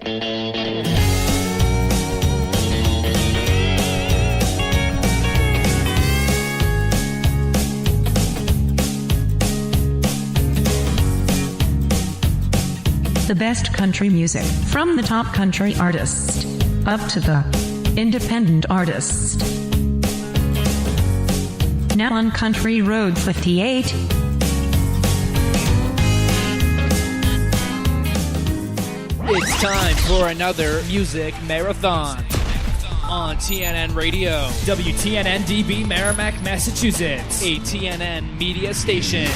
The best country music, from the top country artists up to the independent artist. Now on Country Road 58. It's time for another music marathon on TNN Radio, WTNN-DB Merrimack, Massachusetts, a TNN media station.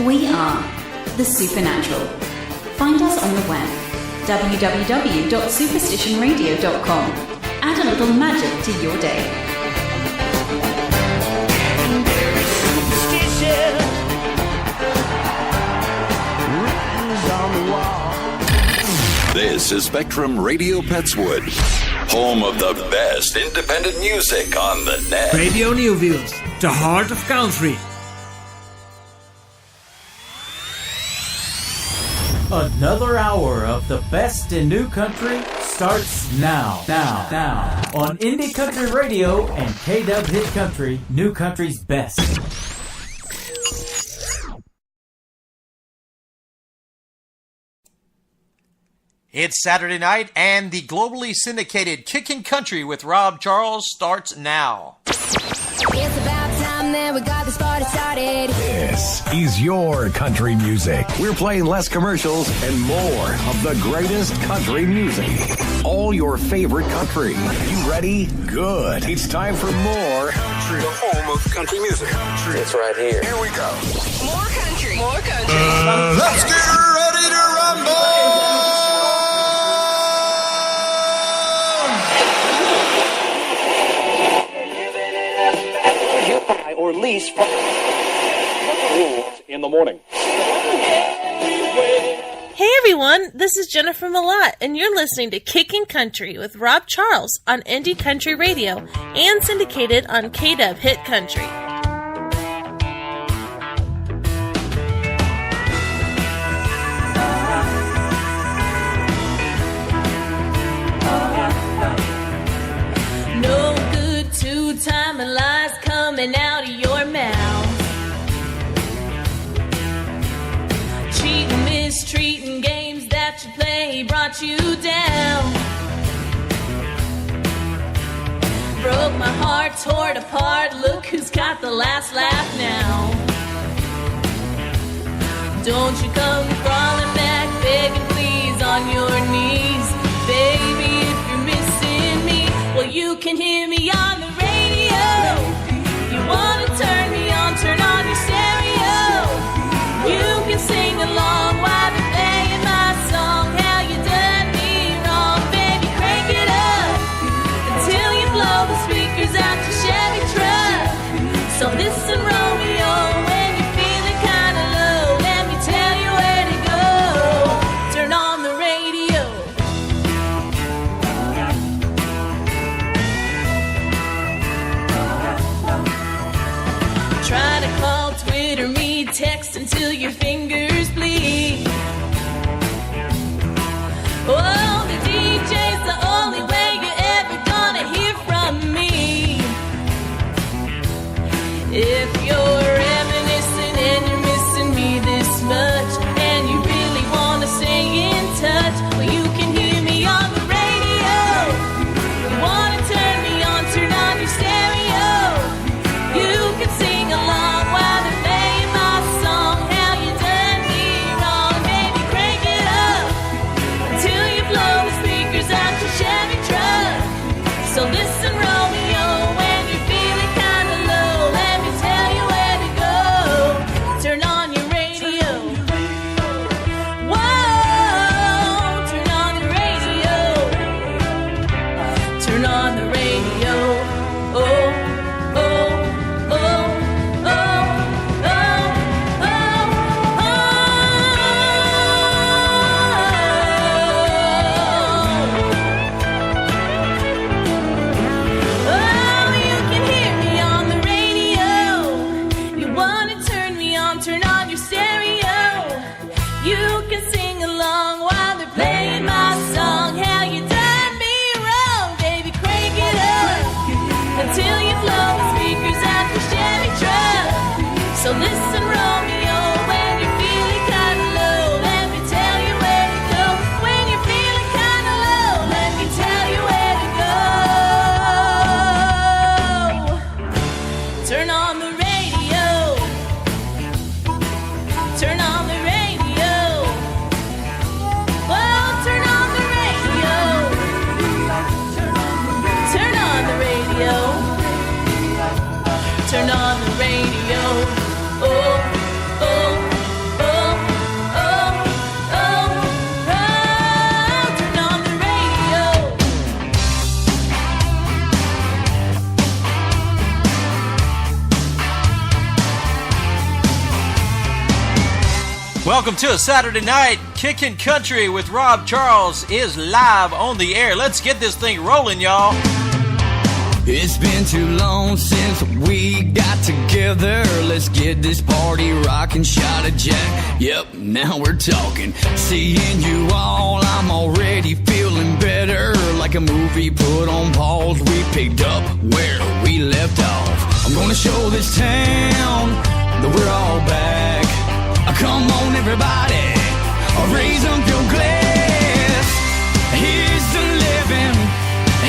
We are The Supernatural. Find us on the web, www.superstitionradio.com. Add a little magic to your day. This is Spectrum Radio Petswood, home of the best independent music on the net. Radio Newville, the heart of country. Another hour of the best in new country starts now on Indie Country Radio and K-Dub Hit Country, new country's best. It's Saturday night, and the globally syndicated Kickin Country with Rob Charles starts now. It's about time that we got this party started. This is your country music. We're playing less commercials and more of the greatest country music. All your favorite country. You ready? Good. It's time for more country. The home of country music. Country. It's right here. Here we go. More country. More country. Let's get ready to rumble. Or lease in the morning. Hey everyone, this is Jennifer Malott, and you're listening to Kickin Country with Rob Charles on Indie Country Radio and syndicated on K-Dub Hit Country. No good two-time lies coming out of your mouth. Cheating, mistreating, games that you play brought you down. Broke my heart, tore it apart. Look who's got the last laugh now. Don't you come crawling back, begging please on your knees. Baby, if you're missing me, well you can hear me on the radio. You wanna turn me on, turn on your stereo. You can sing along while they're playing my song. How you done me wrong, baby, crank it up until you blow the speakers out your Chevy truck. So listen, Romeo, when you're feeling kinda low, let me tell you where to go. Turn on the radio. Try to call, Twitter me, text until your fingers bleed. Oh, the DJ's the only way you're ever gonna hear from me. If you're reminiscing and you're missing me this much, and you really wanna stay in touch, well you can hear me on the radio. You wanna turn me on, turn on your stereo. You can sing along while they're playing my song. How you done me wrong, baby, crank it up until you blow the speakers out your Chevy truck. So listen, Romeo, when you're feeling kinda low, let me tell you where to go. Turn on your radio. Whoa, turn on the radio. Turn on the radio. Oh, oh, oh, oh, oh, oh, oh. Oh, you can hear me on the radio. You wanna turn me on, turn on your stereo. Welcome to a Saturday night. Kickin' Country with Rob Charles is live on the air. Let's get this thing rolling, y'all. It's been too long since we got together. Let's get this party rockin', shot of Jack. Yep, now we're talking. Seeing you all, I'm already feeling better. Like a movie put on pause, we picked up where we left off. I'm gonna show this town that we're all back. Come on, everybody, raise up your glass. Here's to living,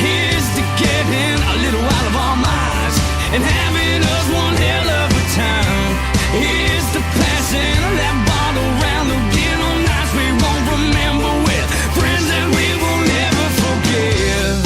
here's to getting a little out of our minds and having us one hell of a time. Here's to passing that bottle round again on nights we won't remember with friends that we will never forget.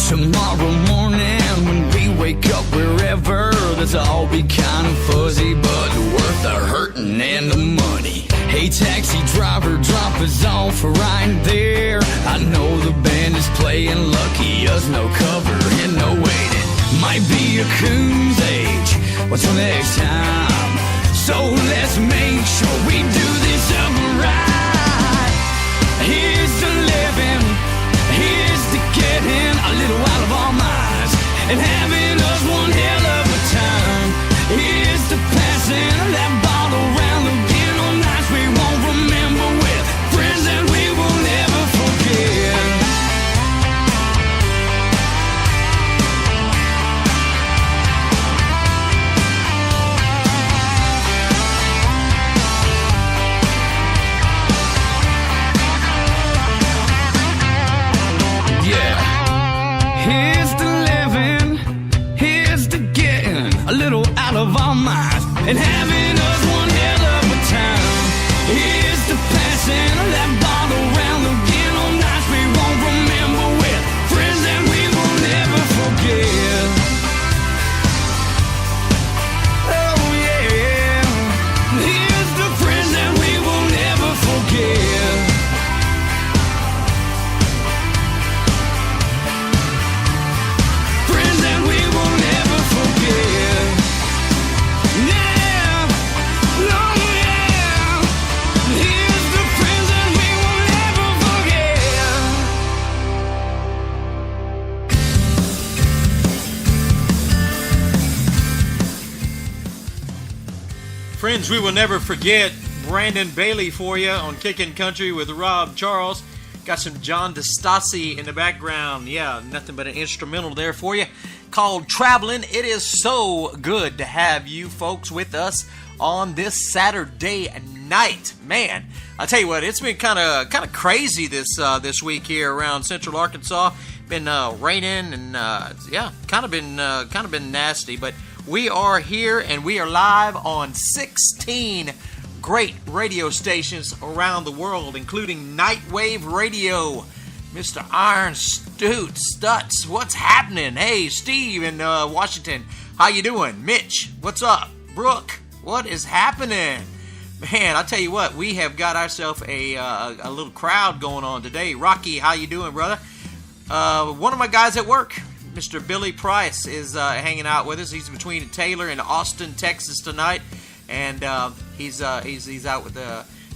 Tomorrow morning when we wake up wherever, this all be kind of fuzzy, but worth the hurting and the money. Hey taxi driver, drop us off right there. I know the band is playing, lucky us, no cover and no waiting. Might be a coon's age, what's the next time? So let's make sure we do this up right. Here's to living, here's to getting a little out of our minds and having us one hell of a time. Here's to passing that bottle round again on nights we won't remember with friends that we will never forget. Yeah. Here's to living, here's to getting a little out of our minds and having us one hell of a time. Here's to passing that bottle round again on nights we won't remember with friends that we will never forget. Oh yeah, here's to friends that we will never forget. Friends that we will never forget. Yeah, no, yeah. Here's the friends that we will never forget. Friends we will never forget. Brandon Bailey for you on Kickin' Country with Rob Charles. Got some John DeStassi in the background. Yeah, nothing but an instrumental there for you called Traveling. It is so good to have you folks with us on this Saturday night. Man, I tell you what, it's been kind of crazy this week here around Central Arkansas. Been raining and yeah, kind of been nasty, but we are here and we are live on 16 great radio stations around the world, including Nightwave Radio. Mr. Iron Stutz, what's happening? Hey, Steve in Washington, how you doing? Mitch, what's up? Brooke, what is happening? Man, I tell you what, we have got ourselves a little crowd going on today. Rocky, how you doing, brother? One of my guys at work, Mr. Billy Price, is hanging out with us. He's between Taylor and Austin, Texas tonight. And he's out with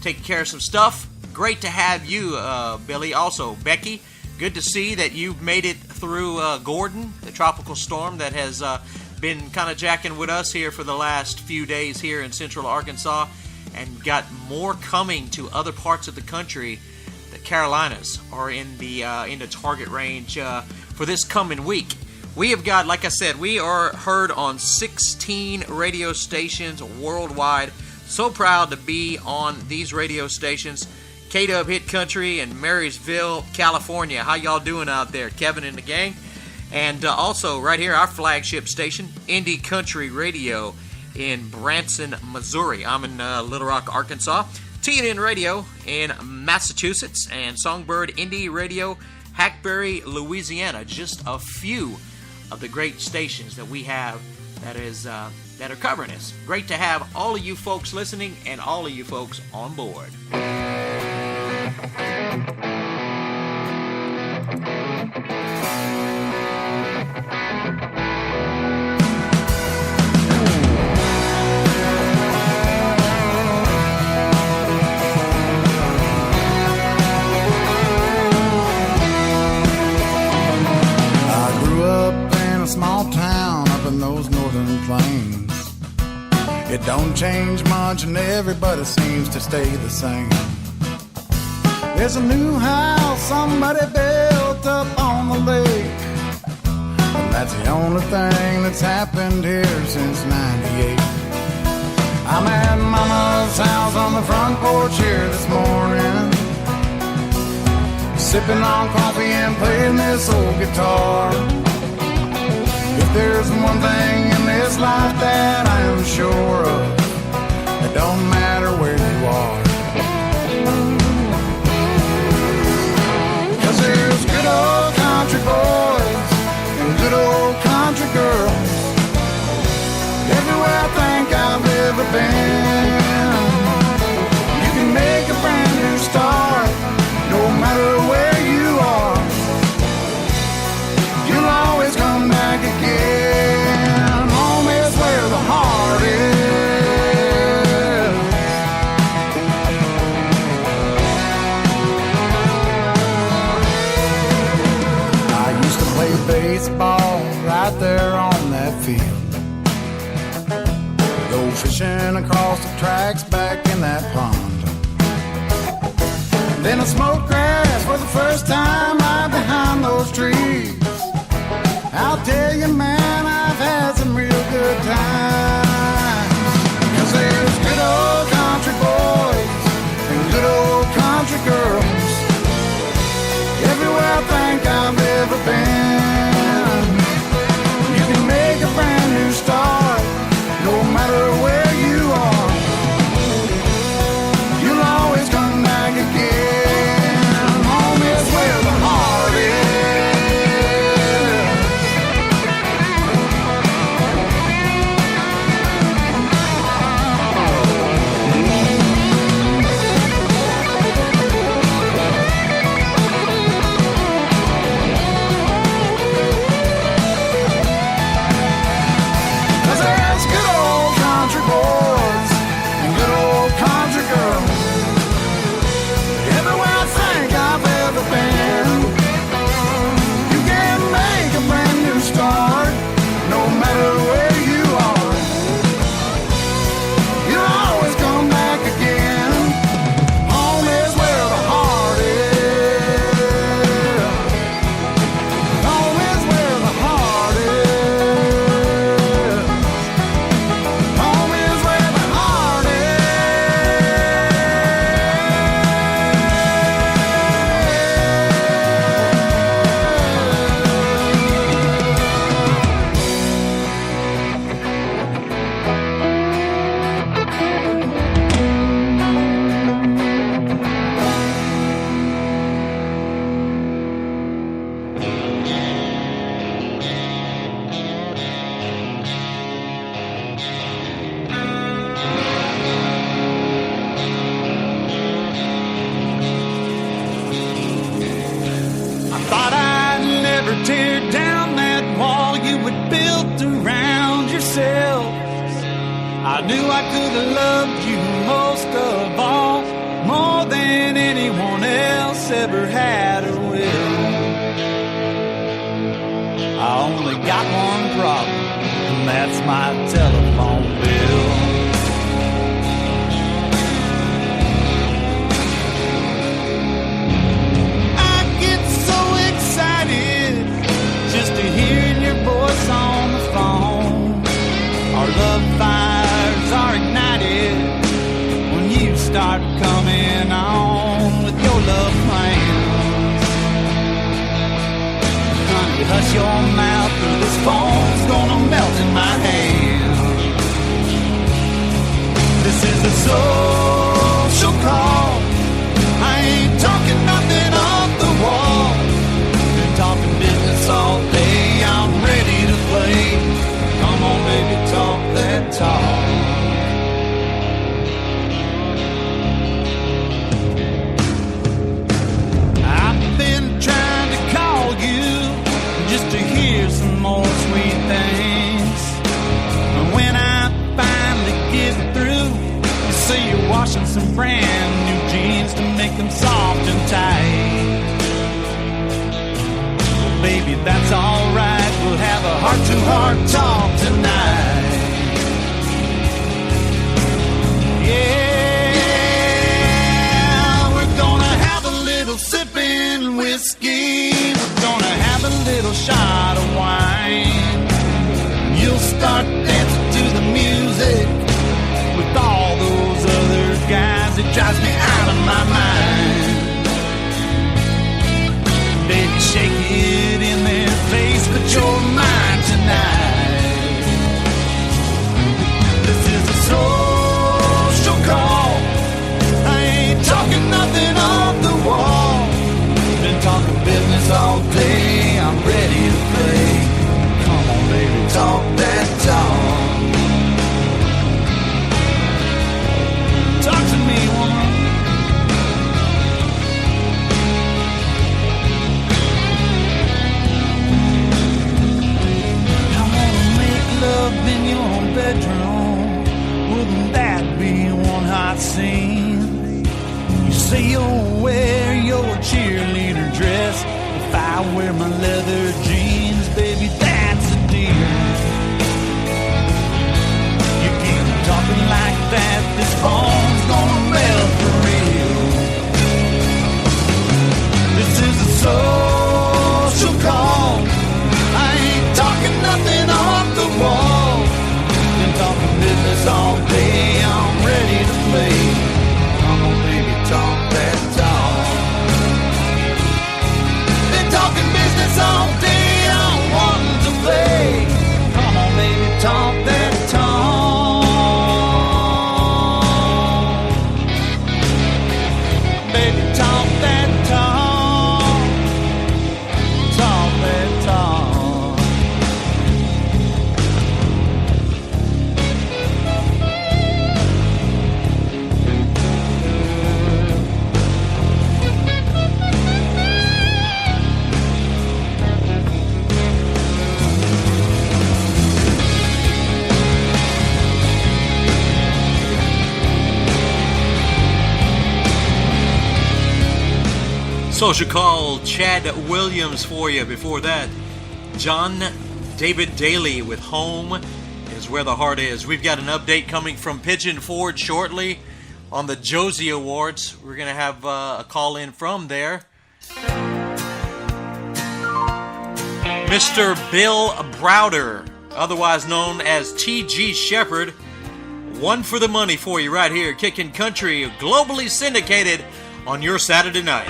taking care of some stuff. Great to have you, Billy. Also, Becky, good to see that you've made it through Gordon, the tropical storm that has been kind of jacking with us here for the last few days here in Central Arkansas, and got more coming to other parts of the country. The Carolinas are in the target range for this coming week. We have got, like I said, we are heard on 16 radio stations worldwide. So proud to be on these radio stations. K-Dub Hit Country in Marysville, California. How y'all doing out there, Kevin and the gang? And also right here, our flagship station, Indie Country Radio in Branson, Missouri. I'm in Little Rock, Arkansas. TNN Radio in Massachusetts, and Songbird Indie Radio, Hackberry, Louisiana. Just a few of the great stations that we have that are covering us. Great to have all of you folks listening and all of you folks on board. It don't change much and everybody seems to stay the same. There's a new house somebody built up on the lake, and that's the only thing that's happened here since '98. I'm at Mama's house on the front porch here this morning, sipping on coffee and playing this old guitar. If there's one thing in this life that I am sure of, it don't matter where you are. 'Cause there's good old country boys and good old country girls everywhere I think I've ever been. You can make a brand new start no matter where you are. You'll always come back again. Home is where the heart is. I used to play baseball right there on that field. Go fishing across the tracks back in that pond. Then I smoked grass for the first time right behind those trees. I'll tell you, man, I've had some real good times. 'Cause there's good old country boys and good old country girls everywhere I think I've ever been. You can make a brand new start no matter where you are. You'll always come back again. Home is where the heart is. I knew I could have loved you most of all, more than anyone else ever had or will. I only got one problem, and that's my telephone bill. I get so excited just to hear your voice on the phone. Our love fires are ignited when you start coming on with your love plans. Honey, hush your mouth or this phone's gonna melt in my hand. This is a social call. I ain't talking nothing off the wall. Been talking business all day. I'm ready to play. Come on, baby, talk that talk. I've been trying to call you just to hear some more sweet things. And when I finally get through, you say you're washing some brand new jeans to make them soft and tight. Well, baby, that's alright. We'll have a heart-to-heart talk tonight. shot of wine. You'll start dancing to the music with all those other guys. It drives me out of my mind. Baby, shake it in their face, but you're mine tonight. This is a social call. I ain't talking nothing off the wall. Been talking business all day. I'm ready to play. Come on, baby, talk that talk. Talk to me, woman. I wanna make love in your bedroom. Wouldn't that be one hot scene? You say you'll wear your cheerleader dress. If I wear my leather jeans, baby, that's a deal. You keep talking like that, this phone's gonna melt for real. This is a social call. I ain't talking nothing off the wall. Been talking business all day, I'm ready to play. Come on, baby, talk that talk. Been talking business all day, I'm wanting to play. Come on, baby, talk that talk. Baby, talk that talk. Talk that talk. Social Call, Chad Williams for you. Before that, John David Daly with Home is Where the Heart Is. We've got an update coming from Pigeon Forge shortly on the Josie Awards. We're going to have a call in from there. Mr. Bill Browder, otherwise known as T.G. Shepherd, one for the money for you right here. Kickin' Country, globally syndicated on your Saturday night.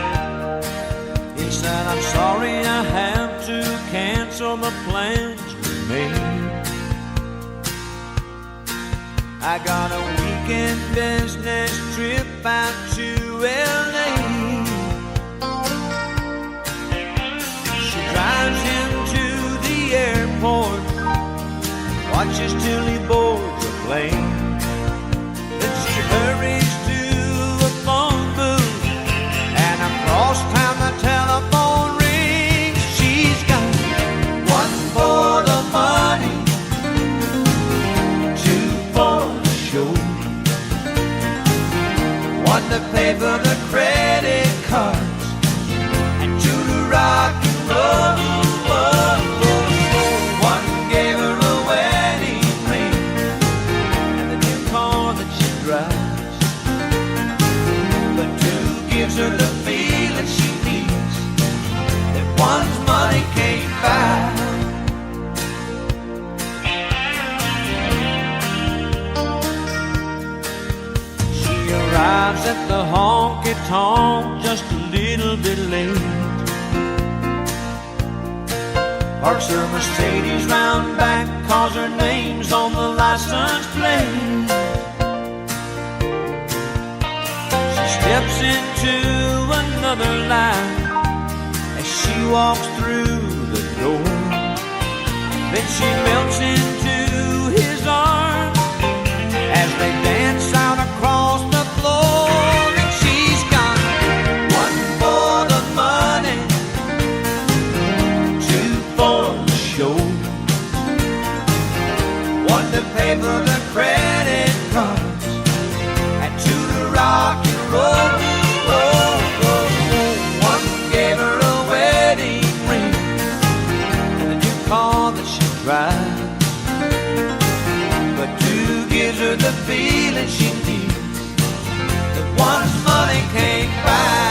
He said, I'm sorry I have to cancel the plans we made. I got a weekend business trip out to L.A. She drives him to the airport, watches till he boards a plane. Then she hurries to a phone booth, and across town the telephone rings. She's got one for the money, two for the show, one to pay for the credit cards, and two to rock and roll. One gave her a wedding ring and the new car that she drives, but two gives her the feeling she needs that one's money can't buy. She arrives at the honky-tonk just a little bit late, parks her Mercedes round back, cause her name's on the license plate. She steps into another line as she walks through the door. Then she melts into his arms as they dance out across the floor. And she's got one for the money, two for the show, one to pay for the credit cards, and two to rock and roll. One gave her a wedding ring and a new car that she drives, but two gives her the feeling she needs that one's money can't buy.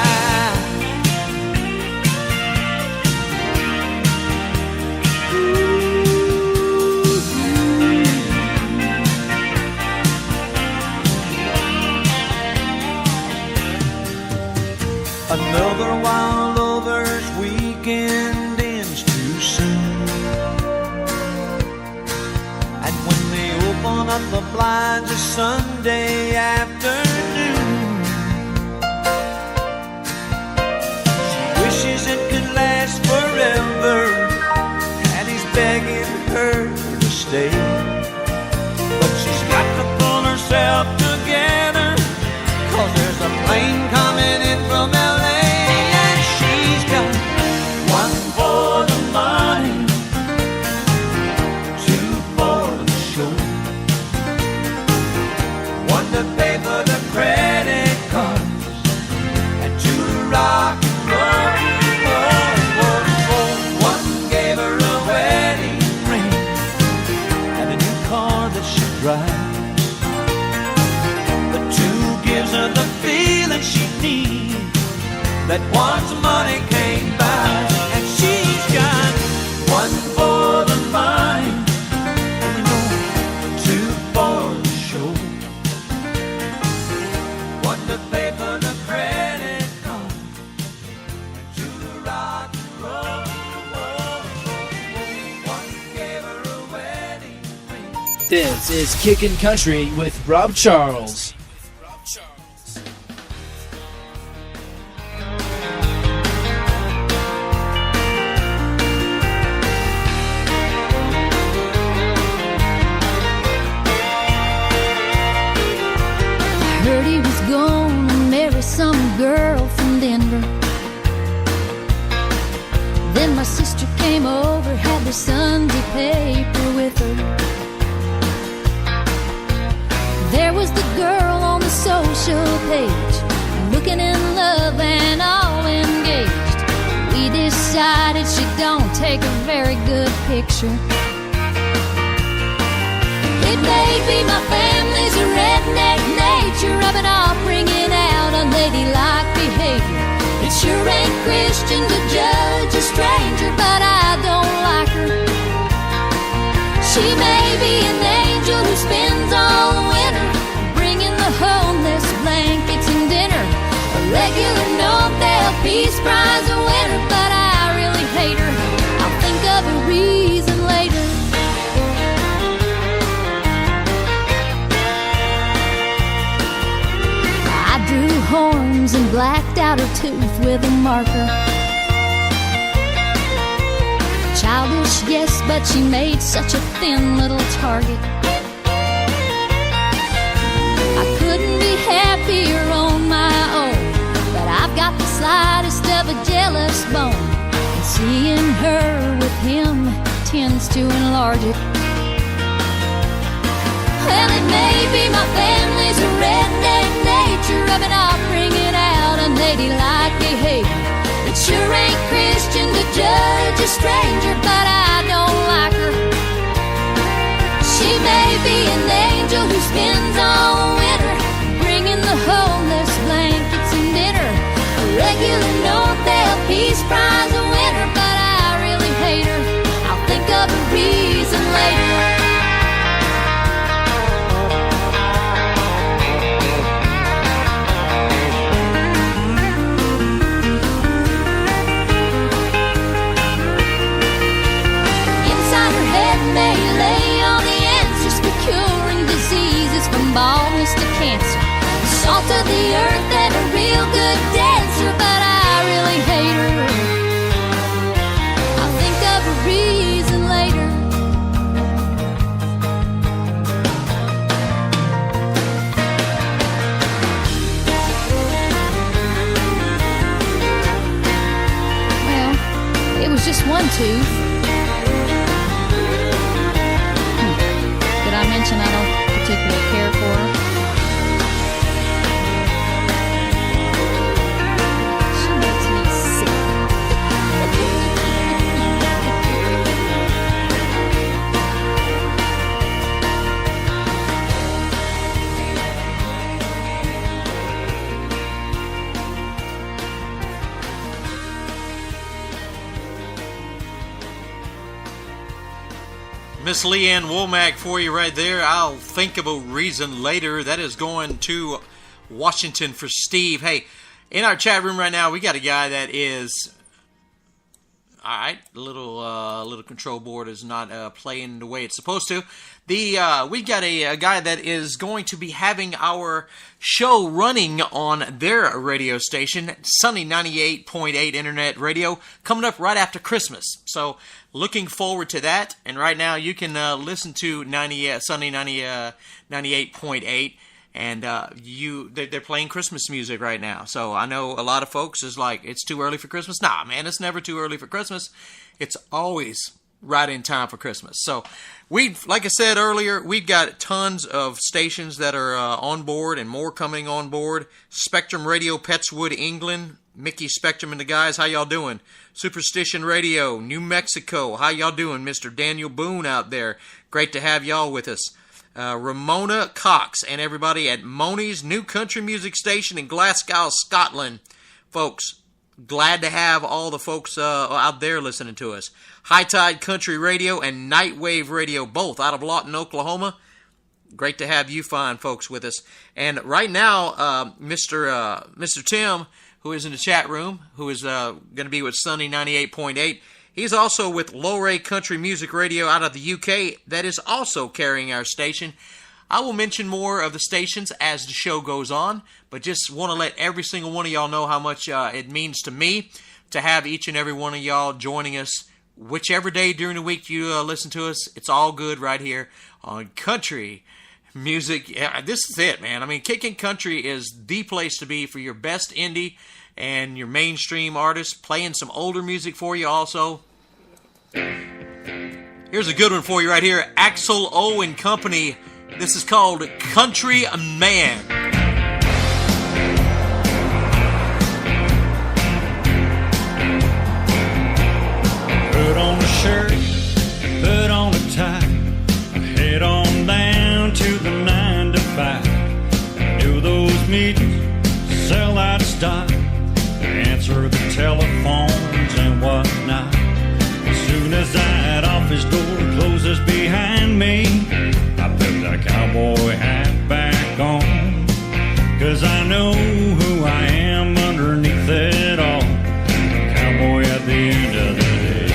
the blinds a Sunday afternoon. She wishes it could last forever, and he's begging her to stay. But she's got to pull herself together, 'cause there's a plane coming in from LA, and she's got one for the money, two for the show, one to pay for the credit cards, and two to rock and roll. One gave her a wedding ring and a new car that she drives. The two gives her the feeling she needs, that once money came by. And she's got one for the mind, two for the show, one to pay for the credit card, and two to rock and roll. One gave her a wedding ring. This is Kickin Country with Rob Charles. Heard he was gonna marry some girl from Denver. Then my sister came over, had the Sunday paper with her. There was the girl on the social page, looking in love and all engaged. We decided she don't take a very good picture. It may be my family's a redneck nature, rubbing off, bringing out unladylike behavior. It sure ain't Christian to judge a stranger, but I don't like her. She may be an angel who spends all the winter bringing the homeless blankets and dinner, a regular Nobel Peace Prize winner, but I really hate her. I'll think of a reason later. Drew horns and blacked out her tooth with a marker. Childish, yes, but she made such a thin little target. I couldn't be happier on my own, but I've got the slightest of a jealous bone, and seeing her with him tends to enlarge it. Well, it may be my family's a redneck nature, rubbing off, bringing out unladylike behavior. It sure ain't Christian to judge a stranger, but I don't like her. She may be an angel who spends all winter bringing the homeless blankets and dinner, a regular Nobel Peace Prize winner, but I really hate her. I'll think of a reason later. From baldness to cancer, salt of the earth and a real good dancer, but I really hate her. I'll think of a reason later. Well, it was just one tooth. Did I mention I don't particularly care for her? She makes me sick. Miss Leanne Womack for you right there. I'll think of a reason later. That is going to Washington for Steve. Hey, in our chat room right now, we got a guy that is, All right, the little control board is not playing the way it's supposed to. We got a guy that is going to be having our show running on their radio station, Sunny 98.8 Internet Radio, coming up right after Christmas. So looking forward to that. And right now you can listen to Sunny 98.8. And they're playing Christmas music right now. So I know a lot of folks is like, it's too early for Christmas. Nah, man, it's never too early for Christmas. It's always right in time for Christmas. So like I said earlier, we've got tons of stations that are on board and more coming on board. Spectrum Radio, Petswood, England. Mickey Spectrum and the guys, how y'all doing? Superstition Radio, New Mexico. How y'all doing? Mr. Daniel Boone out there. Great to have y'all with us. Ramona Cox and everybody at Moni's New Country Music Station in Glasgow, Scotland. Folks, glad to have all the folks out there listening to us. High Tide Country Radio and Nightwave Radio, both out of Lawton, Oklahoma. Great to have you fine folks with us. And right now, Mr. Tim, who is in the chat room, who is going to be with Sunny 98.8, he's also with Lowray Country Music Radio out of the UK that is also carrying our station. I will mention more of the stations as the show goes on, but just want to let every single one of y'all know how much it means to me to have each and every one of y'all joining us. Whichever day during the week you listen to us, it's all good right here on Country Music. Yeah, this is it, man. I mean, Kickin Country is the place to be for your best indie and your mainstream artists, playing some older music for you also. Here's a good one for you right here. Axl O and Company. This is called Country Man. Put on a shirt, put on a tie, head on down to the 9 to 5. Do those meetings, sell out stock, answer the telephones and whatnot. As soon as that office door closes behind me, I put that cowboy hat back on, 'cause I know who I am underneath it all. A cowboy at the end of the day.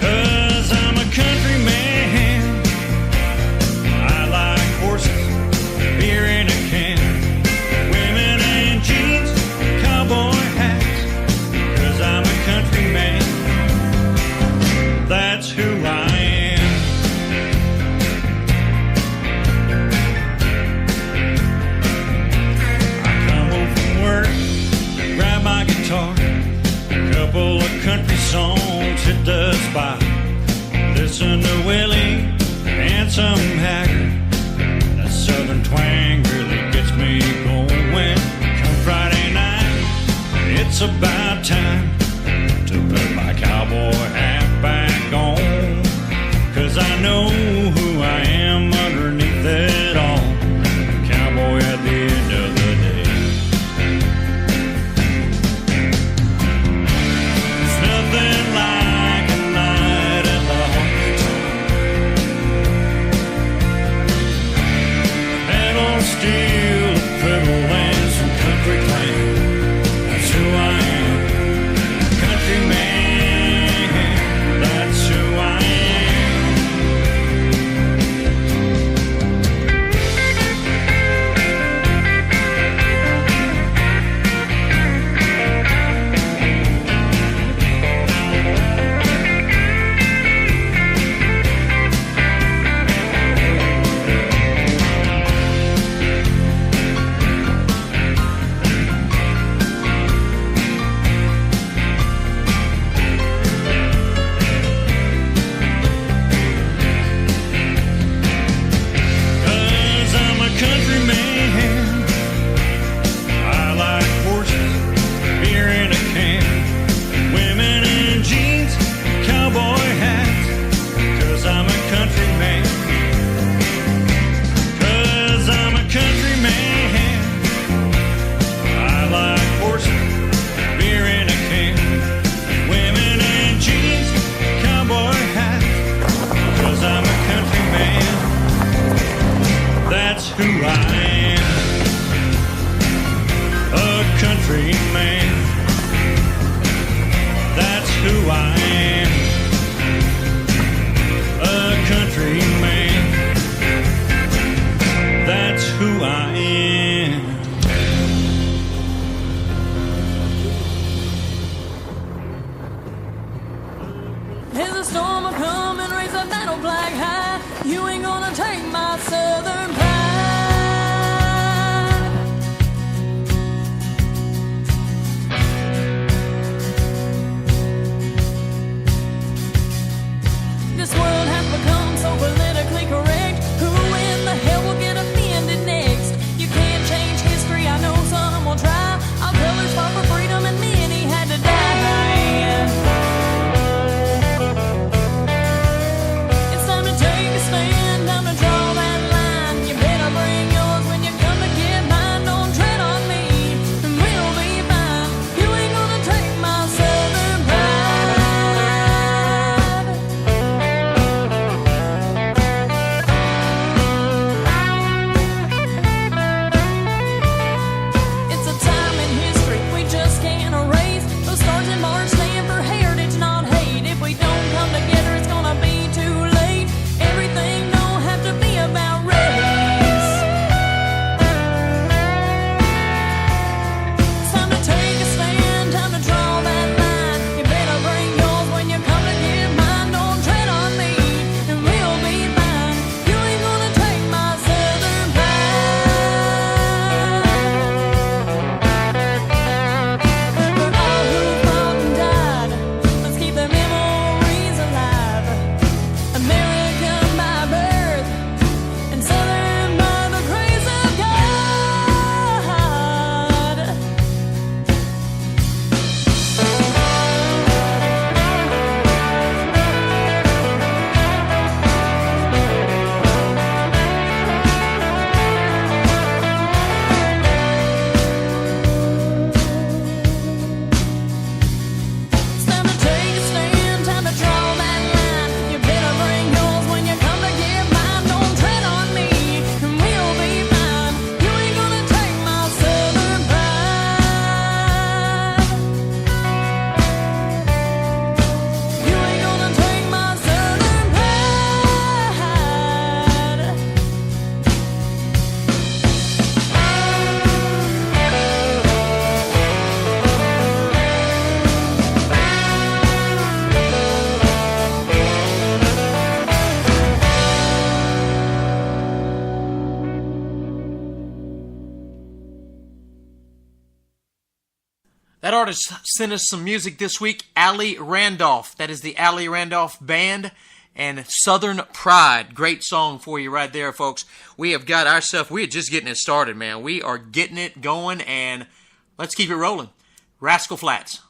'Cause I'm a country man. I like horses, beer in a can, women and jeans, cowboy hats. 'Cause I'm a country man. That's who I am. I come home from work, grab my guitar, a couple of country songs hit the spot. Listen to Willie and some Haggard. That southern twang really gets me going. Come Friday night, it's about time to put my cowboy hat back on. 'Cause I know who I am underneath it all. A cowboy at the end of the day. There's nothing like a night at the honky tonk. Pedal steel, a fiddle, and some country clang. That's who I am. Here's a storm will come and raise a battle flag high. You ain't gonna take my southern pride. This world has become so politically correct. Who in the hell will get offended next? You can't change history, I know some will try. Our colors fought for freedom and many had to die. It's time to take a stand, time to draw that line. You better bring yours when you come to get mine. Don't tread on me, and we'll be fine. You ain't gonna take my southern pride. It's a time in history we just can't erase. Those stars in March stand for heritage, not hate. If we don't come together, it's gonna be too late. Everything don't have to be about race. It's time to take a stand, time to draw that line. You better bring yours when you come to get mine. Don't tread on me, and we'll be fine. You ain't gonna take my southern pride. For all who fought and died, let's keep their memories alive. American by birth and Southern by the grace of God. It's time to take a stand, time to draw that line. You better bring yours when you come to get mine. Don't tread on me, and we'll be fine. You ain't gonna take my southern pride. You ain't gonna take my southern pride. That artist sent us some music this week, Allie Randolph. That is the Allie Randolph Band and Southern Pride. Great song for you right there, folks. We have got our stuff. We are just getting it started, man. We are getting it going, and let's keep it rolling. Rascal Flatts.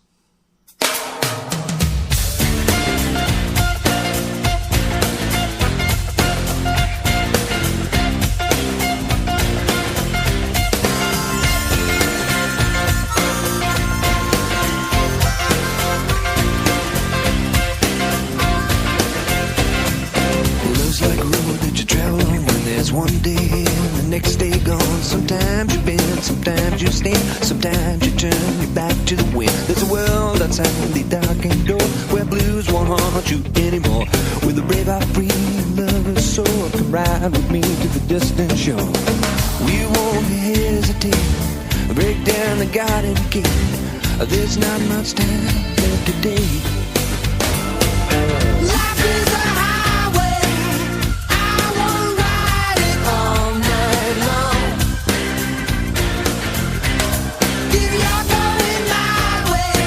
Love's like a road that you travel on when there's one day here and the next day gone. Sometimes you bend, sometimes you stand, sometimes you turn your back to the wind. There's a world outside the darkened door where blues won't haunt you anymore. With a brave heart free and lover's soul, come ride with me to the distant shore. We won't hesitate, break down the garden gate. There's not much time left today. Life is a highway, I wanna ride it all night long. If you're going my way,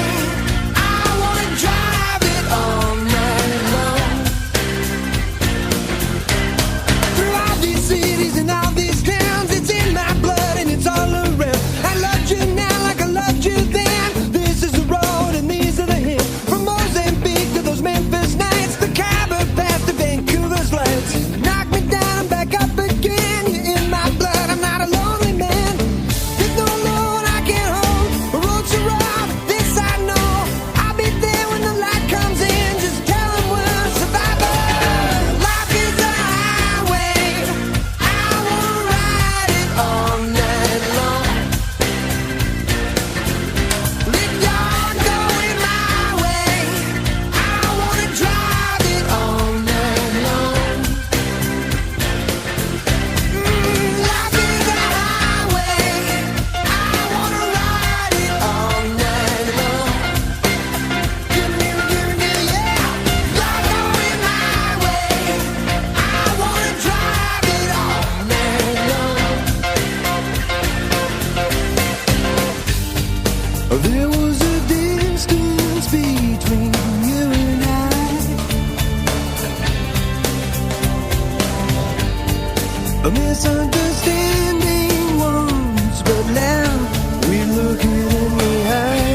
I wanna drive it all night long. Through all these cities and all these towns, it's in my blood and it's all around. I loved you now like I loved you then. This is the road and these are the hills. From Moses between you and I. A misunderstanding once, but now we're looking in the eye.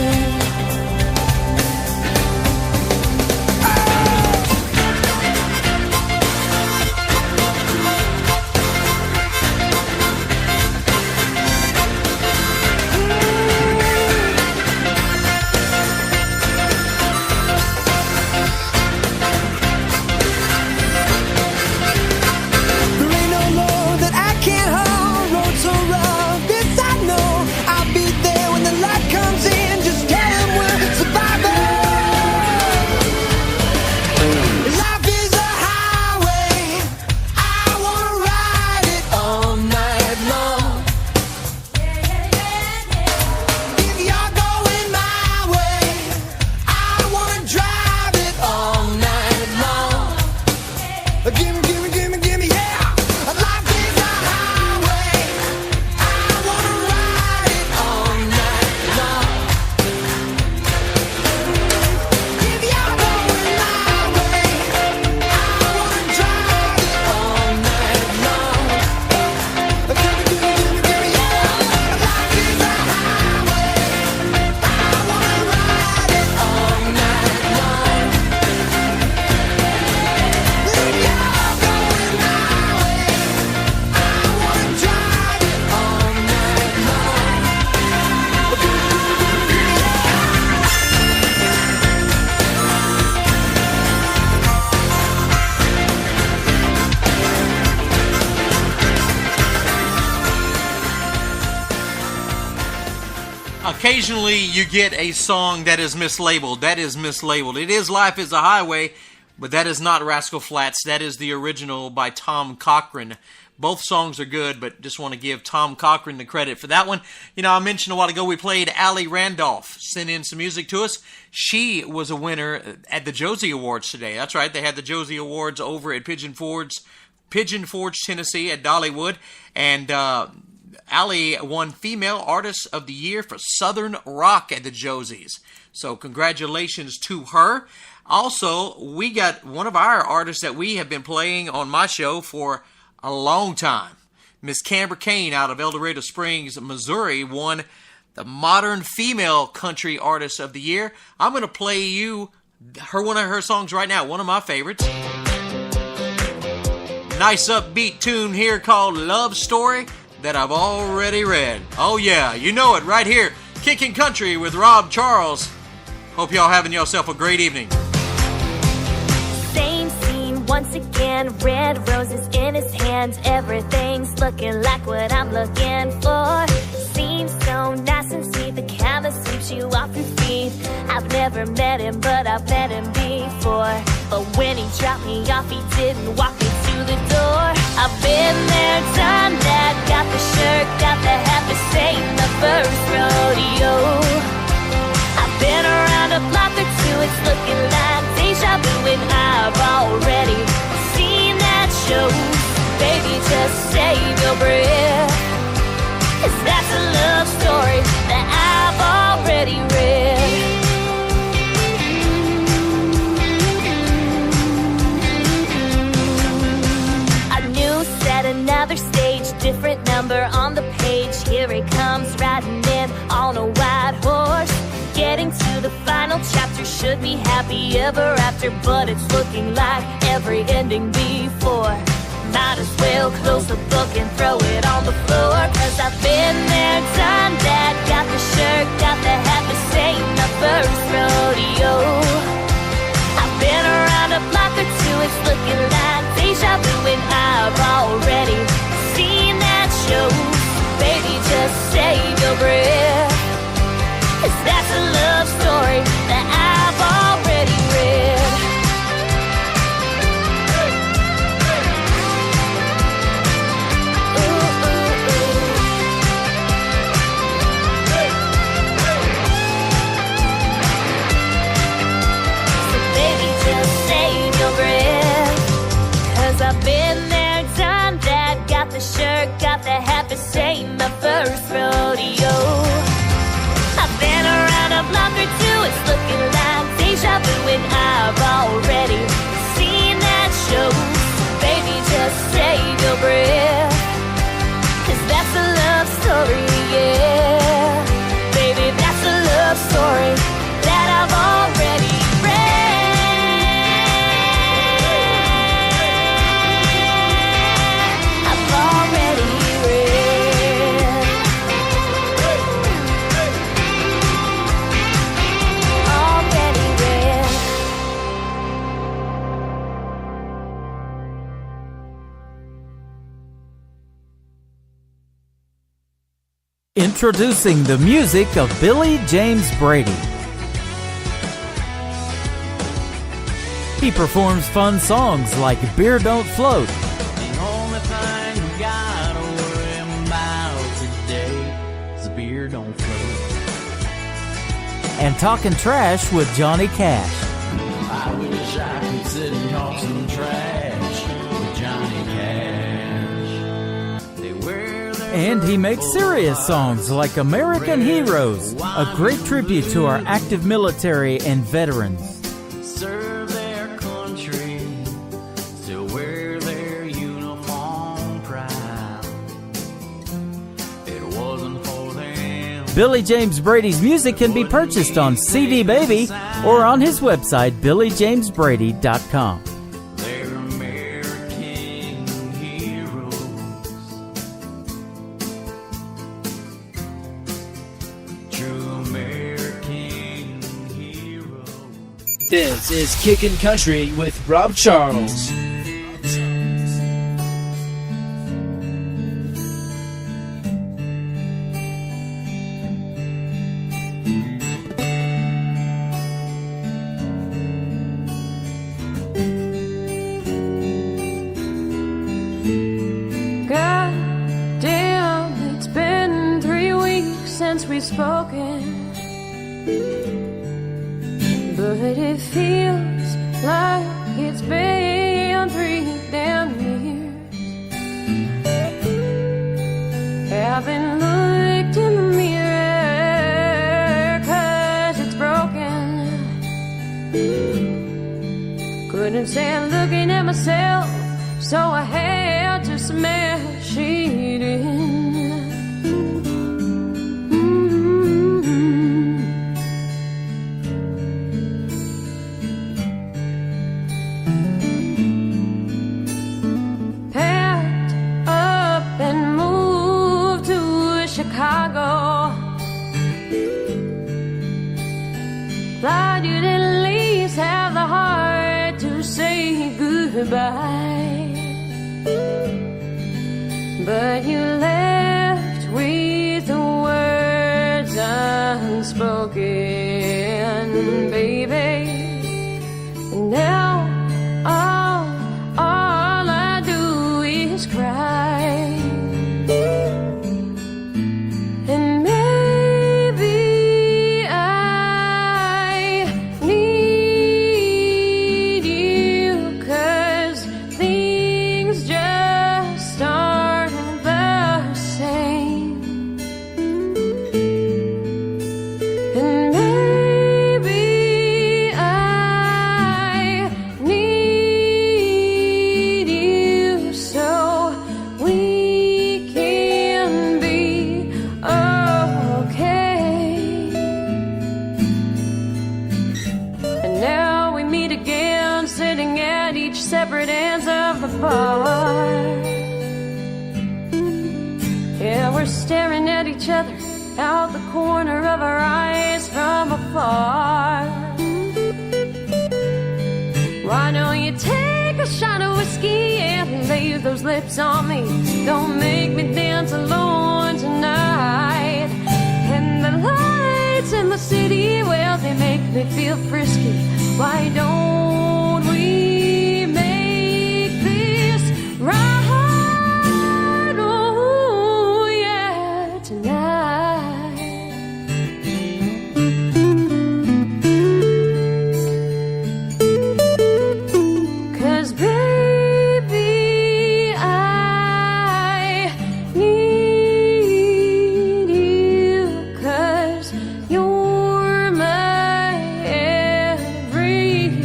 Occasionally you get a song that is mislabeled. That is mislabeled. It is Life is a Highway, but that is not Rascal Flatts. That is the original by Tom Cochrane. Both songs are good, but just want to give Tom Cochrane the credit for that one. You know, I mentioned a while ago we played Allie Randolph sent in some music to us. She was a winner at the Josie Awards today. That's right, they had the Josie Awards over at Pigeon Forge, Tennessee at Dollywood. And Allie won Female Artist of the Year for Southern Rock at the Josies. So congratulations to her. Also, we got one of our artists that we have been playing on my show for a long time. Miss Camber Kane out of El Dorado Springs, Missouri, won the Modern Female Country Artist of the Year. I'm going to play you one of her songs right now, one of my favorites. Nice upbeat tune here called Love Story that I've already read. Oh yeah, you know it right here. Kickin Country with Rob Charles. Hope y'all having yourself a great evening. Same scene once again, red roses in his hands. Everything's looking like what I'm looking for. Seems so nice and sweet, the kind that sweeps you off your feet. I've never met him, but I've met him before. But when he dropped me off, he didn't walk me to the door. I've been there, done that, got the shirt, got the hat, this ain't the first rodeo. I've been around a block or two, it's looking like deja vu, and I've already seen that show. Baby, just save your breath, 'cause that's a love story that I've already read. Another stage, different number on the page. Here he comes riding in on a white horse. Getting to the final chapter, should be happy ever after, but it's looking like every ending before. Might as well close the book and throw it on the floor, 'cause I've been there, done that, got the shirt, got the hat, this ain't the first rodeo. I've been around a block or two, it's looking like deja vu, and I've already seen that show. Baby, just save your breath, 'cause that's a love story that I've already read. Introducing the music of Billy James Brady. He performs fun songs like Beer Don't Float, The only thing we gotta worry about today is the beer don't float. and Talkin' Trash with Johnny Cash. I wish I could sit and talk some trash with Johnny Cash. They wear their And he makes serious songs like American Heroes, a great tribute to our active military and veterans. serve their country, still wear their uniform proud. It wasn't for them. Billy James Brady's music can be purchased on CD Baby or on his website, BillyJamesBrady.com. They're American heroes. True American heroes. This is Kickin' Country with Rob Charles. God damn, it's been 3 weeks since we've spoken, but it feels like it's been 3 damn years. Haven't looked in the mirror 'cause it's broken. Couldn't stand looking at myself, so I had to smash it in. Packed up and moved to Chicago. Thought you'd at least have the heart to say goodbye, but you left with the words unspoken, baby. And now all I do is cry. And maybe I need you 'cause things just aren't the same. And maybe I need you so we can be okay. And now we meet again, sitting at each separate ends of the bar. Yeah, we're staring at each other out the corner of our eyes from afar. Why don't you take a shot of whiskey and lay those lips on me? Don't make me dance alone tonight. And the lights in the city, well, they make me feel frisky. Why don't we make this right? Oh, yeah, tonight. 'Cause baby, I need you 'cause you're my everything.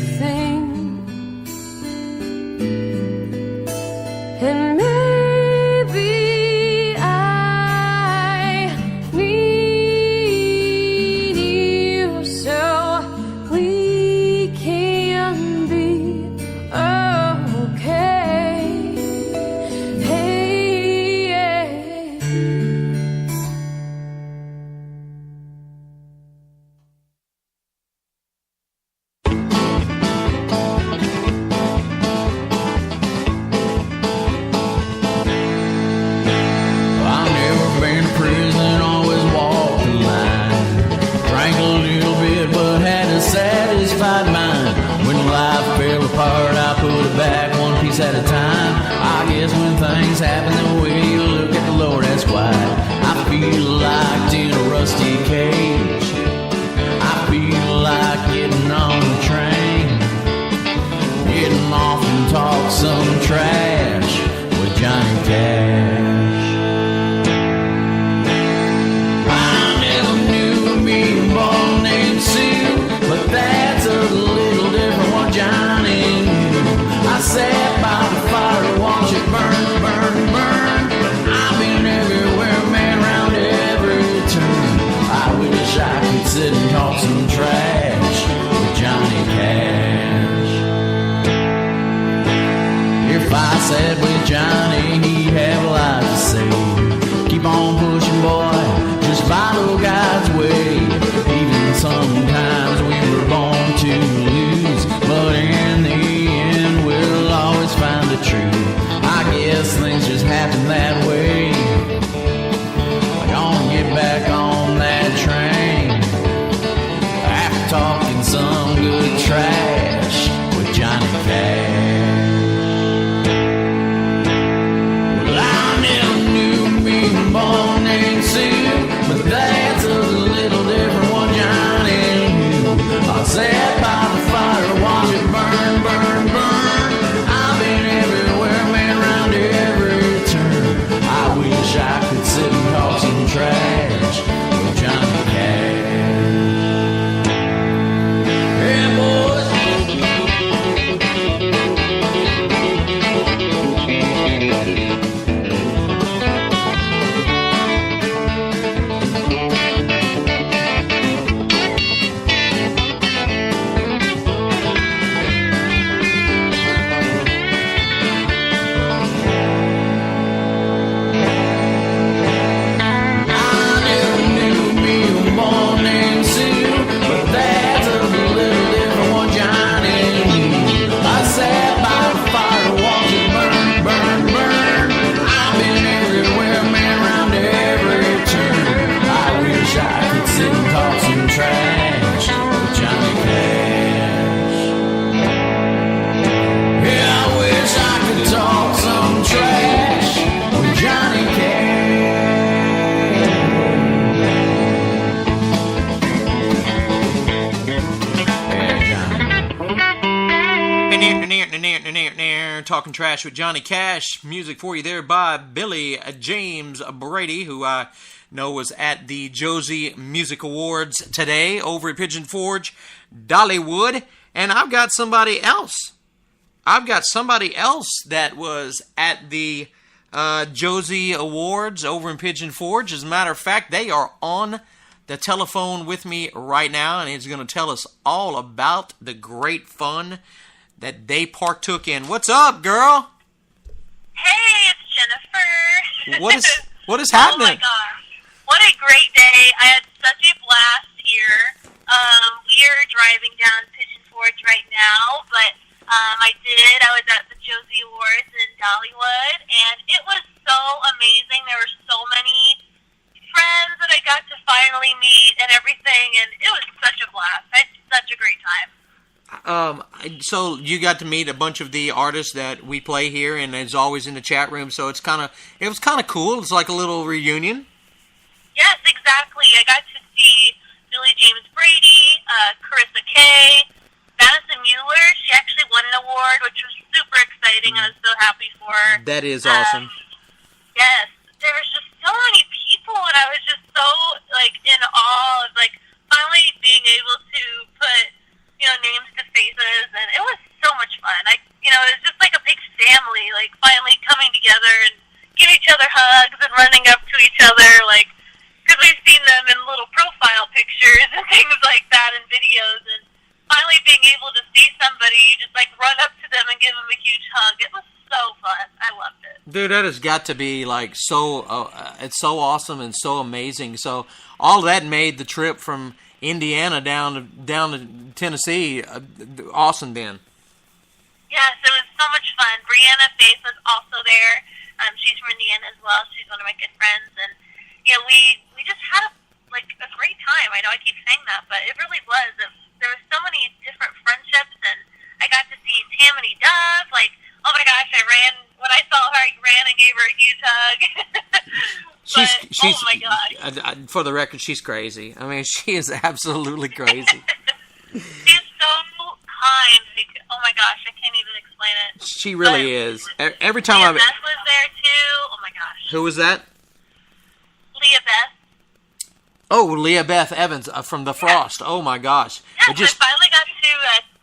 things happen the way you look at the Lord, that's why I feel like in a rusty cage. I feel like getting on the train, getting off and talk some trash with Johnny Cash. I never knew a mean boy named Sue, but that's a little different what Johnny knew. I sat by the fire, watch it burn, burn, burn. I've been everywhere, man, round every turn. I wish I could sit and talk some trash with Johnny Cash. If I sat with Johnny, he'd have a lot to say. Keep on pushing, boy, just follow God's way. Even sometimes we were born to lose, but in the end we'll always find the truth. I guess things just happen that way. We're gonna get back on that train after talking some good trash with Johnny Cash. Well, I never knew a mean boy named Sue, but that's a little different what Johnny knew. I sat by the fire, watch it burn, burn, burn. I've been everywhere, man, round every turn. I wish I could sit and talk some trash with Johnny Cash. Yeah, boys. Talking Trash with Johnny Cash. Music for you there by Billy James Brady, who I know was at the Josie Music Awards today over at Pigeon Forge, Dollywood. And I've got somebody else. That was at the Josie Awards over in Pigeon Forge. As a matter of fact, they are on the telephone with me right now, and he's going to tell us all about the great fun that they partook in. What's up, girl? Hey, it's Jennifer. What is happening? Oh my gosh, what a great day! I had such a blast here. We are driving down Pigeon Forge right now, but I was at the Josie Awards in Dollywood, and it was so amazing. There were so many friends that I got to finally meet and everything, and it was such a blast. I had such a great time. So you got to meet a bunch of the artists that we play here, and it's always in the chat room. So it was kind of cool. It's like a little reunion. Yes, exactly. I got to see Billy James Brady, Carissa Kay, Madison Mueller. She actually won an award, which was super exciting. I was so happy for her. That is awesome. Yes, there was just so many people, and I was just so in awe of finally being able to put names to faces, and it was so much fun. It was just like a big family, finally coming together and giving each other hugs and running up to each other, because we've seen them in little profile pictures and things like that in videos, and finally being able to see somebody just run up to them and give them a huge hug. It was so fun. I loved it. Dude, that has got to be it's so awesome and so amazing. So all that made the trip from Indiana down to Tennessee awesome then. Yes, it was so much fun. Brianna Faith was also there. She's from Indiana as well. She's one of my good friends, and we just had a great time. I know I keep saying that, but it really was. There were so many different friendships, and I got to see Tammany Dove. Oh my gosh, when I saw her, I ran and gave She's oh my gosh. For the record, she's crazy. I mean, she is absolutely crazy. She's so kind. Oh my gosh, I can't even explain it. She really is. Every time Leah Beth was there too. Oh my gosh. Who was that? Leah Beth. Oh, Leah Beth Evans from The Frost. Oh my gosh. Yes, I finally got to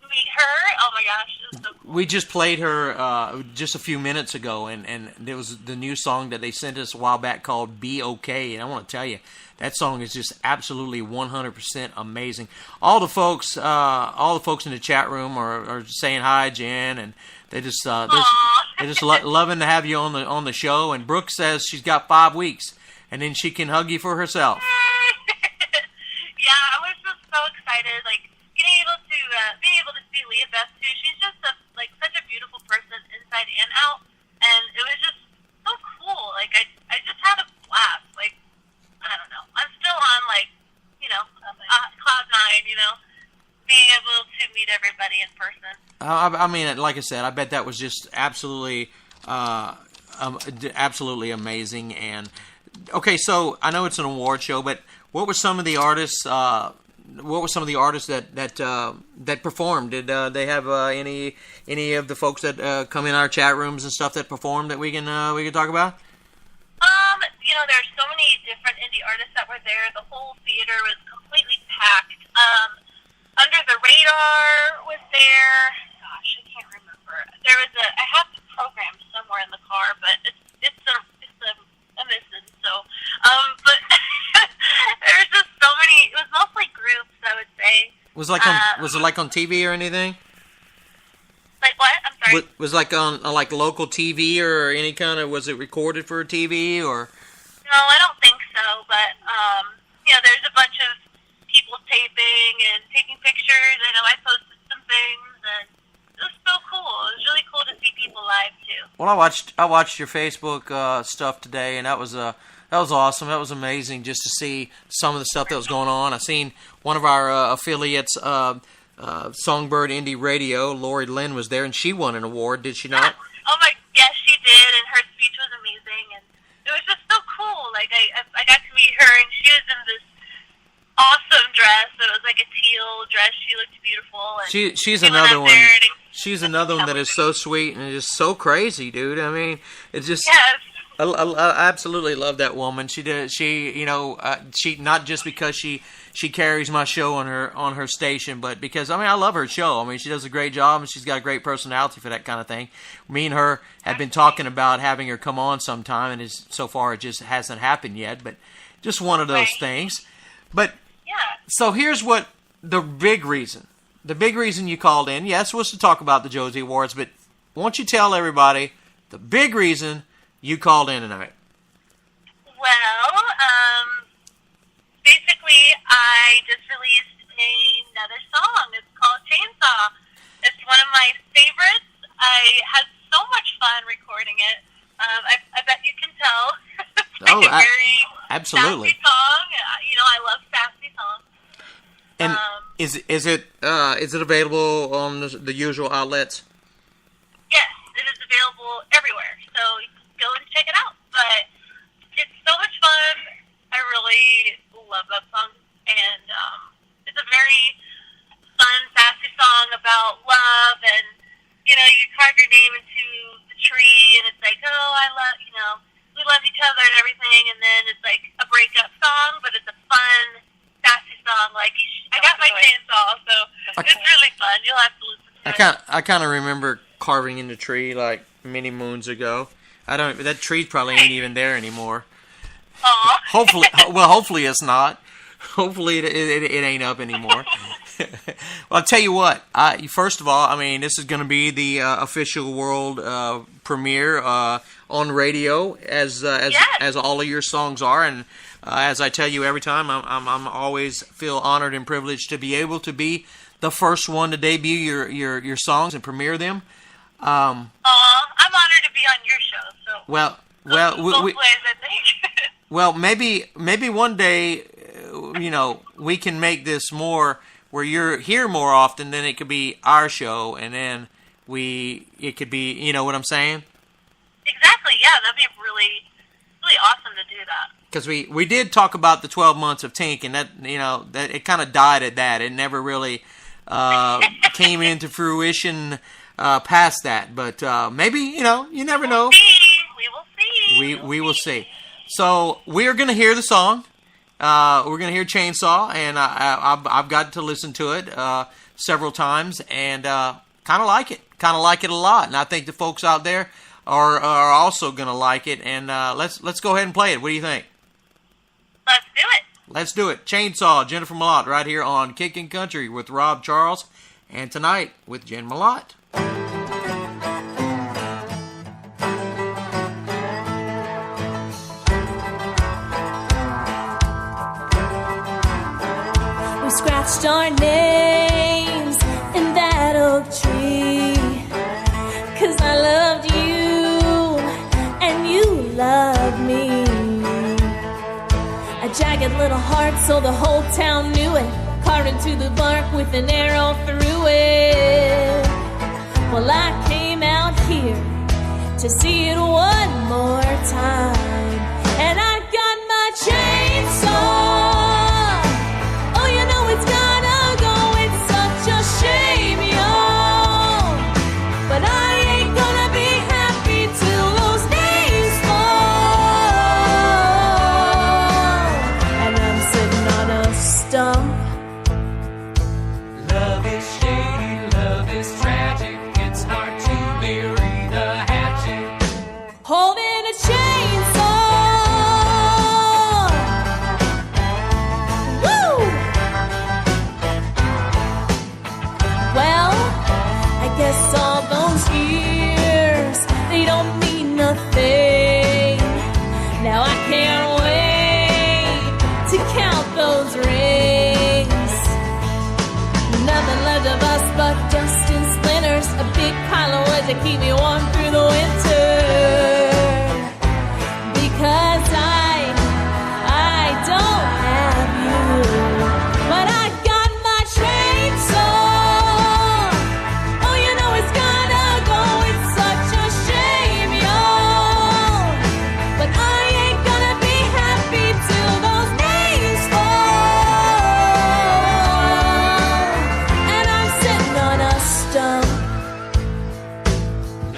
meet her. Oh my gosh, it was so cool. We just played her just a few minutes ago, and there was the new song that they sent us a while back called "Be Okay," and I want to tell you, that song is just absolutely 100% amazing. All the folks in the chat room are saying hi, Jen, and they're just loving to have you on the show. And Brooke says she's got 5 weeks, and then she can hug you for herself. Yeah, I was just so excited, like being able to see Leah Beth too. She's just such a beautiful person inside and out, and it was just so cool. Like I just had a blast. Like I don't know, I'm still on cloud nine. Being able to meet everybody in person. I mean, like I said, I bet that was just absolutely amazing. And okay, so I know it's an award show, but what were some of the artists? What were some of the artists that performed? Did they have any of the folks that come in our chat rooms and stuff that performed that we can talk about? There's so many different indie artists that were there. The whole theater was completely packed. Under the Radar was there. Gosh, I can't remember. There was I have the program somewhere in the car, but it's a missing. So, but there's just so many. It was mostly groups, I would say. Was it like on TV or anything? Like what? I'm sorry. Was it like on like local TV or any kind of? Was it recorded for TV or? No, I don't think so. But there's a bunch of people taping and taking pictures. I know I posted some things, and it was so cool. It was really cool to see people live too. Well, I watched your Facebook stuff today, and that was awesome. That was amazing just to see some of the stuff that was going on. I seen one of our affiliates, Songbird Indie Radio, Lori Lynn was there, and she won an award. Did she not? Yes, she did, and her speech was amazing, and it was just so cool. Like I got to meet her, and she was in this awesome dress. It was like a teal dress. She looked beautiful. And she's another one. She's another one that is so sweet and just so crazy, dude. I mean, it's just. Yes. I absolutely love that woman. She not just because she carries my show on her station, but because I love her show. I mean, she does a great job and she's got a great personality for that kind of thing. Me and her have been talking about having her come on sometime, and so far it just hasn't happened yet. But just one of those things. But so here's what the big reason you called in. Yes, was to talk about the Josie Awards, but won't you tell everybody the big reason you called in tonight? Well, basically, I just released another song. It's called Chainsaw. It's one of my favorites. I had so much fun recording it. I bet you can tell. It's a very absolutely sassy song. I love sassy songs. And is it available on the usual outlets? Yes, it is available everywhere. So you can go and check it out. But it's so much fun. I really love that song, and it's a very fun, sassy song about love, and you carve your name into the tree, and it's like, oh, we love each other and everything, and then it's like a breakup song, but it's a fun, sassy song. Like I got my chainsaw, so it's really fun. You'll have to listen to it. I kind of remember carving in the tree like many moons ago. That tree probably ain't even there anymore. Hopefully it's not. Hopefully it ain't up anymore. Well, I'll tell you what. First of all, this is going to be the official world premiere on radio, as all of your songs are, and as I tell you every time, I'm always feel honored and privileged to be able to be the first one to debut your songs and premiere them. I'm honored to be on your show. So well, both ways, I think. Well, maybe one day, we can make this more where you're here more often. Then it could be our show, and then it could be, you know what I'm saying? Exactly. Yeah, that'd be really really awesome to do that. Because we did talk about the 12 months of Tink, and that that it kind of died at that. It never really came into fruition past that. But maybe you never know. We will see. We will see. So we are going to hear the song. We're going to hear Chainsaw, and I've got to listen to it several times, and kind of like it. Kind of like it a lot. And I think the folks out there are also going to like it. And let's go ahead and play it. What do you think? Let's do it. Let's do it. Chainsaw, Jennifer Malott, right here on Kickin Country with Rob Charles, and tonight with Jen Malott. We scratched our names in that oak tree, 'cause I loved you and you loved me. A jagged little heart so the whole town knew it, carved into the bark with an arrow through it. Well, I came out here to see it one more time, and I got my chainsaw. Oh, you know it's gotta go, it's such a shame, y'all, but I ain't gonna be happy till those days fall, and I'm sitting on a stump. Love is shady, love is tragic, it's hard to bury the hatchet. Holding a chainsaw. Woo! Well, I guess all those years, they don't mean nothing. Now I can't wait to count those rings. Nothing left of us but dust and splinters, a big pile of wood to keep me warm through the winter. Because I don't have you, but I got my chainsaw. Oh, you know it's gotta go, it's such a shame, y'all, but I ain't gonna be happy till those days fall, and I'm sitting on a stump.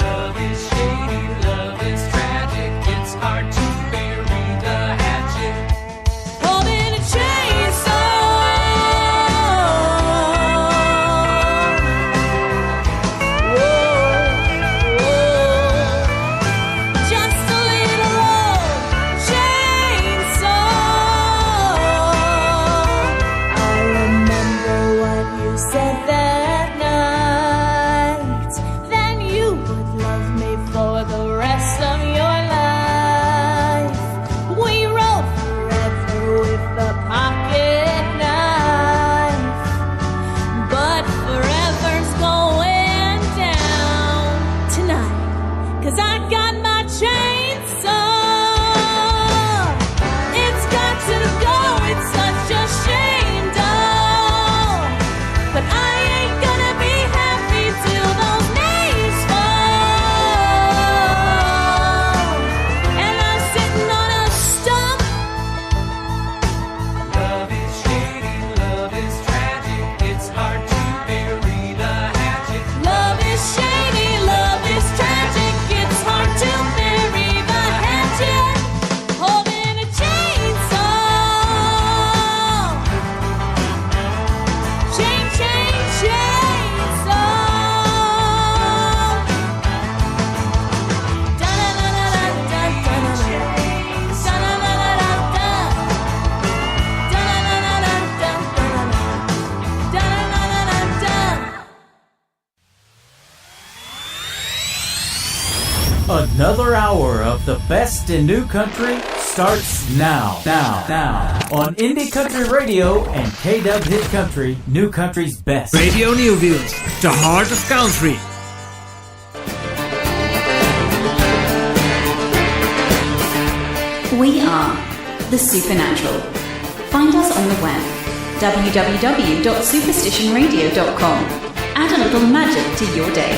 Love is shady, love is tragic, it's hard to bury the hatchet. Holding a chainsaw. Whoa, whoa. Just a little old chainsaw. I remember what you said that night, then you would love me for the rest of your life. We rode forever with the pocket knife, but forever's going down tonight, 'cause I got my chainsaw. It's got to go, it's such a shame, doll, but I ain't gonna be happy till those days fall, and I'm sitting on a stump. Love is shady, love is tragic, it's hard to bury the hatchet. Love is shady, love is tragic, it's hard to bury the hatchet. Holding a chainsaw. Chainsaw. Another hour of the best in new country starts now on Indie Country Radio and KW Hit Country, New Country's best. Radio Newville, the heart of country. We are the Supernatural. Find us on the web, www.superstitionradio.com. Add a little magic to your day.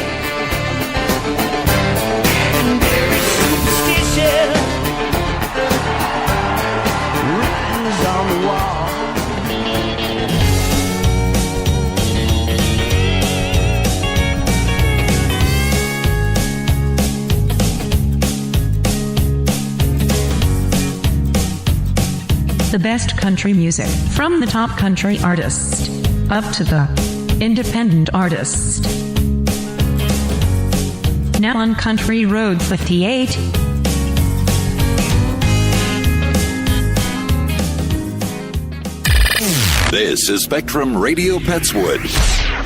The best country music from the top country artist up to the independent artist. Now on Country Road 58. This is Spectrum Radio Petswood,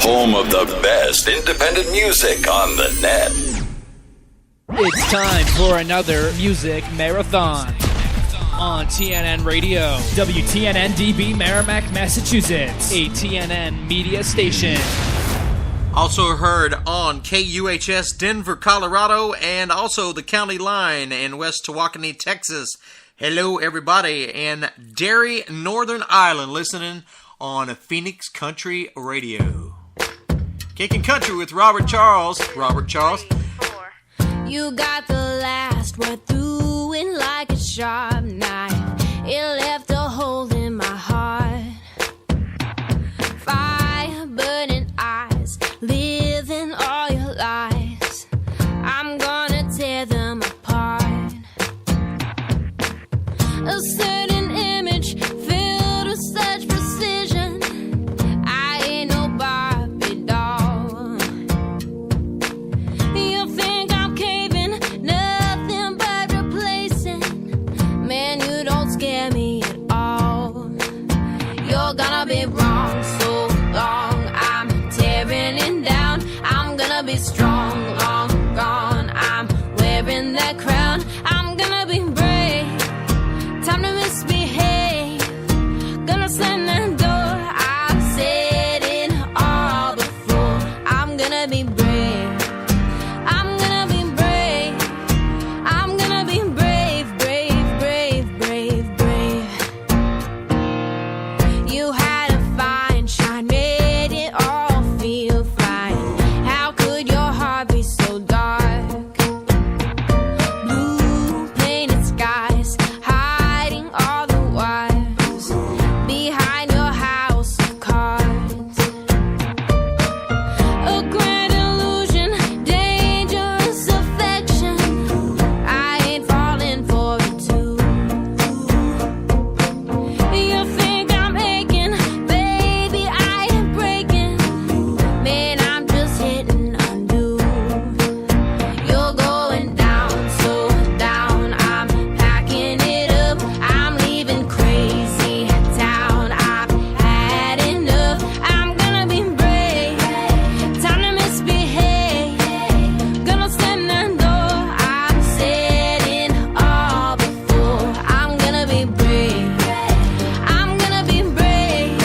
home of the best independent music on the net. It's time for another music marathon on TNN Radio, WTNN DB Merrimack, Massachusetts, a TNN media station. Also heard on KUHS Denver, Colorado, and also the County Line in West Tawakoni, Texas. Hello, everybody in Derry, Northern Ireland, listening on Phoenix Country Radio. Kickin Country with Robert Charles. Robert Charles. You got the last word through it like a sharp knife. It left a hole in my heart. Fire burning eyes, living all your lies. I'm gonna tear them apart. A certain image filled with such precision. I ain't no Barbie doll. You think I'm caving, nothing but replacing. Man, you don't scare me at all. You're gonna be wrong so long. I'm tearing it down. I'm gonna be strong, long gone. I'm wearing that crown. I'm gonna be brave. Time to misbehave. Gonna slam that door. I've said it all before. I'm gonna be brave. I'm gonna be brave. I'm gonna be brave, brave, brave, brave, brave. You had a fine shine, made it all feel fine. How could your heart be so dark? Blue painted skies, hiding all the wires behind your house of cards. A grand illusion, dangerous affection. I ain't falling for it too. You think I'm aching, baby, I ain't breaking. Man, I'm just hitting undo. You're going down, so down. I'm packing it up. I'm leaving crazy town. I've had enough. I'm gonna be brave. Time to misbehave. Gonna slam that door. I've said it all before. I'm gonna be brave. I'm gonna be brave.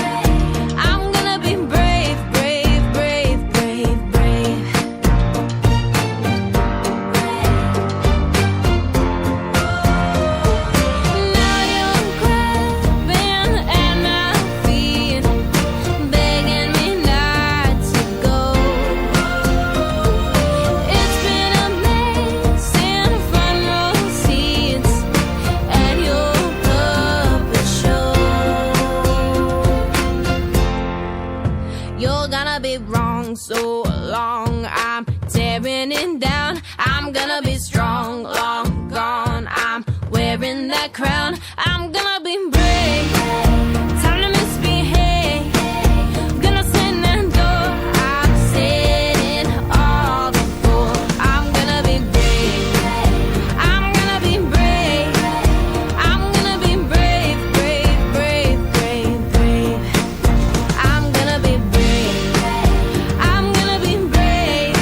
I'm gonna be brave, brave, brave, brave, brave. Now you're grabbing at my feet, begging me not to go. It's been amazing front row seats at your puppet show. You're gonna be wrong so long. I'm tearing it down. I'm gonna be strong, long gone. I'm wearing that crown. I'm gonna be brave. Time to misbehave. Gonna send that door. I've said it all before. I'm gonna be brave. I'm gonna be brave. I'm gonna be brave, brave, brave, brave, brave. I'm gonna be brave. I'm gonna be brave.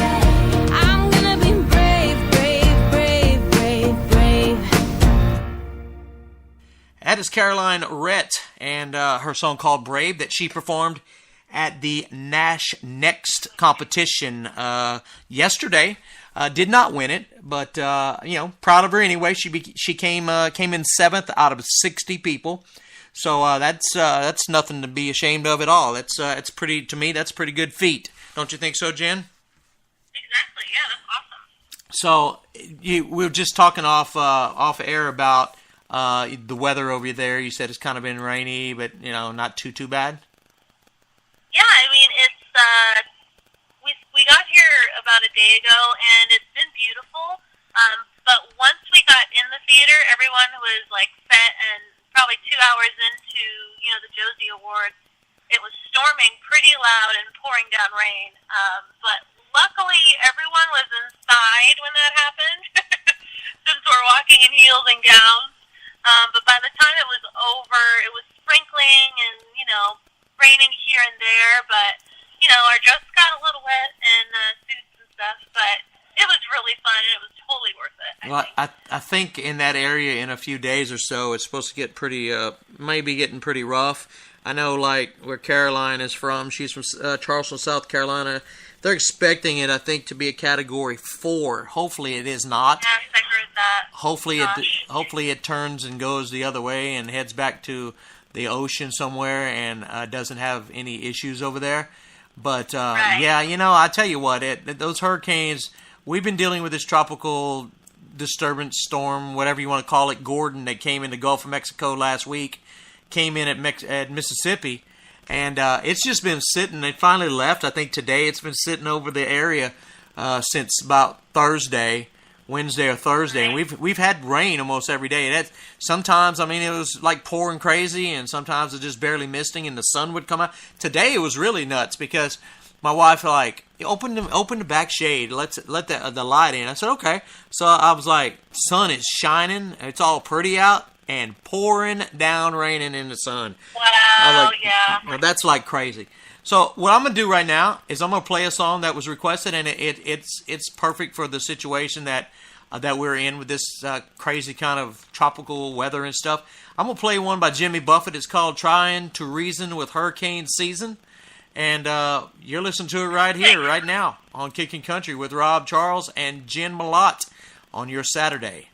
I'm gonna be brave, brave, brave, brave, brave. That is Caroline Rhett and her song called Brave that she performed at the Nash Next competition yesterday. Did not win it, but proud of her anyway. She came in 7th out of 60 people, so that's nothing to be ashamed of at all. It's pretty, to me, that's pretty good feat. Don't you think so, Jen? Exactly. Yeah, that's awesome. So we were just talking off air about the weather over there. You said it's kind of been rainy, but not too bad. Yeah, I mean it's we got here about a day ago, and it's been beautiful. But once we got in the theater, everyone was like set and probably 2 hours into, the Josie Awards, it was storming pretty loud and pouring down rain. But luckily, everyone was inside when that happened, since we're walking in heels and gowns. But by the time it was over, it was sprinkling and, raining here and there. But, our dress got a little wet and suits and stuff. But it was really fun, and it was totally worth it. I think in that area in a few days or so, it's supposed to get pretty, maybe getting pretty rough. I know, like, where Caroline is from, she's from Charleston, South Carolina. They're expecting it, I think, to be a Category 4. Hopefully it is not. Yes, I heard that. Hopefully it turns and goes the other way and heads back to the ocean somewhere and doesn't have any issues over there. But, right. Yeah, I tell you what, those hurricanes, we've been dealing with this tropical disturbance storm, whatever you want to call it, Gordon, that came in the Gulf of Mexico last week, came in at Mississippi, and it's just been sitting. It finally left, I think, today. It's been sitting over the area since about Wednesday or Thursday, and we've had rain almost every day. Sometimes, it was like pouring crazy, and sometimes it just barely misting, and the sun would come out. Today it was really nuts because my wife open the back shade, let the light in. I said okay. So I was like, sun is shining, it's all pretty out, and pouring down, raining in the sun. Wow, yeah. Well, that's like crazy. So what I'm gonna do right now is I'm gonna play a song that was requested, and it's perfect for the situation that we're in with this crazy kind of tropical weather and stuff. I'm gonna play one by Jimmy Buffett. It's called "Trying to Reason with Hurricane Season." And you're listening to it right here, right now, on Kickin Country with Rob Charles and Jen Malott on your Saturday.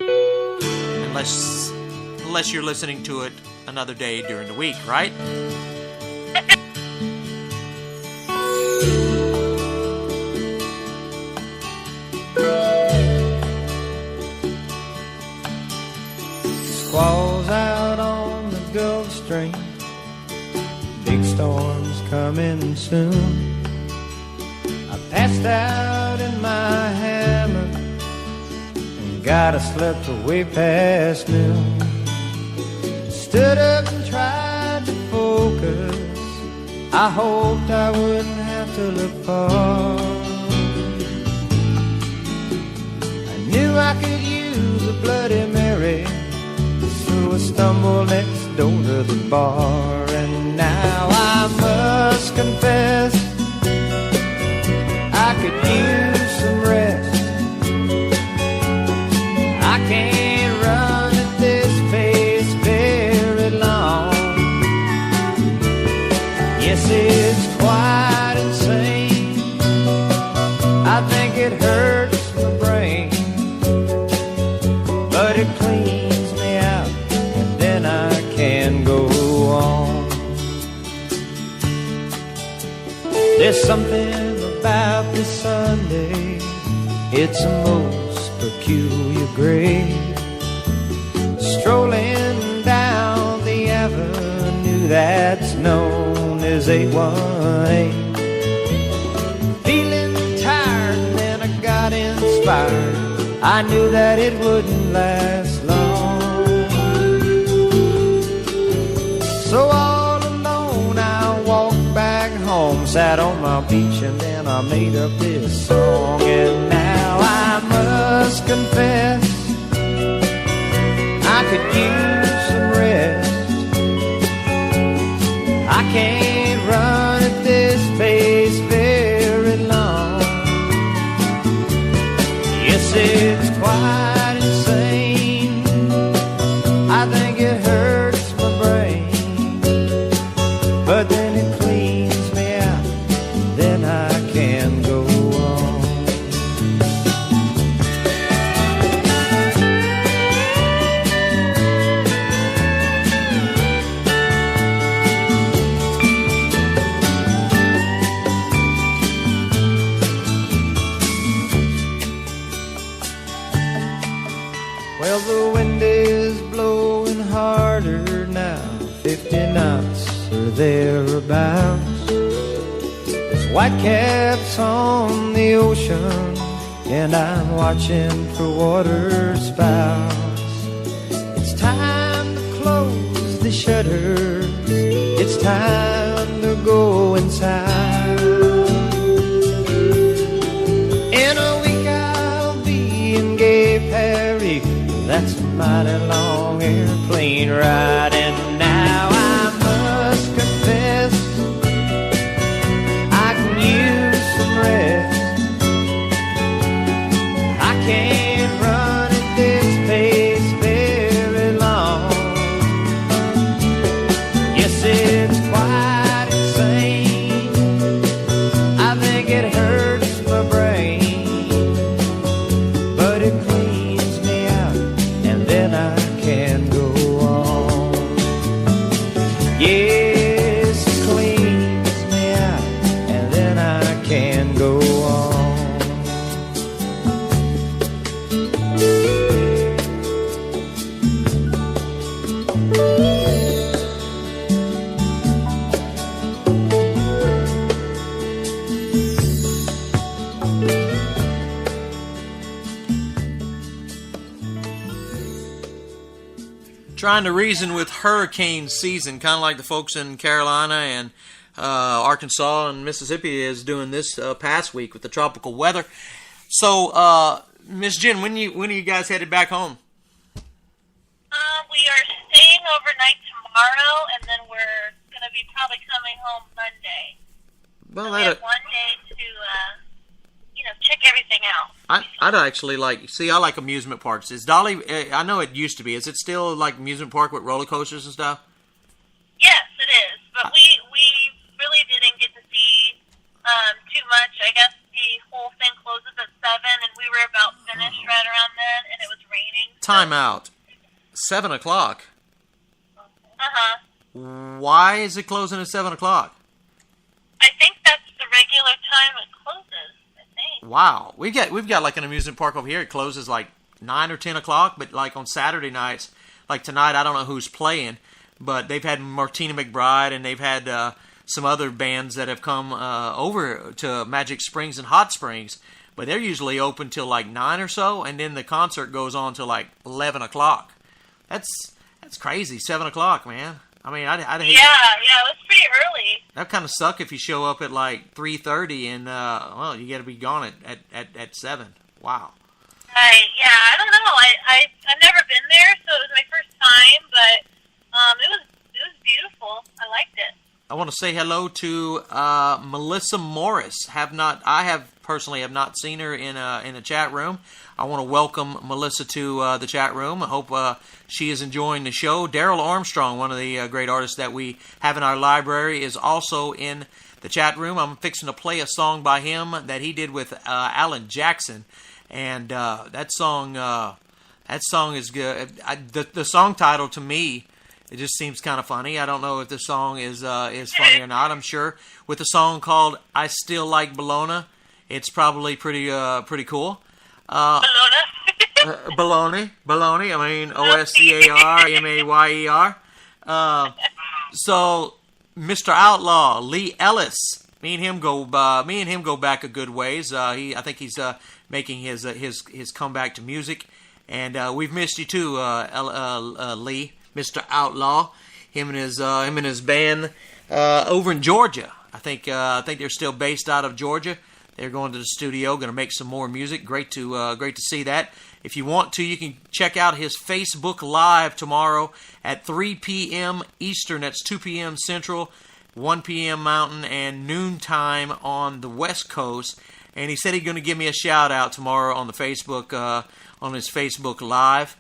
Unless you're listening to it another day during the week, right? Squalls out on the Gulf Stream, big storms coming soon. I passed out in my hammock and got slept way past noon. Stood up and tried to focus. I hoped I wouldn't have to look far. I knew I could use a Bloody Mary, so I stumbled next door to the bar. And now I must confess, I could use some rest. I can't run at this pace very long. Yes, it's quite insane. I think it hurts my brain, but it cleans me out, and then I can go on. There's something about this Sunday, it's a most peculiar grade. Strolling down the avenue that's known as 818. Feeling tired and then I got inspired. I knew that it wouldn't last long. So all alone I walked back home, sat on my beach, and then I made up this song. And now I must confess, I could use some rest. I can't run at this pace very long. Yes, it's quite insane. I think it hurts my brain, but then it cleans me out, then I can go on. Well, the wind is blowing harder now, 50 knots or thereabouts. There's white caps on the ocean, and I'm watching for water spouts. It's time to close shutters. It's time to go inside. In a week I'll be in Gay Paris. That's a mighty long airplane ride. And now I must confess, I can use some rest. I can't run at this pace very long. Yes, it's quite insane. I think it hurts my brain, but it cleans me out, and then I can go on. Yes, it cleans me out, and then I can go on. Trying to reason with hurricane season, kind of like the folks in Carolina and Arkansas and Mississippi is doing this past week with the tropical weather. So, Miss Jen, when are you guys headed back home? We are staying overnight tomorrow, and then we're going to be probably coming home Monday. Well, so we have one day to, check everything out. I'd actually I like amusement parks. Is Dolly, I know it used to be, is it still like amusement park with roller coasters and stuff? Yes, it is, but we really didn't get to see too much. I guess the whole thing closes at 7, and we were about finished right around then, and it was raining. Time out. 7 o'clock? Uh-huh. Why is it closing at 7 o'clock? I think that's the regular time it closes, I think. Wow. We've got like an amusement park over here. It closes like 9 or 10 o'clock, but like on Saturday nights, like tonight, I don't know who's playing, but they've had Martina McBride, and they've had some other bands that have come over to Magic Springs and Hot Springs, but they're usually open till like 9 or so, and then the concert goes on till like 11 o'clock. That's crazy. 7 o'clock, man. I mean, I'd hate. Yeah, it was pretty early. That kind of suck if you show up at like 3:30 and well, you got to be gone at 7. Wow. Right. Yeah. I don't know. I've never been there, so it was my first time, but it was beautiful. I liked it. I want to say hello to Melissa Morris. I have personally not seen her in a chat room. I want to welcome Melissa to the chat room. I hope she is enjoying the show. Daryl Armstrong, one of the great artists that we have in our library, is also in the chat room. I'm fixing to play a song by him that he did with Alan Jackson, and that song is good. The song title to me, it just seems kind of funny. I don't know if the song is funny or not. I'm sure with a song called "I Still Like Bologna," it's probably pretty cool. Bologna. I mean, OSCARMAYER. So, Mr. Outlaw, Lee Ellis. Me and him go back a good ways. I think he's making his comeback to music, and we've missed you too, Lee, Mr. Outlaw. Him and his band over in Georgia. I think they're still based out of Georgia. They're going to the studio, going to make some more music. Great to see that. If you want to, you can check out his Facebook Live tomorrow at 3 p.m. Eastern. That's 2 p.m. Central, 1 p.m. Mountain, and noontime on the West Coast. And he said he's going to give me a shout out tomorrow on the Facebook, on his Facebook Live.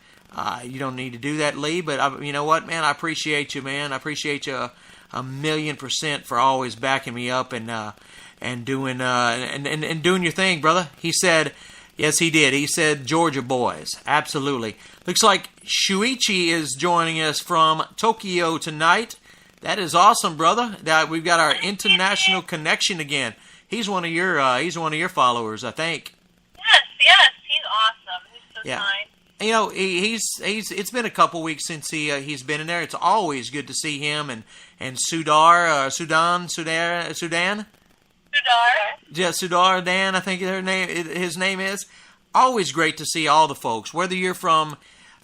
You don't need to do that, Lee, but you know what, man? I appreciate you, man. I appreciate you 1,000,000% for always backing me up and doing your thing, brother. He said, yes, he did. He said, Georgia boys, absolutely. Looks like Shuichi is joining us from Tokyo tonight. That is awesome, brother. That we've got our international connection again. He's one of your followers, I think. Yes, he's awesome. He's so kind. You know, it's been a couple weeks since he's been in there. It's always good to see him and Sudan. Yeah, Sudar Dan, I think his name is. Always great to see all the folks, whether you're from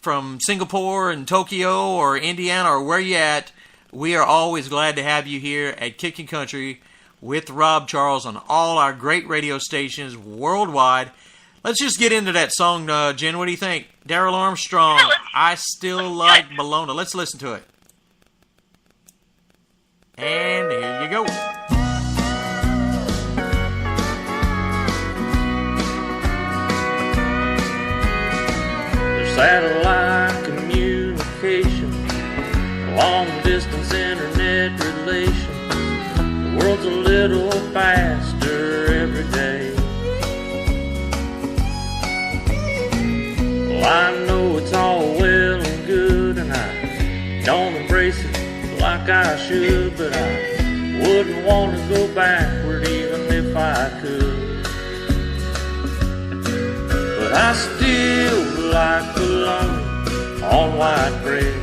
from Singapore and Tokyo or Indiana or where you at, we are always glad to have you here at Kickin Country with Rob Charles on all our great radio stations worldwide. Let's just get into that song, Jen. What do you think? Daryl Armstrong, I Still Like Bologna. Let's listen to it. And here you go. Satellite communication, long-distance internet relations. The world's a little faster every day. Well, I know it's all well and good, and I don't embrace it like I should, but I wouldn't want to go backward even if I could. But I still like bologna on white bread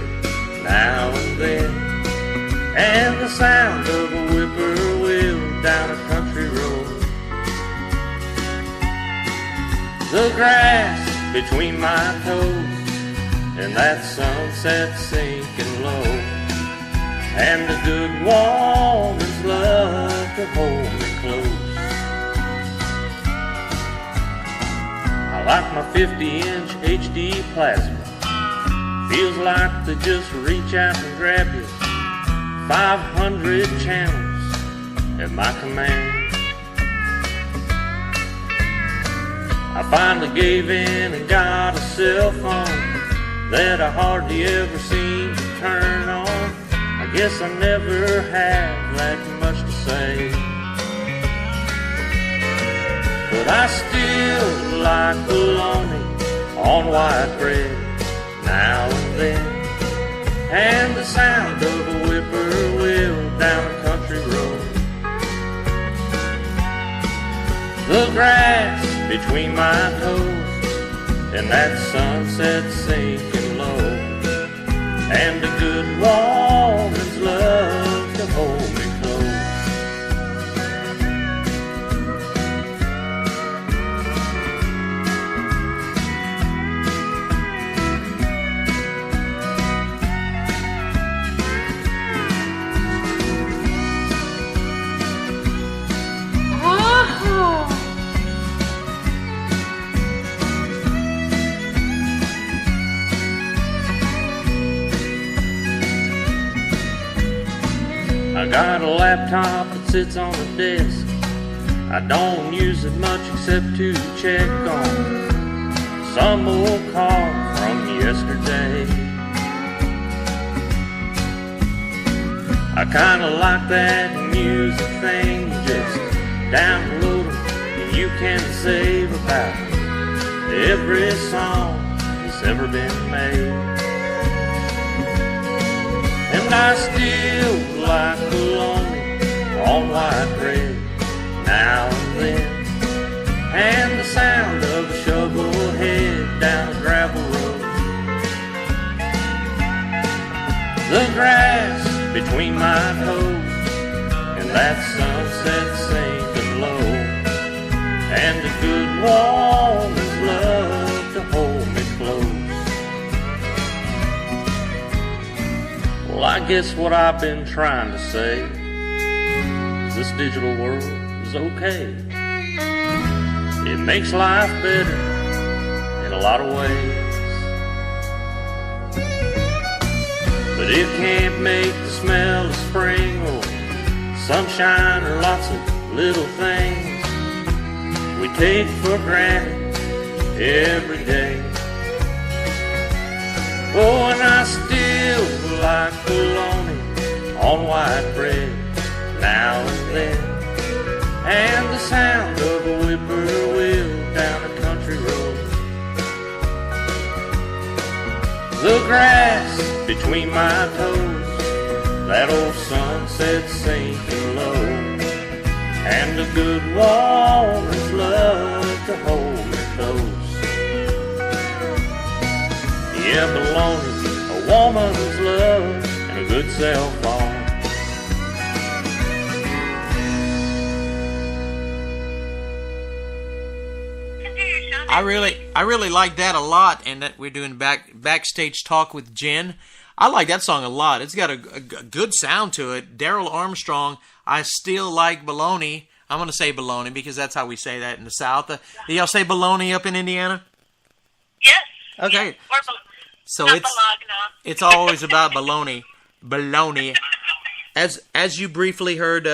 now and then, and the sound of a whippoorwill down a country road. The grass between my toes and that sunset sinking low, and the good woman's love to hold me close. Like my 50-inch HD plasma, feels like they just reach out and grab you. 500 channels at my command. I finally gave in and got a cell phone that I hardly ever seem to turn on. I guess I never have that much to say, but I still like bologna on white bread now and then, and the sound of a whippoorwill down a country road. The grass between my toes and that sunset sinking low, and a good woman's love to hold me close. I got a laptop that sits on the desk. I don't use it much except to check on some old car from yesterday. I kinda like that music thing. You just download them and you can save about every song that's ever been made. And I still like bologna on white bread now and then, and the sound of a shovel head down a gravel road. The grass between my toes and that sunset sinking low, and a good woman's love to hold me close. Well, I guess what I've been trying to say is this digital world is okay. It makes life better in a lot of ways, but it can't make the smell of spring or sunshine or lots of little things we take for granted every day. Oh, and I still like bologna on white bread now and then, and the sound of a whippoorwill down a country road. The grass between my toes, that old sunset sinking low, and a good woman's love to hold me close. Yeah, bologna, a woman's love, and a good cell phone. Continue your show I really like that a lot, and that we're doing backstage talk with Jen. I like that song a lot. It's got a good sound to it. Daryl Armstrong, I Still Like Baloney. I'm going to say baloney because that's how we say that in the South. Do y'all say baloney up in Indiana? Yes. Okay. Yes. Or so not it's Bologna. It's always about baloney. Baloney. As you briefly heard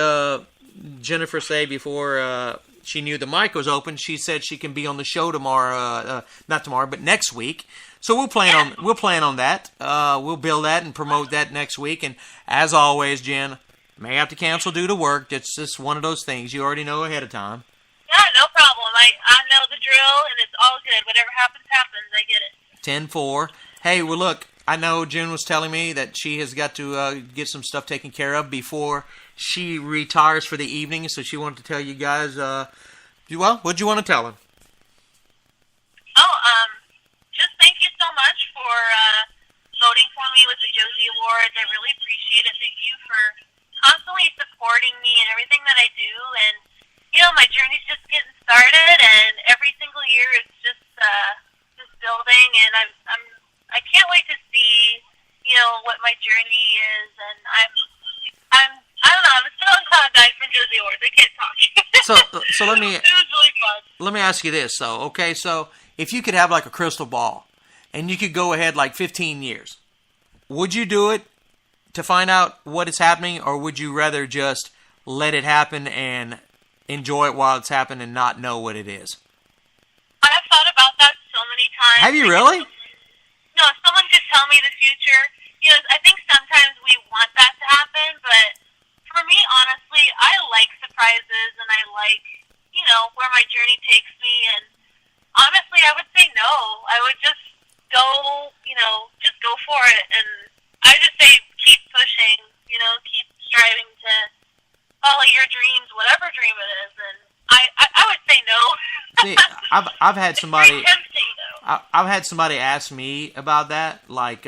Jennifer say before she knew the mic was open, she said she can be on the show tomorrow. Not tomorrow, but next week. So we'll plan on that. We'll build that and promote that next week. And as always, Jen, may have to cancel due to work. It's just one of those things you already know ahead of time. Yeah, no problem. I know the drill, and it's all good. Whatever happens, happens. I get it. 10-4. Hey, well, look, I know Jen was telling me that she has got to get some stuff taken care of before she retires for the evening, so she wanted to tell you guys, what'd you want to tell her? Just thank you so much for voting for me with the Josie Awards. I really appreciate it. Thank you for constantly supporting me in everything that I do, and my journey's just getting started, and every single year it's just building, and I can't wait to see what my journey is, and I don't know, I'm still on cloud nine from Josie Awards. I can't talk. So let me. It was really fun. Let me ask you this, though. Okay, so if you could have like a crystal ball, and you could go ahead like 15 years, would you do it to find out what is happening, or would you rather just let it happen and enjoy it while it's happening and not know what it is? I've thought about that so many times. Have you really? No, if someone could tell me the future, I think sometimes we want that to happen, but for me, honestly, I like surprises, and I like, where my journey takes me, and honestly, I would say no. I would just go, just go for it, and I just say keep pushing, keep striving to follow your dreams, whatever dream it is, and I would say no. See, I've had somebody. It's very tempting, though. I've had somebody ask me about that, like,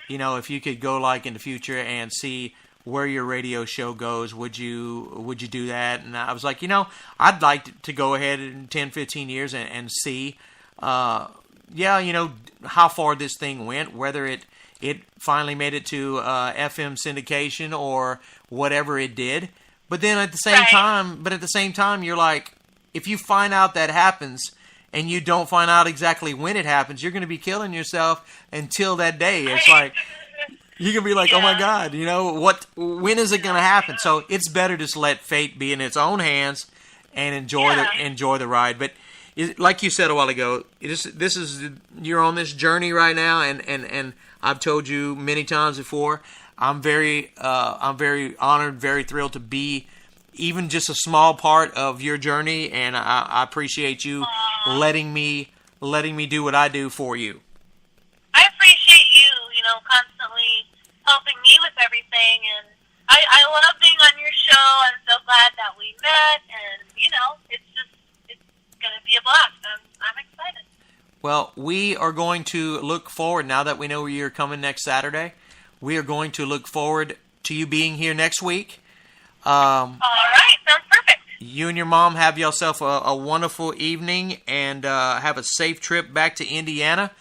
if you could go like in the future and see where your radio show goes, would you do that? And I was like, I'd like to go ahead in 10, 15 years and see, how far this thing went, whether it finally made it to FM syndication or whatever it did. But then at the same time, you're like, if you find out that happens and you don't find out exactly when it happens, you're going to be killing yourself until that day. It's like, you're going to be like, oh my God, when is it going to happen? So it's better just let fate be in its own hands and enjoy the ride. But like you said a while ago, you're on this journey right now, and I've told you many times before, I'm very honored, very thrilled to be even just a small part of your journey, and I appreciate you letting me do what I do for you. I appreciate you, constantly helping me with everything, and I love being on your show. I'm so glad that we met, and it's going to be a blast. I'm excited. Well, we are going to look forward, now that we know you're coming next Saturday, we are going to look forward to you being here next week. All right, sounds perfect. You and your mom have yourself a wonderful evening, and have a safe trip back to Indiana.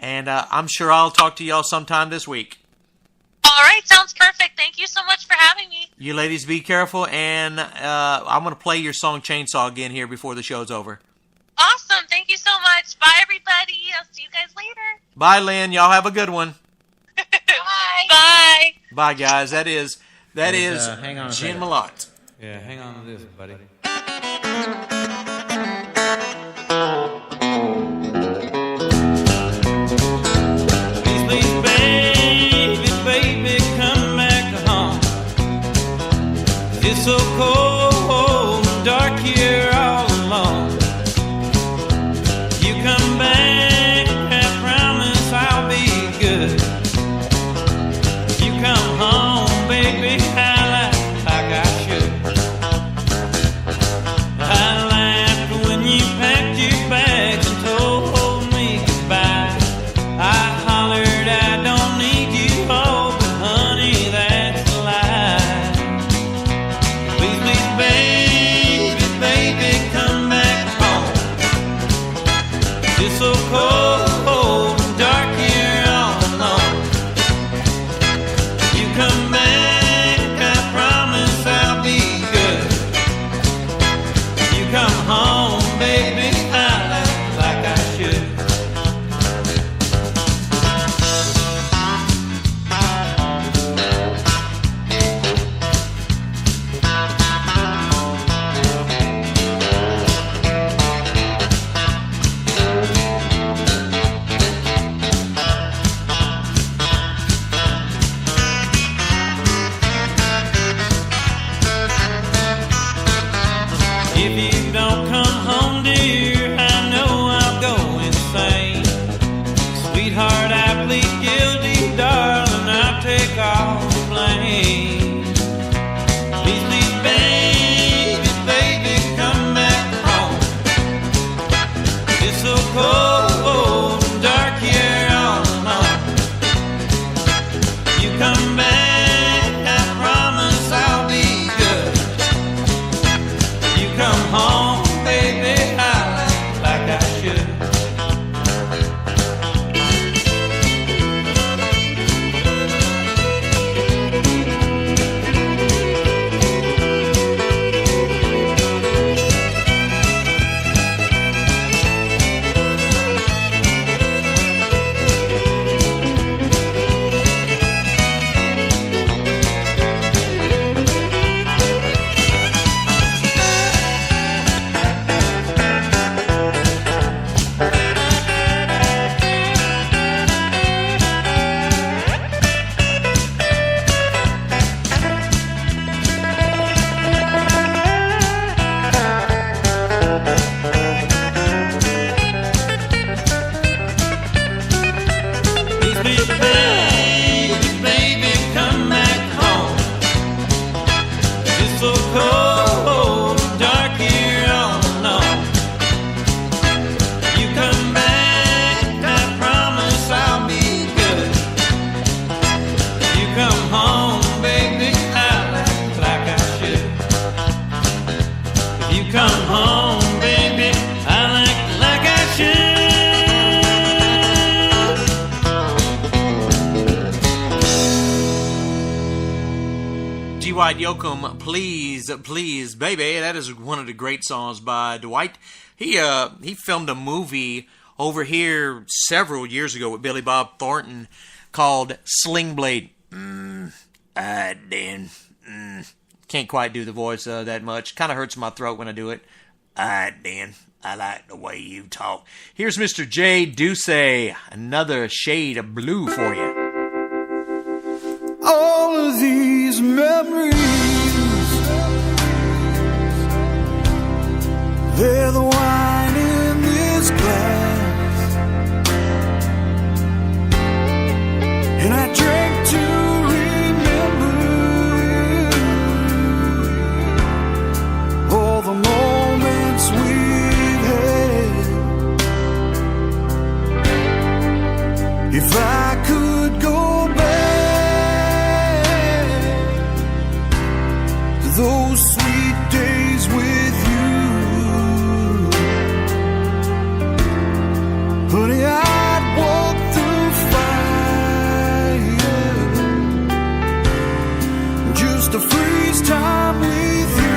And I'm sure I'll talk to y'all sometime this week. All right, sounds perfect. Thank you so much for having me. You ladies be careful, and I'm going to play your song Chainsaw again here before the show's over. Awesome. Thank you so much. Bye, everybody. I'll see you guys later. Bye, Lynn. Y'all have a good one. Bye. Bye. Bye, guys. That is hang on Jen Malott. Yeah, hang on to this, buddy. Please, baby, come back home. It's so cold and dark here all alone. You come back, I promise I'll be good. You come home, baby, like I should. It's so cold and dark here all alone. You come back, I promise I'll be good. You come home, baby, I'll act like I should. If you don't come home, dear, I know I'll go insane. Sweetheart, I plead guilty, darling, I'll take all the blame. Please, please, baby, baby, come back home. It's so cold and dark here all alone. You come back, I promise I'll be good. You come home, baby, I'll act like I should. Please, baby, baby, come back home. It's so cold and dark here all alone. You come back, I promise I'll be good. You come home, baby, I'll act like I should. If you come home, baby, I'll act like I should. Dwight Yoakam, Please, Please, Baby. That is one of the great songs by Dwight. He filmed a movie over here several years ago with Billy Bob Thornton called Sling Blade. Dan. Can't quite do the voice that much. Kind of hurts my throat when I do it. Dan, I like the way you talk. Here's Mr. J. Ducey, Another Shade of Blue for you. All of these memories, they're the wine in this glass, and I drink to remember all the moments we've had. If I could go back those sweet days with you, honey, I'd walk through fire just to freeze time with you.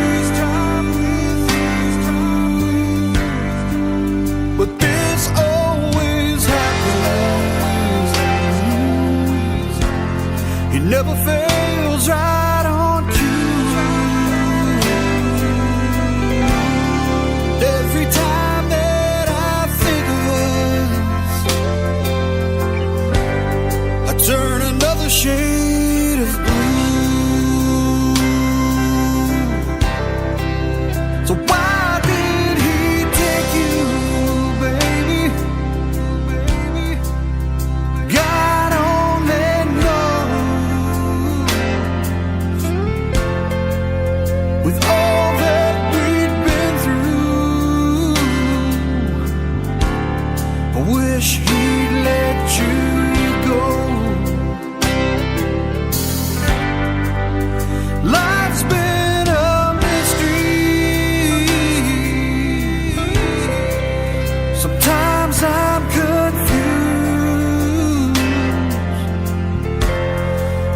But this always happens. It never fails right on cue. Every time that I think of us, I turn another shade of blue. So why did he take you, baby? God only knows. With all that we'd been through, I wish he'd let you go. Life's been a mystery. Sometimes Sometimes I'm confused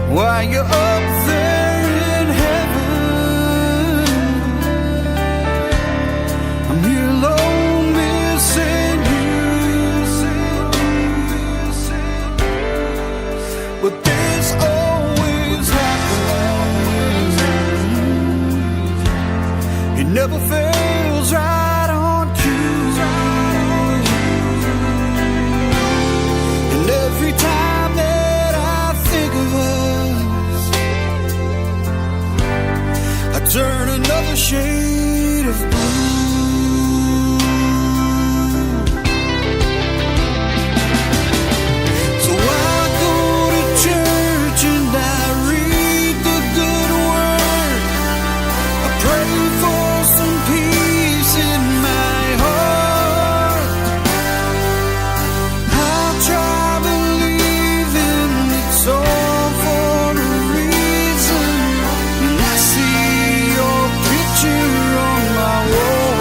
why you're up there in heaven. I'm here alone missing you, but this always happens. It never fails right on cue. And every time that I think of us, I turn another shade of blue. So I go to church and I read the good word. I pray for some peace in my heart. I'll try believing it's all for a reason. And I see your picture on my wall.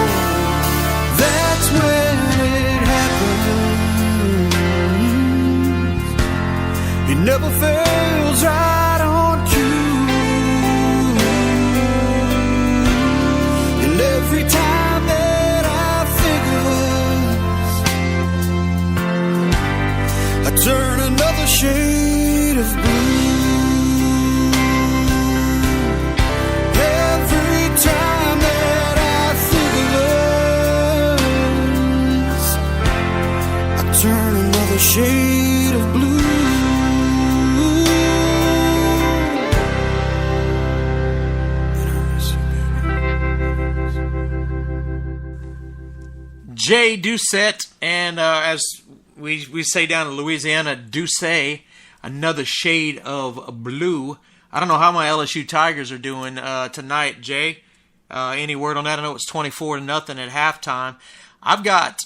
That's when it happens. It never fails right on cue. And every time that I think of us, I turn another shade of blue. Every time that I think of us, I turn another shade of blue. Jay Doucette, and as we say down in Louisiana, Douce, another shade of blue. I don't know how my LSU Tigers are doing tonight, Jay. Any word on that? I know it's 24-0 at halftime. I've got,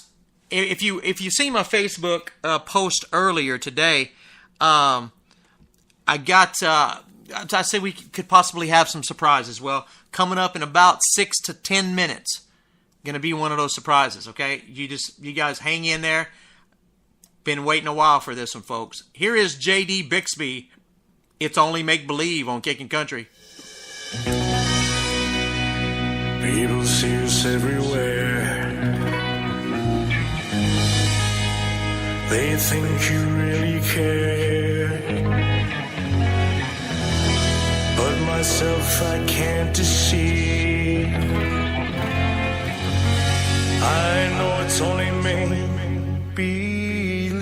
if you see my Facebook post earlier today, I say we could possibly have some surprises. Well, coming up in about 6 to 10 minutes. Going to be one of those surprises, okay? You guys hang in there. Been waiting a while for this one, folks. Here is J.D. Bixby. It's Only Make Believe on Kickin' Country. People see us everywhere. They think you really care. But myself I can't deceive. I know it's only make believe.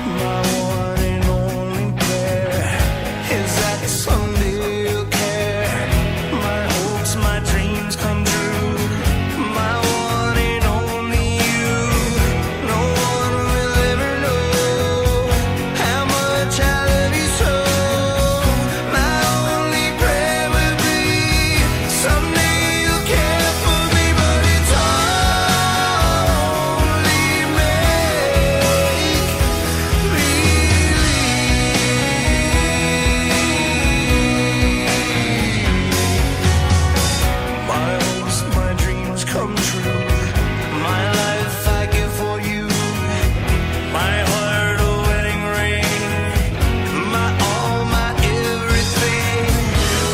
My one and only prayer is that someday you'll care. My hopes, my dreams come true. My one and only you. No one will ever know how much I love you so. My only prayer will be someday you'll care for me, but it's only make believe. My hopes, my dreams come true. My life I give for you. My heart a wedding ring. My all, my everything.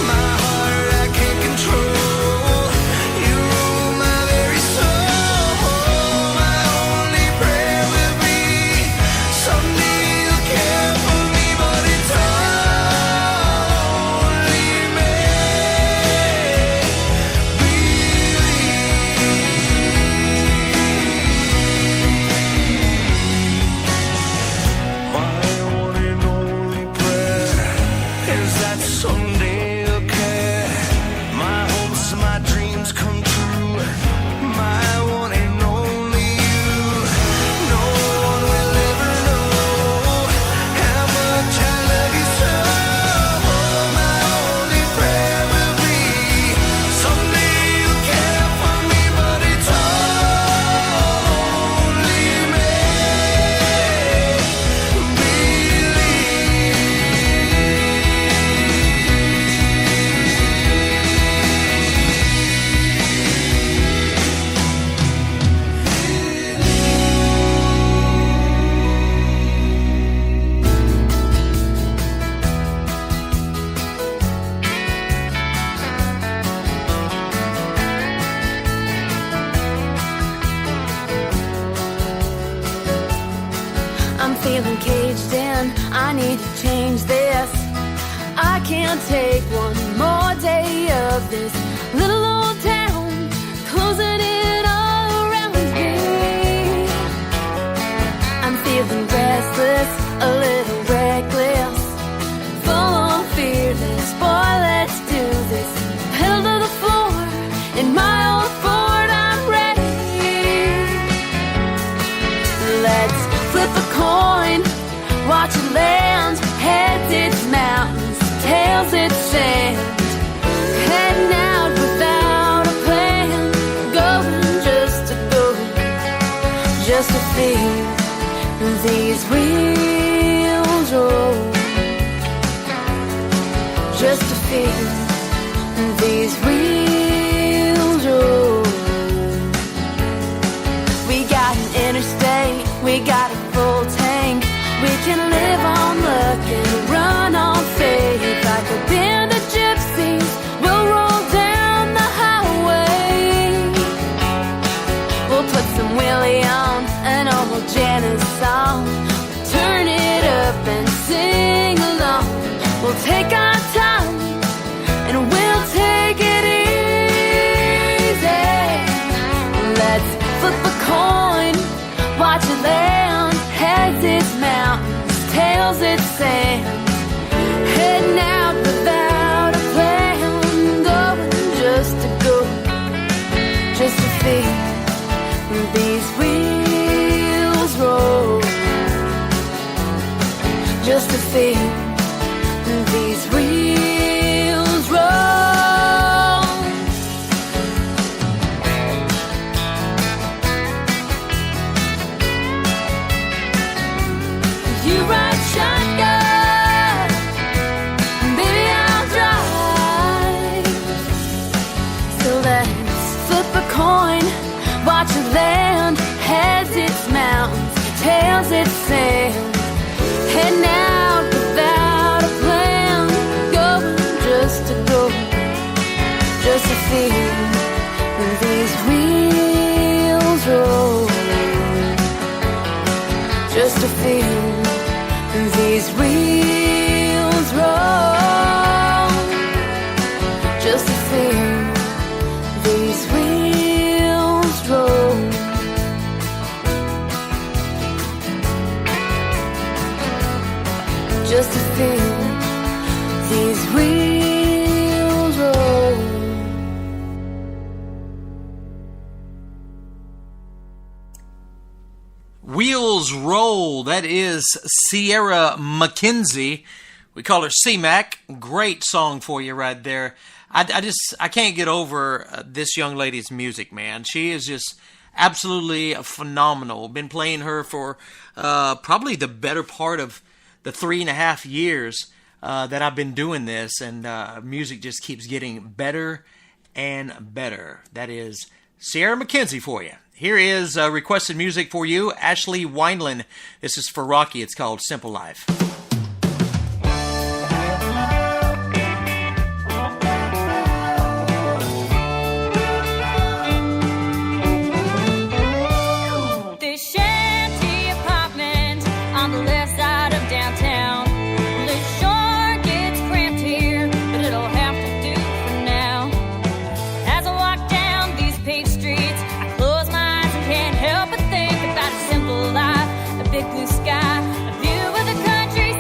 My heart I can't control. You rule my very soul. My only prayer will be someday you'll care for me, but it's only my one and only prayer is that someday you'll care. My hopes, my dreams come true. My one and only you. No one will ever know how much I love you so. My only prayer will be someday you'll care for me, but it's only make believe. I need to change this. I can't take one more day of this little old town closing in all around me. I'm feeling restless, a little reckless, full on fearless. Boy, let's do this. Pedal to the floor in my old Ford, I'm ready. Let's flip a coin, watch it land, heads it's mountains, tails it's sand. Heading out without a plan, going just to go, just to feel these wheels roll, just to feel these wheels roll. We got an interstate, we got a full tank. We can live on luck and run on faith. Like a band of gypsies, we'll roll down the highway. We'll put some Willie on, an old Janis song. Turn it up and sing along. We'll take our time and we'll take it easy. Let's flip a coin, watch it land. Heads it's mountains, tails it's sand. Heading out without a plan, going just to go, just to feel these wheels roll, just to feel these wheels roll. You ride shotgun, baby I'll drive. So let's flip a coin, watch it land. Heads it's mountains, tails it's sand. Heading out without a plan, going just to go, just to feel these wheels roll, just to feel these wheels roll, just to feel these wheels roll, just to feel these wheels roll. Wheels Roll. That is Sierra McKenzie. We call her C-Mac. Great song for you right there. I can't get over this young lady's music, man. She is just absolutely phenomenal. Been playing her for probably the better part of the 3.5 years that I've been doing this, and music just keeps getting better and better. That is Sierra McKenzie for you. Here is requested music for you, Ashley Wineland. This is for Rocky. It's called Simple Life. This shanty apartment on the left side of downtown. Well, it sure gets cramped here, but it'll have to do for now. As I walk down these paved streets, I close my eyes and can't help but think about a simple life, a big blue sky, a view of the country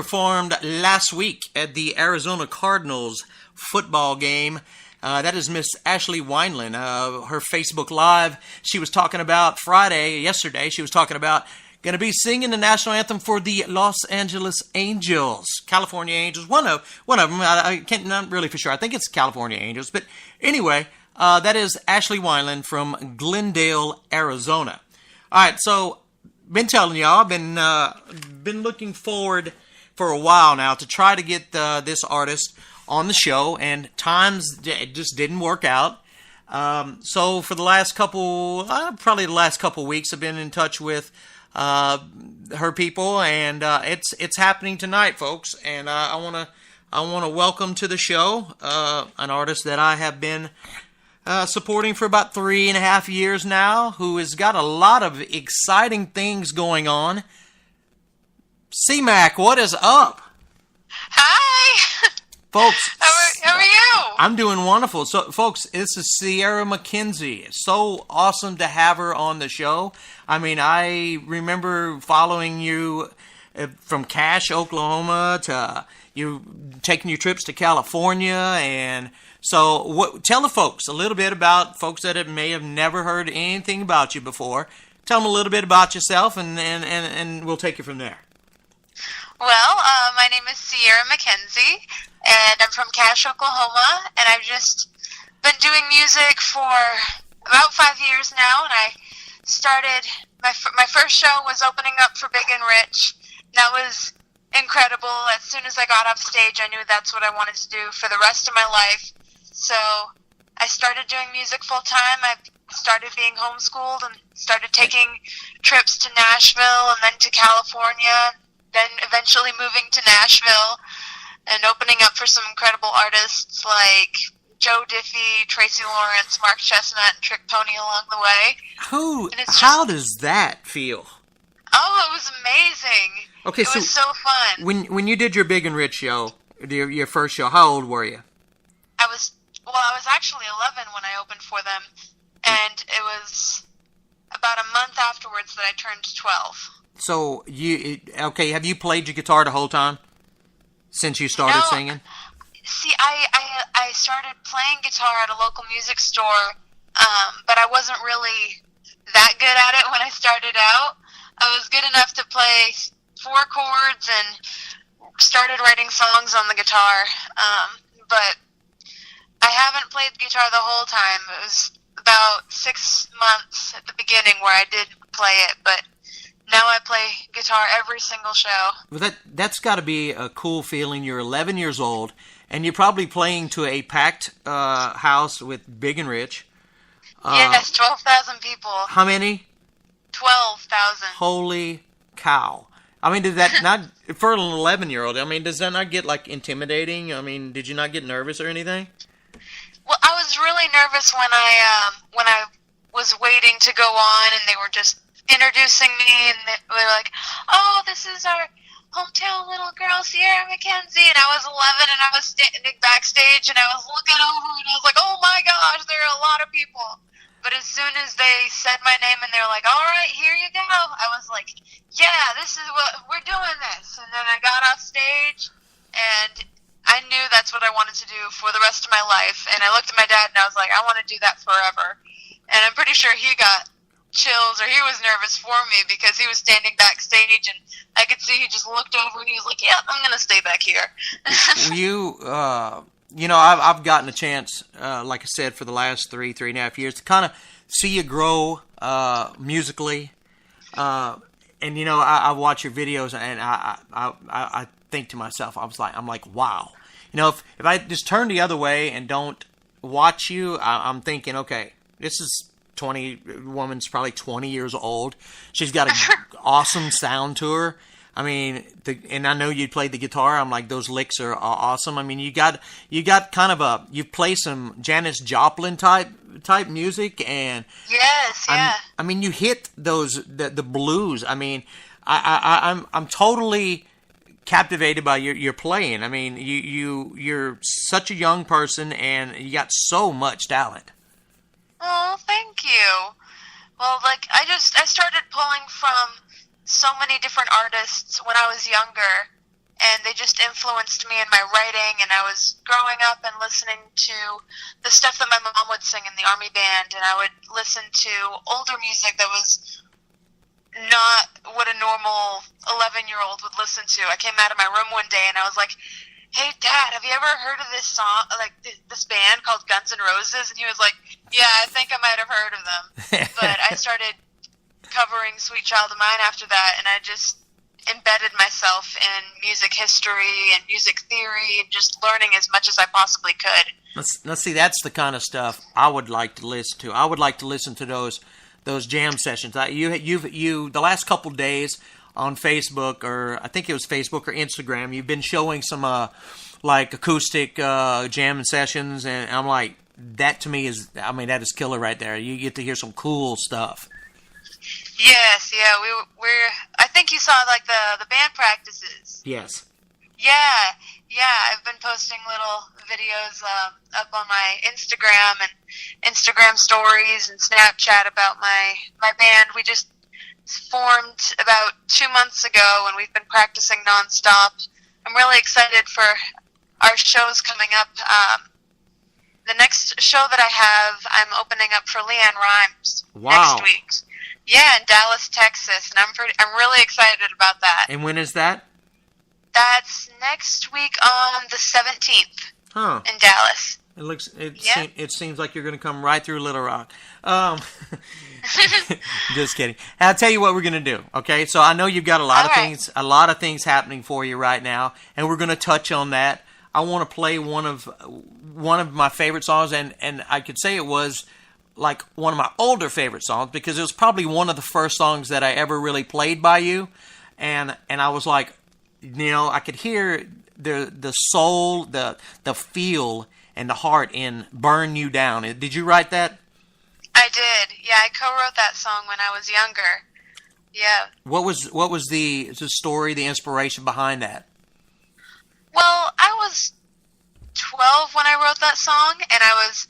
performed last week at the Arizona Cardinals football game. That is Miss Ashley Wineland. Her Facebook Live, she was talking about yesterday, she was talking about going to be singing the national anthem for the Los Angeles Angels, California Angels. One of them. I can't, not really for sure. I think it's California Angels. But anyway, that is Ashley Wineland from Glendale, Arizona. All right, so been telling y'all, been looking forward for a while now to try to get this artist on the show, and times just didn't work out. So for the last probably the last couple weeks, I've been in touch with her people, and it's happening tonight, folks. And I want to welcome to the show an artist that I have been supporting for about 3.5 years now, who has got a lot of exciting things going on. C-Mac, what is up? Hi, folks. How are you? I'm doing wonderful. So, folks, this is Sierra McKenzie. It's so awesome to have her on the show. I mean, I remember following you from Cache, Oklahoma, to you taking your trips to California. And so tell the folks a little bit about folks that may have never heard anything about you before. Tell them a little bit about yourself, and we'll take it from there. Well, my name is Sierra McKenzie, and I'm from Cache, Oklahoma, and I've just been doing music for about 5 years now, and I started, my first show was opening up for Big and Rich. That was incredible. As soon as I got off stage, I knew that's what I wanted to do for the rest of my life. So I started doing music full time. I started being homeschooled and started taking trips to Nashville and then to California, then eventually moving to Nashville and opening up for some incredible artists like Joe Diffie, Tracy Lawrence, Mark Chestnut, and Trick Pony along the way. How does that feel? Oh, it was amazing. Okay, it was so fun. When you did your Big and Rich show, your first show, how old were you? I was actually 11 when I opened for them, and it was about a month afterwards that I turned 12. So have you played your guitar the whole time since you started singing? See, I started playing guitar at a local music store, but I wasn't really that good at it when I started out. I was good enough to play 4 chords and started writing songs on the guitar, but I haven't played guitar the whole time. It was about 6 months at the beginning where I did play it, but now I play guitar every single show. Well, that's got to be a cool feeling. You're 11 years old, and you're probably playing to a packed house with Big and Rich. Yes, 12,000 people. How many? 12,000. Holy cow. I mean, did that not, for an 11-year-old, I mean, does that not get, like, intimidating? I mean, did you not get nervous or anything? Well, I was really nervous when I was waiting to go on, and they were just introducing me, and they were like, "Oh, this is our hometown little girl, Sierra McKenzie," and I was 11, and I was standing backstage, and I was looking over, and I was like, "Oh my gosh, there are a lot of people." But as soon as they said my name, and they were like, "All right, here you go," I was like, "Yeah, this is what we're doing this." And then I got off stage, and I knew that's what I wanted to do for the rest of my life. And I looked at my dad, and I was like, "I want to do that forever." And I'm pretty sure he got chills, or he was nervous for me, because he was standing backstage, and I could see he just looked over, and he was like, "Yeah, I'm going to stay back here." I've gotten a chance, like I said, for the last 3.5 years to kind of see you grow musically. And, I watch your videos, and I think to myself, I'm like, wow. If I just turn the other way and don't watch you, I'm thinking, okay, this is woman's probably 20 years old. She's got an awesome sound to her. I mean, and I know you played the guitar. I'm like, those licks are awesome. I mean, you got kind of you play some Janis Joplin type music, and yes, yeah. I mean, you hit the blues. I mean, I'm totally captivated by your playing. I mean, you're such a young person, and you got so much talent. Oh, thank you. Well, I started pulling from so many different artists when I was younger, and they just influenced me in my writing. And I was growing up and listening to the stuff that my mom would sing in the Army band, and I would listen to older music that was not what a normal 11-year-old would listen to. I came out of my room one day and I was like, "Hey, Dad, have you ever heard of this song, like this band called Guns N' Roses?" And he was like, "Yeah, I think I might have heard of them." But I started covering Sweet Child of Mine after that, and I just embedded myself in music history and music theory and just learning as much as I possibly could. Let's see, that's the kind of stuff I would like to listen to. I would like to listen to those jam sessions. You the last couple days on Facebook, or I think it was Facebook or Instagram, you've been showing some like acoustic jam sessions, and I'm like, that to me is, I mean, that is killer right there. You get to hear some cool stuff. Yes, yeah, we're. I think you saw like the band practices. Yes. Yeah. I've been posting little videos up on my Instagram and Instagram stories and Snapchat about my band. We just formed about 2 months ago, and we've been practicing nonstop. I'm really excited for our shows coming up. The next show that I have, I'm opening up for Leanne Rimes next week. Yeah, in Dallas, Texas, and I'm really excited about that. And when is that? That's next week on the 17th in Dallas. It seems like you're going to come right through Little Rock. Just kidding. I'll tell you what we're going to do. Okay, so I know you've got a lot of things happening for you right now, and we're going to touch on that. I want to play one of my favorite songs, and I could say it was like one of my older favorite songs because it was probably one of the first songs that I ever really played by you, and I was like, you know, I could hear the soul, the feel, and the heart in "Burn You Down." Did you write that? I did. Yeah, I co-wrote that song when I was younger. Yeah. What was the story, the inspiration behind that? Well, I was 12 when I wrote that song, and I was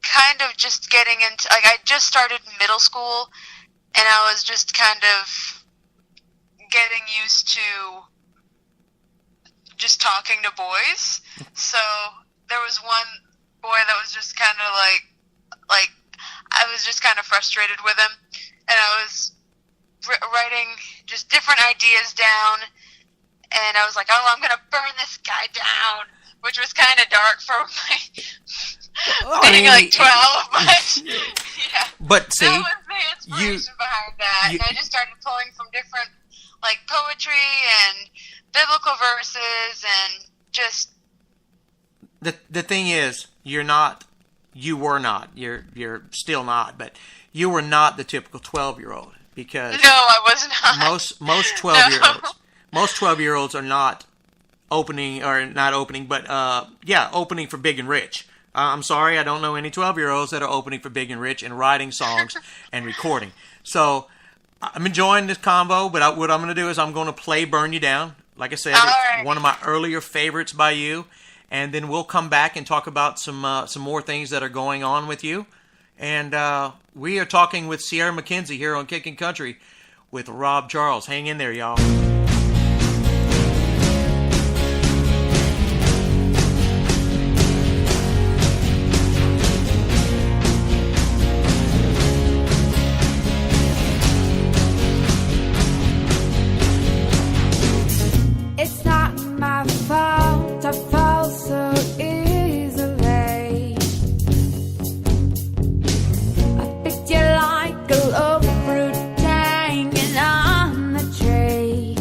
kind of just getting into, like, I just started middle school, and I was just kind of getting used to just talking to boys. So there was one boy that was just kind of like I was just kind of frustrated with him, and I was writing just different ideas down, and I was like, oh, I'm going to burn this guy down, which was kind of dark for my being like 12, but yeah. But see, that was the inspiration behind that, and I just started pulling from different like poetry and biblical verses, and just the thing is, you're still not, but you were not the typical 12-year-old, because no, I was not. Most 12-year-olds, most 12-year-olds are not opening for Big and Rich. I'm sorry, I don't know any 12-year-olds that are opening for Big and Rich and writing songs and recording. So I'm enjoying this combo, but what I'm going to do is I'm going to play "Burn You Down." Like I said, it's one of my earlier favorites by you. And then we'll come back and talk about some more things that are going on with you. And we are talking with Sierra McKenzie here on Kickin Country with Rob Charles. Hang in there, y'all. It's not my fault, I fall so easily. I picked you like a love fruit hanging on the tree.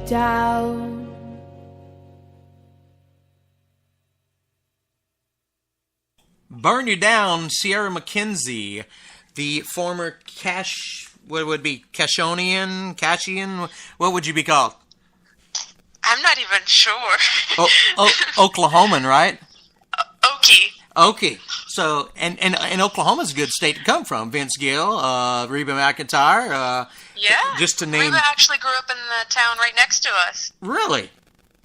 down. Burn You Down, Sierra McKenzie, the former what would be Cashian? What would you be called? I'm not even sure. Oklahoman, right? Okie. So, and Oklahoma's a good state to come from. Vince Gill, Reba McEntire. Yeah. Just to name. Reba actually grew up in the town right next to us. Really?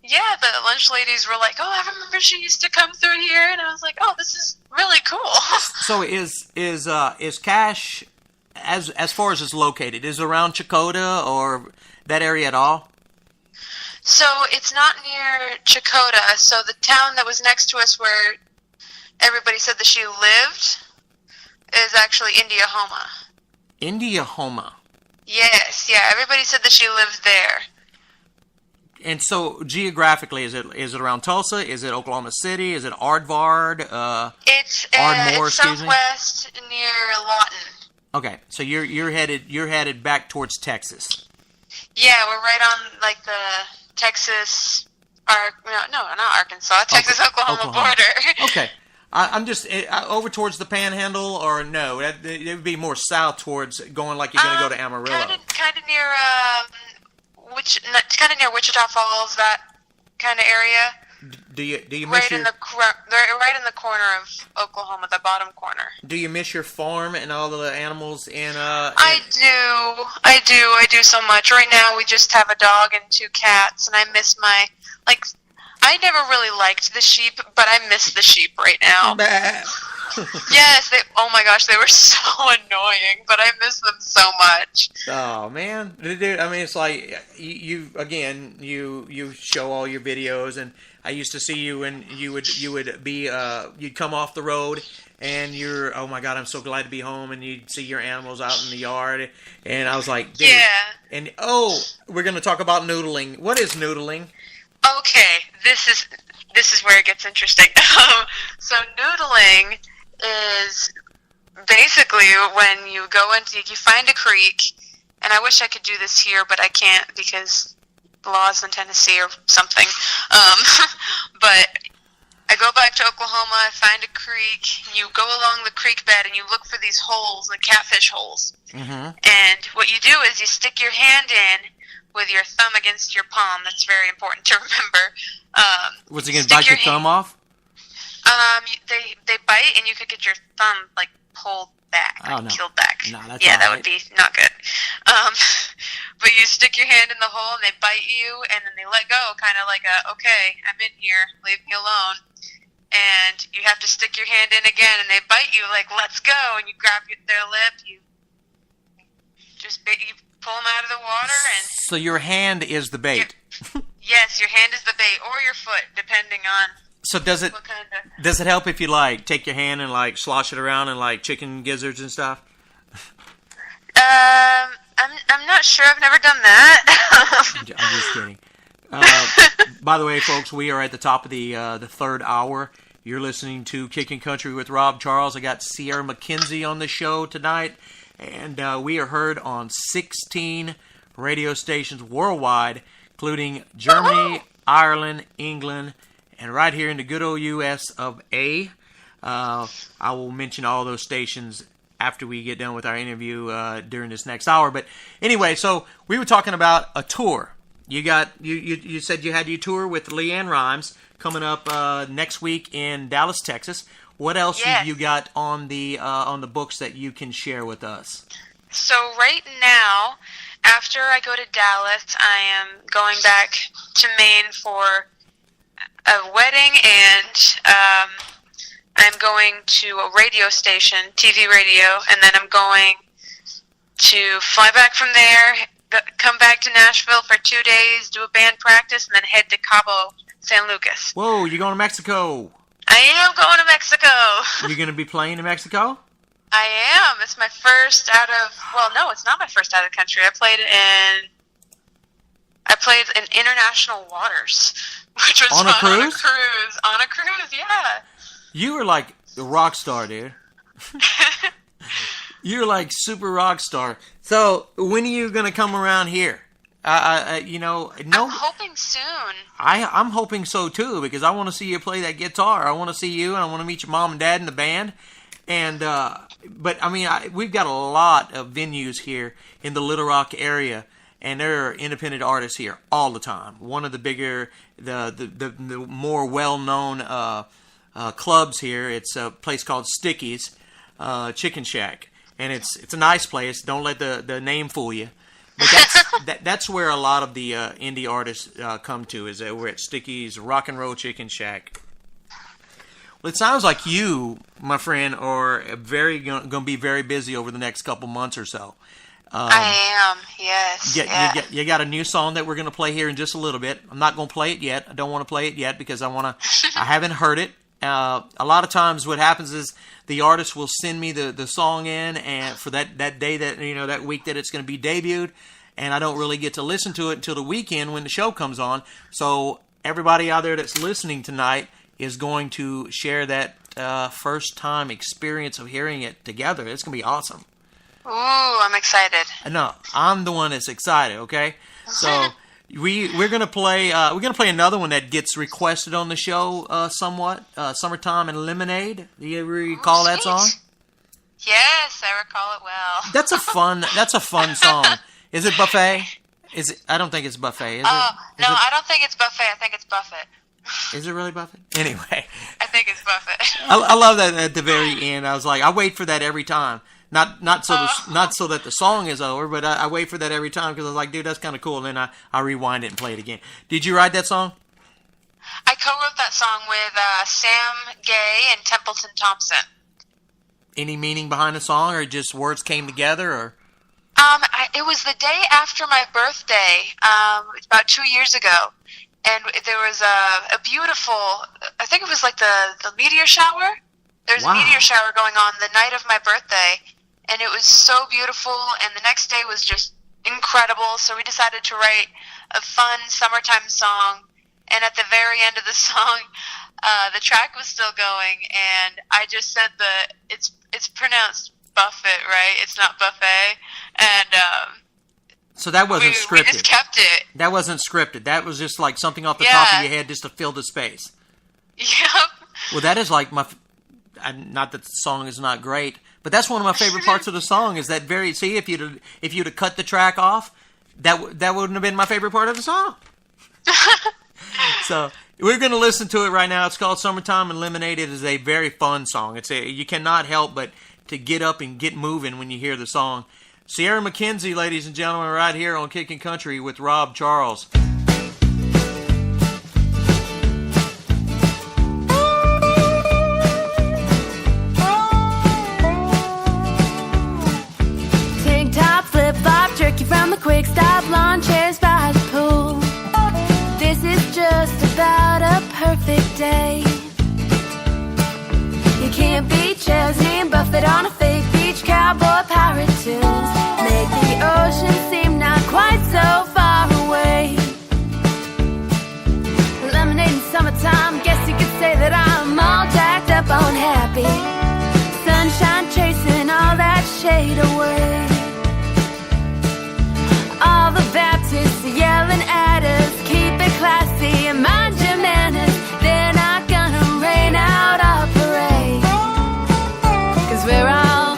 Yeah, the lunch ladies were like, "Oh, I remember she used to come through here," and I was like, "Oh, this is really cool." So is Cache, as far as it's located, is it around Chakotah or that area at all? So it's not near Chakotah. So the town that was next to us, where everybody said that she lived, is actually Indiahoma. Indiahoma. Yes, yeah. Everybody said that she lived there. And so, geographically, is it around Tulsa? Is it Oklahoma City? Is it Ardmore? It's southwest near Lawton. Okay, so you're headed back towards Texas. Yeah, we're right on like the Texas, not Arkansas, Texas-Oklahoma border. Okay, I'm just over towards the Panhandle, or no? It would be more south towards going like you're going to go to Amarillo. Kind of near. Kind of near Wichita Falls, that kind of area. Do you miss right in the corner of Oklahoma, the bottom corner. Do you miss your farm and all the animals in? I do so much. Right now, we just have a dog and 2 cats, and I miss I never really liked the sheep, but I miss the sheep right now. Yes, oh my gosh, they were so annoying, but I miss them so much. Oh man, dude! I mean, it's like you show all your videos, and I used to see you, and you'd come off the road, and you're, oh my God, I'm so glad to be home, and you'd see your animals out in the yard, and I was like, dude. Yeah. And we're gonna talk about noodling. What is noodling? Okay, this is where it gets interesting. So noodling is basically when you find a creek, and I wish I could do this here, but I can't because laws in Tennessee or something. But I go back to Oklahoma, I find a creek, you go along the creek bed and you look for these holes, the catfish holes. Mm-hmm. And what you do is you stick your hand in with your thumb against your palm. That's very important to remember. Was it going to bite your thumb off? They bite, and you could get your thumb pulled back, killed back. No, that's yeah, all that right. would be not good. But you stick your hand in the hole, and they bite you, and then they let go, kind of like okay, I'm in here, leave me alone. And you have to stick your hand in again, and they bite you, let's go, and you grab their lip, you pull them out of the water, and so your hand is the bait. Yes, your hand is the bait, or your foot, depending on. So does it help if you take your hand and slosh it around and chicken gizzards and stuff? I'm not sure. I've never done that. I'm just kidding. By the way, folks, we are at the top of the third hour. You're listening to Kickin Country with Rob Charles. I got Sierra McKenzie on the show tonight, and we are heard on 16 radio stations worldwide, including Germany, Ireland, England, and right here in the good old U.S. of A. I will mention all those stations after we get done with our interview during this next hour. But anyway, so we were talking about a tour. You said you had your tour with Leanne Rhymes coming up next week in Dallas, Texas. What else have you got on the books that you can share with us? So right now, after I go to Dallas, I am going back to Maine for a wedding, and I'm going to a radio station, TV radio, and then I'm going to fly back from there, come back to Nashville for 2 days, do a band practice, and then head to Cabo San Lucas. Whoa, you're going to Mexico. I am going to Mexico. You're going to be playing in Mexico? I am. It's my first it's not my first out of the country. I played in international waters, which was on a fun. cruise? On a cruise, yeah. You were like a rock star, dude. You're like super rock star. So when are you going to come around here? No. I'm hoping soon. I'm hoping so too, because I want to see you play that guitar. I want to see you, and I want to meet your mom and dad in the band. And but I mean, we've got a lot of venues here in the Little Rock area, and there are independent artists here all the time. One of the bigger, the more well-known clubs here, it's a place called Sticky's Chicken Shack, and it's a nice place. Don't let the name fool you. But that's where a lot of the indie artists come to, is that we're at Sticky's Rock and Roll Chicken Shack. Well, it sounds like you, my friend, are going to be very busy over the next couple months or so. I am, yes. You got a new song that we're going to play here in just a little bit. I'm not going to play it yet. I don't want to play it yet because I haven't heard it. A lot of times what happens is the artist will send me the song in, and for that day, that week that it's going to be debuted, and I don't really get to listen to it until the weekend when the show comes on. So everybody out there that's listening tonight is going to share that first time experience of hearing it together. It's going to be awesome. Ooh, I'm excited. No, I'm the one that's excited. Okay, so we're gonna play another one that gets requested on the show somewhat. "Summertime and Lemonade." Do you recall that song? Yes, I recall it well. That's a fun song. Is it Buffet? I don't think it's Buffet. Is it? No, I don't think it's Buffet. I think it's Buffett. Is it really Buffett? Anyway, I think it's Buffett. I love that at the very end. I was like, I wait for that every time. Not so that the song is over, but I wait for that every time because I was like, dude, that's kind of cool. And then I rewind it and play it again. Did you write that song? I co-wrote that song with Sam Gay and Templeton Thompson. Any meaning behind the song, or just words came together, or? It was the day after my birthday, about 2 years ago, and there was a beautiful, I think it was like the meteor shower. There's a meteor shower going on the night of my birthday, and it was so beautiful, and the next day was just incredible, so we decided to write a fun summertime song, and at the very end of the song, the track was still going, and I just said it's pronounced Buffett, right? It's not buffet, and so that wasn't scripted. We just kept it. That wasn't scripted. That was just like something off the top of your head just to fill the space. Yep. Well, that is like my... Not that the song is not great, but that's one of my favorite parts of the song. Is that very... See, if you'd have cut the track off, that wouldn't have been my favorite part of the song. So we're going to listen to it right now. It's called "Summertime and Lemonade." It is a very fun song. You cannot help but to get up and get moving when you hear the song. Sierra McKenzie, ladies and gentlemen, right here on Kickin' Country with Rob Charles. Jerky from the quick stop, lawn chairs by the pool. This is just about a perfect day. You can't beat Chesney and Buffett on a fake beach, cowboy pirate tunes make the ocean seem not quite so far away. Lemonade in summertime, guess you could say that I'm all jacked up on happy. Sunshine chasing all that shade away. All the Baptists are yelling at us, keep it classy and mind your manners. They're not gonna rain out our parade, 'cause we're all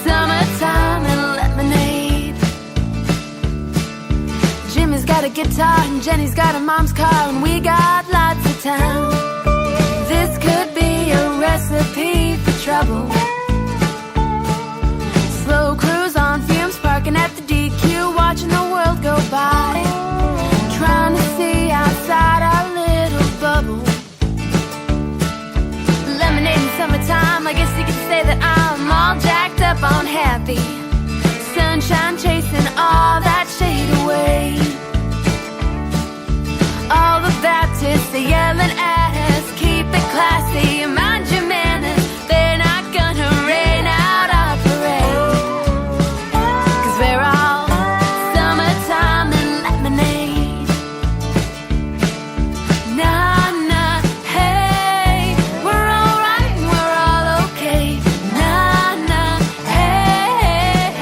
summertime and lemonade. Jimmy's got a guitar and Jenny's got a mom's car, and we got lots of time. This could be a recipe for trouble. Slow cruise on fumes, parking at the DQ, watching the world go by, trying to see outside our little bubble. Lemonade in summertime, I guess you could say that I'm all jacked up on happy. Sunshine chasing all that shade away. All the Baptists are yelling at us, keep it classy and mind your manners. They're not gonna rain out our parade, 'cause we're all summertime and lemonade. Nah, nah, hey, we're all right and we're all okay. Nah, nah, hey,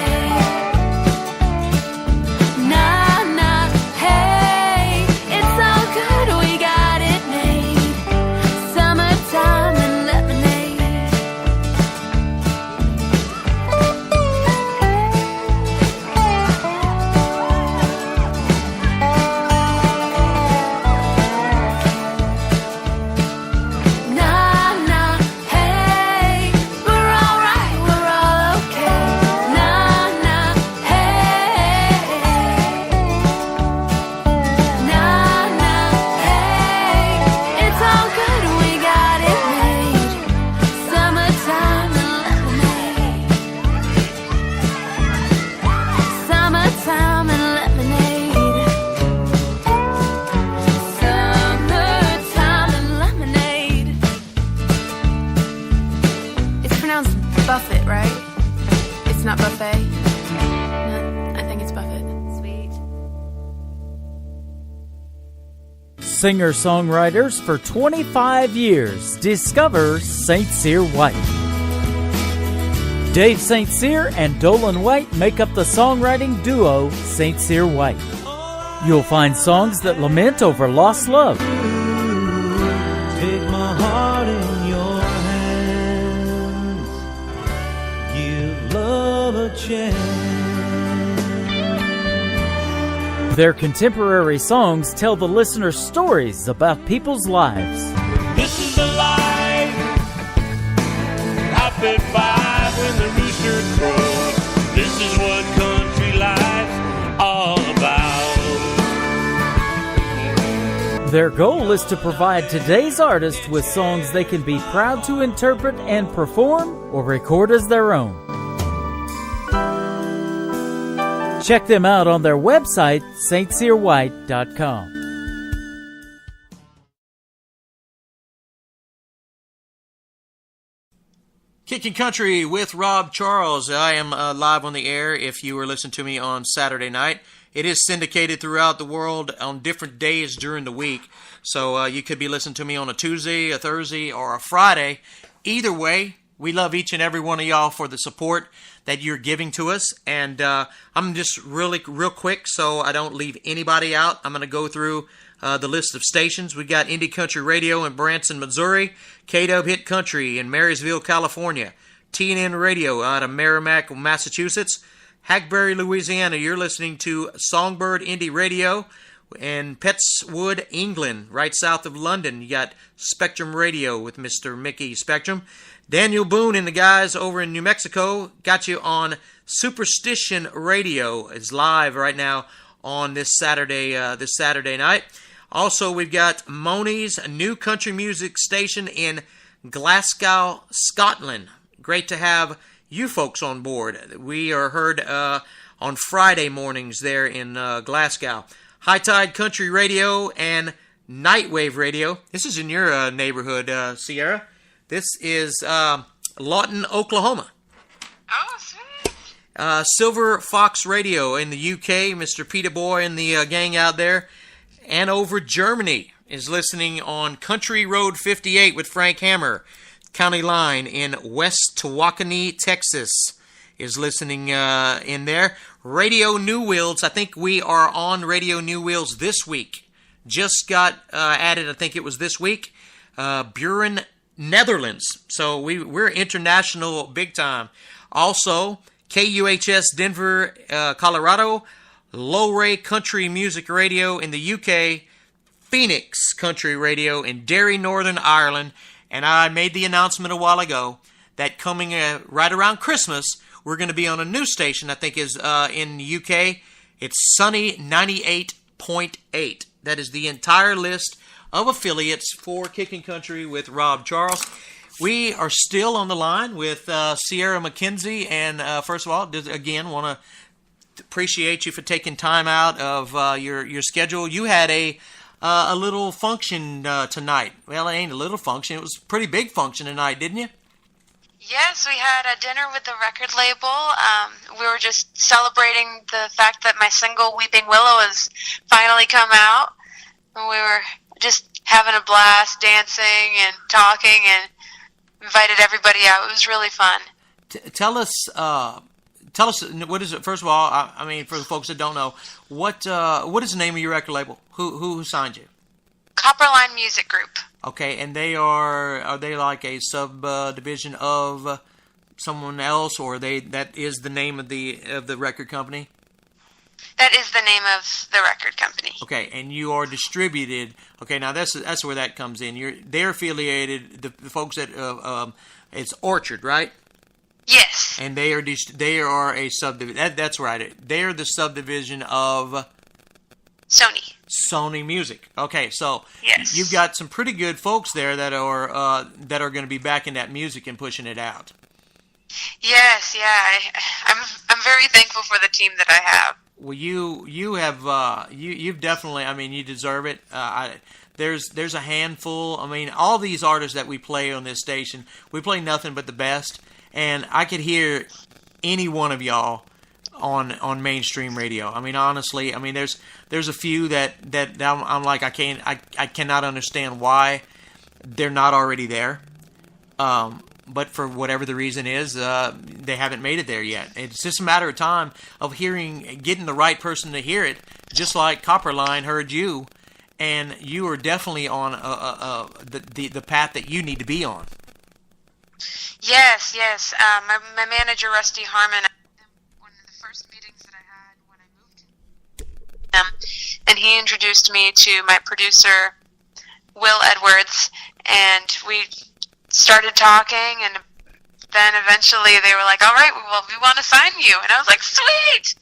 Singer-songwriters for 25 years. Discover St. Cyr White. Dave St. Cyr and Dolan White make up the songwriting duo St. Cyr White. You'll find songs that lament over lost love. Take my heart in your hands. Give love a chance. Their contemporary songs tell the listener stories about people's lives. This is the life I fed by when the rooster crowed. This is what country life's all about. Their goal is to provide today's artists with songs they can be proud to interpret and perform or record as their own. Check them out on their website, stcyrwhite.com. Kickin Country with Rob Charles. I am live on the air if you were listening to me on Saturday night. It is syndicated throughout the world on different days during the week. So you could be listening to me on a Tuesday, a Thursday, or a Friday. Either way, we love each and every one of y'all for the support that you're giving to us. And I'm just real quick so I don't leave anybody out. I'm going to go through the list of stations. We got Indie Country Radio in Branson, Missouri, KW Hit Country in Marysville, California, TNN Radio out of Merrimack, Massachusetts, Hackberry, Louisiana. You're listening to Songbird Indie Radio in Pettswood, England, right south of London. You got Spectrum Radio with Mr. Mickey Spectrum. Daniel Boone and the guys over in New Mexico got you on Superstition Radio. It's live right now on this Saturday night. Also, we've got Moni's new country music station in Glasgow, Scotland. Great to have you folks on board. We are heard on Friday mornings there in Glasgow. High Tide Country Radio and Nightwave Radio. This is in your neighborhood, Sierra. This is Lawton, Oklahoma. Oh, sweet. Silver Fox Radio in the UK. Mr. Peter Boy and the gang out there. Andover, Germany is listening on Country Road 58 with Frank Hammer. County Line in West Tawakoni, Texas is listening in there. Radio New Wheels. I think we are on Radio New Wheels this week. Just got added, I think it was this week. Buren, Netherlands. So we're international big time. Also, KUHS Denver, Colorado, Lowray Country Music Radio in the UK, Phoenix Country Radio in Derry, Northern Ireland. And I made the announcement a while ago that coming right around Christmas, we're going to be on a new station, I think is in the UK. It's Sunny 98.8. That is the entire list of affiliates for Kickin Country with Rob Charles. We are still on the line with Sierra McKenzie, and first of all, again, want to appreciate you for taking time out of your schedule. You had a little function tonight. Well, it ain't a little function; it was a pretty big function tonight, didn't you? Yes, we had a dinner with the record label. We were just celebrating the fact that my single "Weeping Willow" has finally come out. And we were just having a blast, dancing and talking, and invited everybody out. It was really fun. Tell us what is it? First of all, I mean, for the folks that don't know, what is the name of your record label? Who signed you? Copperline Music Group. Okay, and are they like a subdivision of someone else, or that is the name of the record company? That is the name of the record company. Okay, and you are distributed. Okay, now that's where that comes in. They're affiliated. The folks that it's Orchard, right? Yes. And they are a subdivision. That's right. They are the subdivision of Sony Music. Okay, so yes, you've got some pretty good folks there that are going to be backing that music and pushing it out. Yes, yeah. I'm very thankful for the team that I have. Well, you've definitely. I mean, you deserve it. There's a handful. I mean, all these artists that we play on this station, we play nothing but the best. And I could hear any one of y'all on mainstream radio. I mean, honestly, I mean, there's a few that I'm like, I cannot understand why they're not already there. But for whatever the reason is, they haven't made it there yet. It's just a matter of time of getting the right person to hear it, just like Copperline heard you, and you are definitely on the path that you need to be on. Yes. My manager, Rusty Harmon, one of the first meetings that I had when I moved to him, and he introduced me to my producer, Will Edwards, and we started talking, and then eventually they were like, all right, well, we want to sign you. And I was like, sweet!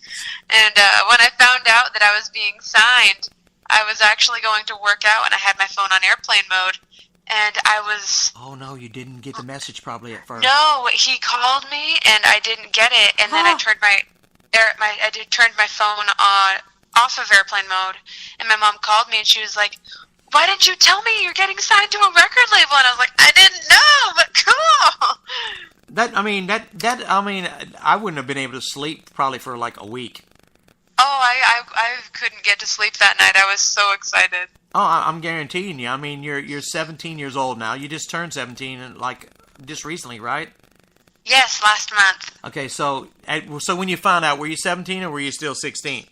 And when I found out that I was being signed, I was actually going to work out, and I had my phone on airplane mode, and I was... Oh, no, you didn't get the message probably at first. No, he called me, and I didn't get it, and then I turned turned my phone off of airplane mode, and my mom called me, and she was like, why didn't you tell me you're getting signed to a record label? And I was like, I didn't know, but cool. I wouldn't have been able to sleep probably for like a week. Oh, I couldn't get to sleep that night. I was so excited. Oh, I'm guaranteeing you. I mean, you're 17 years old now. You just turned 17, like just recently, right? Yes, last month. Okay, so when you found out, were you 17 or were you still 16?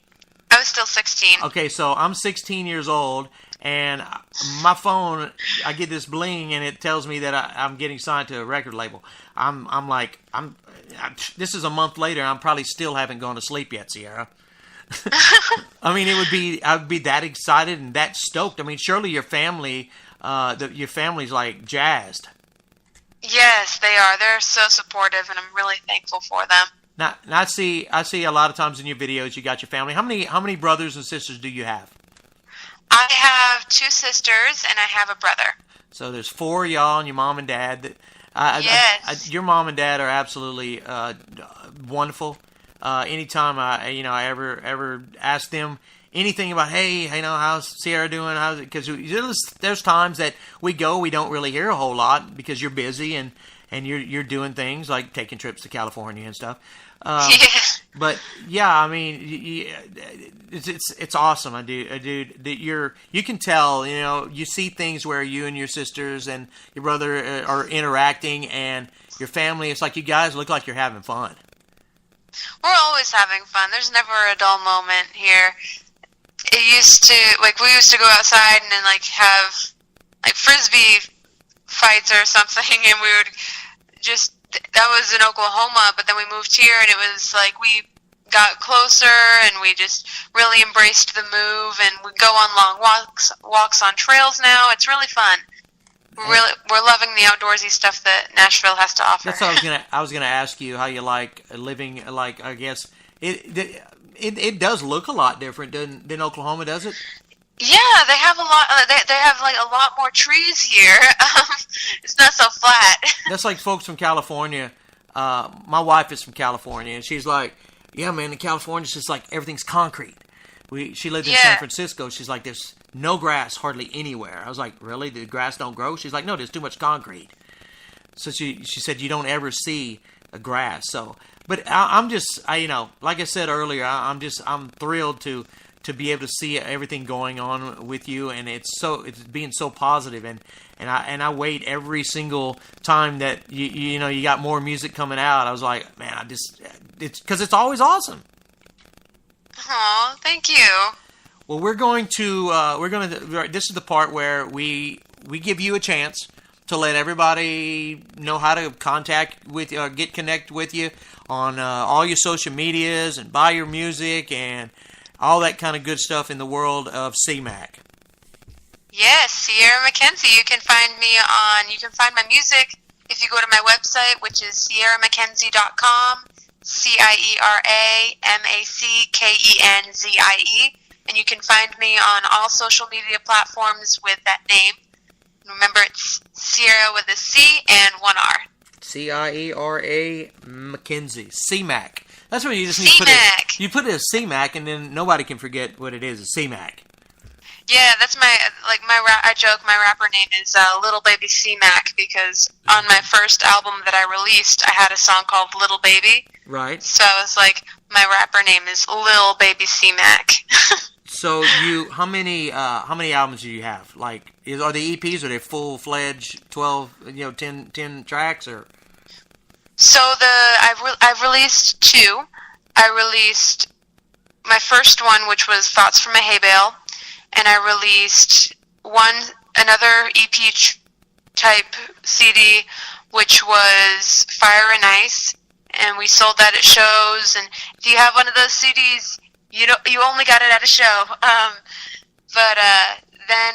I was still 16. Okay, so I'm 16 years old. And my phone, I get this bling, and it tells me that I'm getting signed to a record label. This is a month later, and I probably still haven't gone to sleep yet, Sierra. I mean, I'd be that excited and that stoked. I mean, surely your family's like jazzed. Yes, they are. They're so supportive, and I'm really thankful for them. Now I see a lot of times in your videos you got your family. How many brothers and sisters do you have? I have 2 sisters, and I have a brother. So there's 4 of y'all and your mom and dad. Yes. Your mom and dad are absolutely wonderful. Anytime I ever ask them anything about, hey, how's Sierra doing? Because there's times that we don't really hear a whole lot because you're busy and you're doing things like taking trips to California and stuff. But yeah, I mean, it's awesome, dude. That you can tell, you see things where you and your sisters and your brother are interacting, and your family. It's like you guys look like you're having fun. We're always having fun. There's never a dull moment here. We used to go outside and then have frisbee fights or something, and we would just. That was in Oklahoma, but then we moved here, and it was like we got closer, and we just really embraced the move, and we go on long walks on trails now. It's really fun. We're loving the outdoorsy stuff that Nashville has to offer. That's what I was gonna ask you, how you like living. Like, I guess it does look a lot different than Oklahoma, does it? Yeah, they have a lot. They have a lot more trees here. It's not so flat. That's like folks from California. My wife is from California, and she's like, "Yeah, man, in California, it's just like everything's concrete." She lived in San Francisco. She's like, "There's no grass hardly anywhere." I was like, "Really? The grass don't grow?" She's like, "No, there's too much concrete." So she said, "You don't ever see a grass." So, but I'm just, like I said earlier, I'm thrilled to be able to see everything going on with you, and it's being so positive, and I wait every single time that you got more music coming out. I was like, man, it's because it's always awesome. Oh, thank you. Well, this is the part where we give you a chance to let everybody know how to contact with you, or get connect with you on all your social medias and buy your music and all that kind of good stuff in the world of CMAC. Yes, Sierra McKenzie. You can find my music if you go to my website, which is sierramackenzie.com, CIERAMACKENZIE, and you can find me on all social media platforms with that name. Remember, it's Sierra with a C and one R. CIERA McKenzie. CMAC. That's what you just need to put it. You put it as CMAC, and then nobody can forget what it is. It's CMAC. Yeah, that's I joke my rapper name is Little Baby C-Mac, because on my first album that I released, I had a song called Little Baby, Right. So it's like my rapper name is Lil Baby C-Mac. So how many albums do you have? Like, are they EPs? Are they full-fledged 12, 10 tracks or? So I've released 2. I released my first one, which was Thoughts from a Hay Bale, and I released another EP type CD, which was Fire and Ice, and we sold that at shows. And if you have one of those CDs, you only got it at a show. But then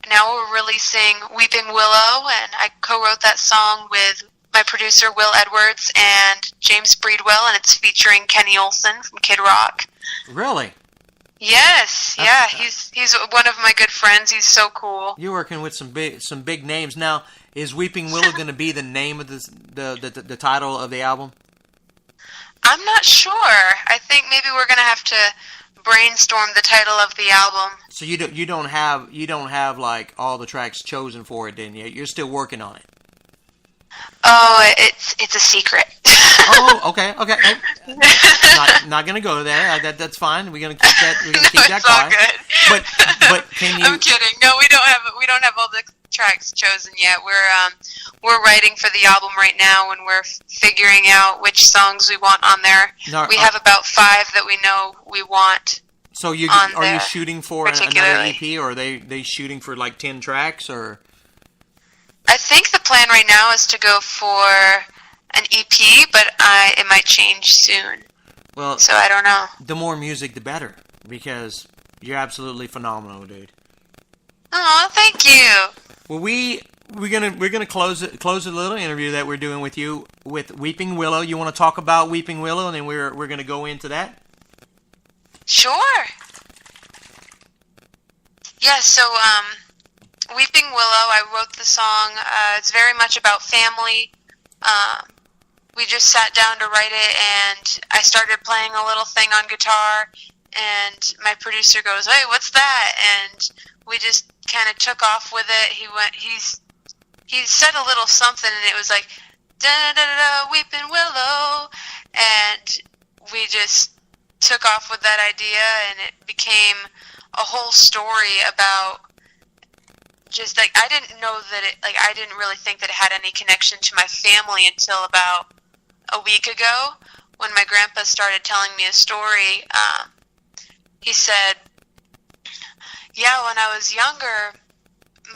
now we're releasing Weeping Willow, and I co-wrote that song with my producer Will Edwards and James Breedwell, and it's featuring Kenny Olson from Kid Rock. Really? Yes, yeah, he's one of my good friends. He's so cool. You're working with some big names now. Is Weeping Willow going to be the name of the title of the album? I'm not sure. I think maybe we're going to have to brainstorm the title of the album. So you don't have like all the tracks chosen for it, then? You're still working on it. Oh, it's a secret. Oh, okay. Not gonna go there. That's fine. We're gonna keep that. We're gonna keep that quiet. All good. But can you? I'm kidding. No, we don't have all the tracks chosen yet. We're writing for the album right now, and we're figuring out which songs we want on there. No, we have about 5 that we know we want. So are you shooting for another EP, or are they shooting for like 10 tracks, or? I think the plan right now is to go for an EP, but it might change soon. Well, so I don't know. The more music, the better, because you're absolutely phenomenal, dude. Oh, thank you. Well, we're gonna close a little interview that we're doing with you with Weeping Willow. You want to talk about Weeping Willow, and then we're gonna go into that. Sure. Yeah. So Weeping Willow, I wrote the song. It's very much about family. We just sat down to write it, and I started playing a little thing on guitar, and my producer goes, "Hey, what's that?" And we just kind of took off with it. He said a little something, and it was like, da da da da, Weeping Willow, and we just took off with that idea, and it became a whole story about just like I didn't really think that it had any connection to my family until about a week ago when my grandpa started telling me a story. He said, yeah, when I was younger,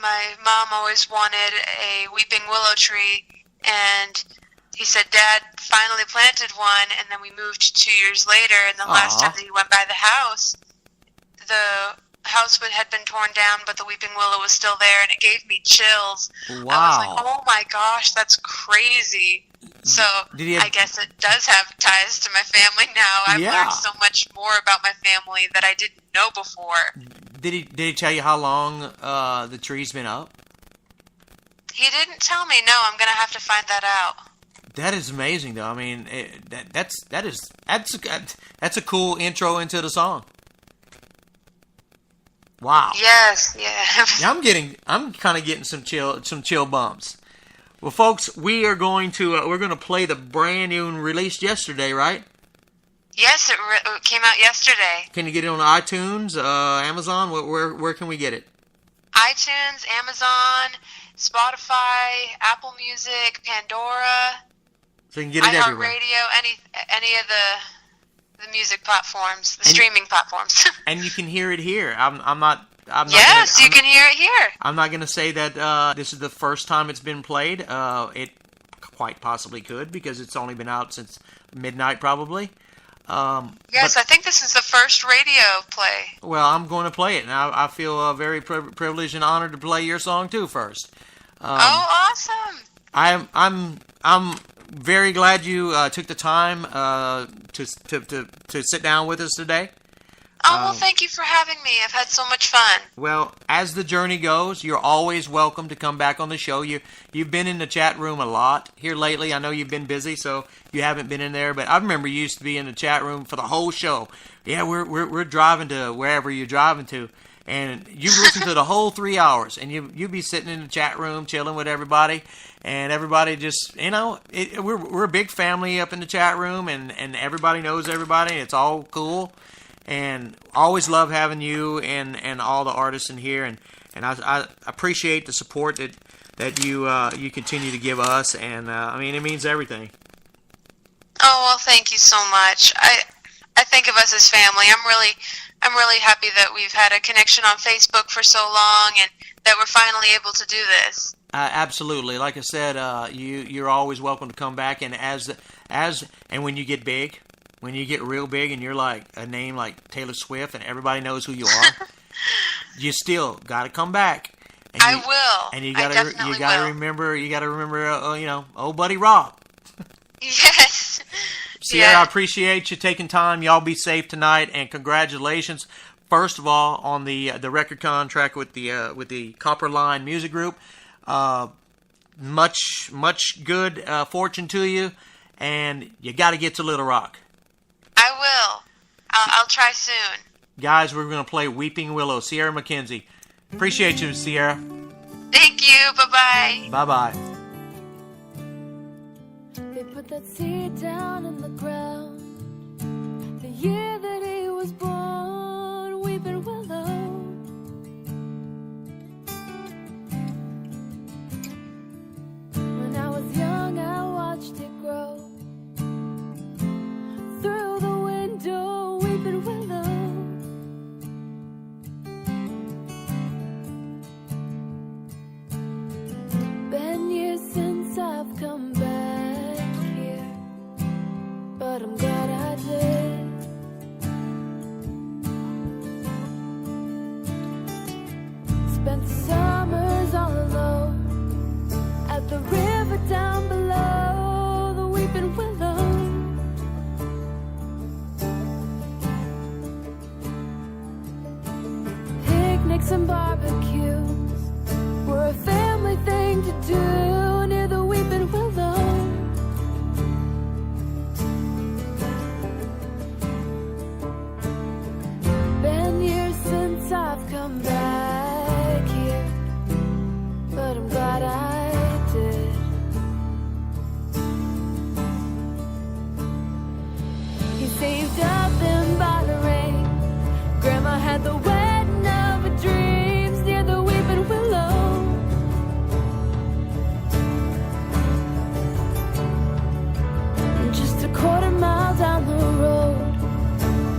my mom always wanted a weeping willow tree, and he said Dad finally planted one, and then we moved 2 years later, and the last time that he went by the house had been torn down, but the weeping willow was still there, and it gave me chills. Wow. I was like, oh my gosh, that's crazy. So I guess it does have ties to my family now. I've learned so much more about my family that I didn't know before. Did he tell you how long the tree's been up? He didn't tell me. No, I'm gonna have to find that out. That is amazing, though. I mean, that's a cool intro into the song. Wow. Yes. Yeah. I'm kind of getting some chill bumps. Well, folks, we're going to play the brand new and released yesterday, right? Yes, it came out yesterday. Can you get it on iTunes, Amazon? Where can we get it? iTunes, Amazon, Spotify, Apple Music, Pandora. So you can get it everywhere. iHeartRadio, any of the music platforms, the streaming platforms. And you can hear it here. I'm Yes, you can hear it here. I'm not going to say that this is the first time it's been played. It quite possibly could, because it's only been out since midnight, probably. Yes, I think this is the first radio play. Well, I'm going to play it, and I feel very privileged and honored to play your song too first. Awesome! I'm very glad you took the time to sit down with us today. Oh, well, thank you for having me. I've had so much fun. Well, as the journey goes, you're always welcome to come back on the show. You've been in the chat room a lot here lately. I know you've been busy, so you haven't been in there. But I remember you used to be in the chat room for the whole show. Yeah, we're driving to wherever you're driving to, and you listen to the whole 3 hours, and you'd be sitting in the chat room chilling with everybody, and everybody just, we're a big family up in the chat room, and everybody knows everybody. It's all cool. And always love having you and all the artists in here, and I appreciate the support that you continue to give us, and it means everything. Oh, well, thank you so much. I think of us as family. I'm really happy that we've had a connection on Facebook for so long, and that we're finally able to do this. Absolutely. Like I said, you're always welcome to come back, and and when you get big. When you get real big and you're like a name like Taylor Swift and everybody knows who you are, you still got to come back. And I will. And you got to remember, old buddy Rob. Yes. Sierra, yeah. I appreciate you taking time. Y'all be safe tonight, and congratulations. First of all, on the record contract with the Copper Line Music Group. Much good fortune to you, and you got to get to Little Rock. I will. I'll try soon. Guys, we're going to play Weeping Willow, Sierra McKenzie. Appreciate you, Sierra. Thank you. Bye-bye. Bye-bye. They put that seed down in the ground the year that he was born, Weeping Willow. When I was young, I watched it grow. Through the window, Weeping Willow. Been years since I've come back here, but I'm glad I did. Spent the summers all alone at the river down below the Weeping Willow. Picnics and barbecues were a family thing to do near the Weeping Willow. Been years since I've come back here, but I'm glad I did. He saved up them by the rain. Grandma had the wedding of her dreams near the Weeping Willow. And just a quarter mile down the road,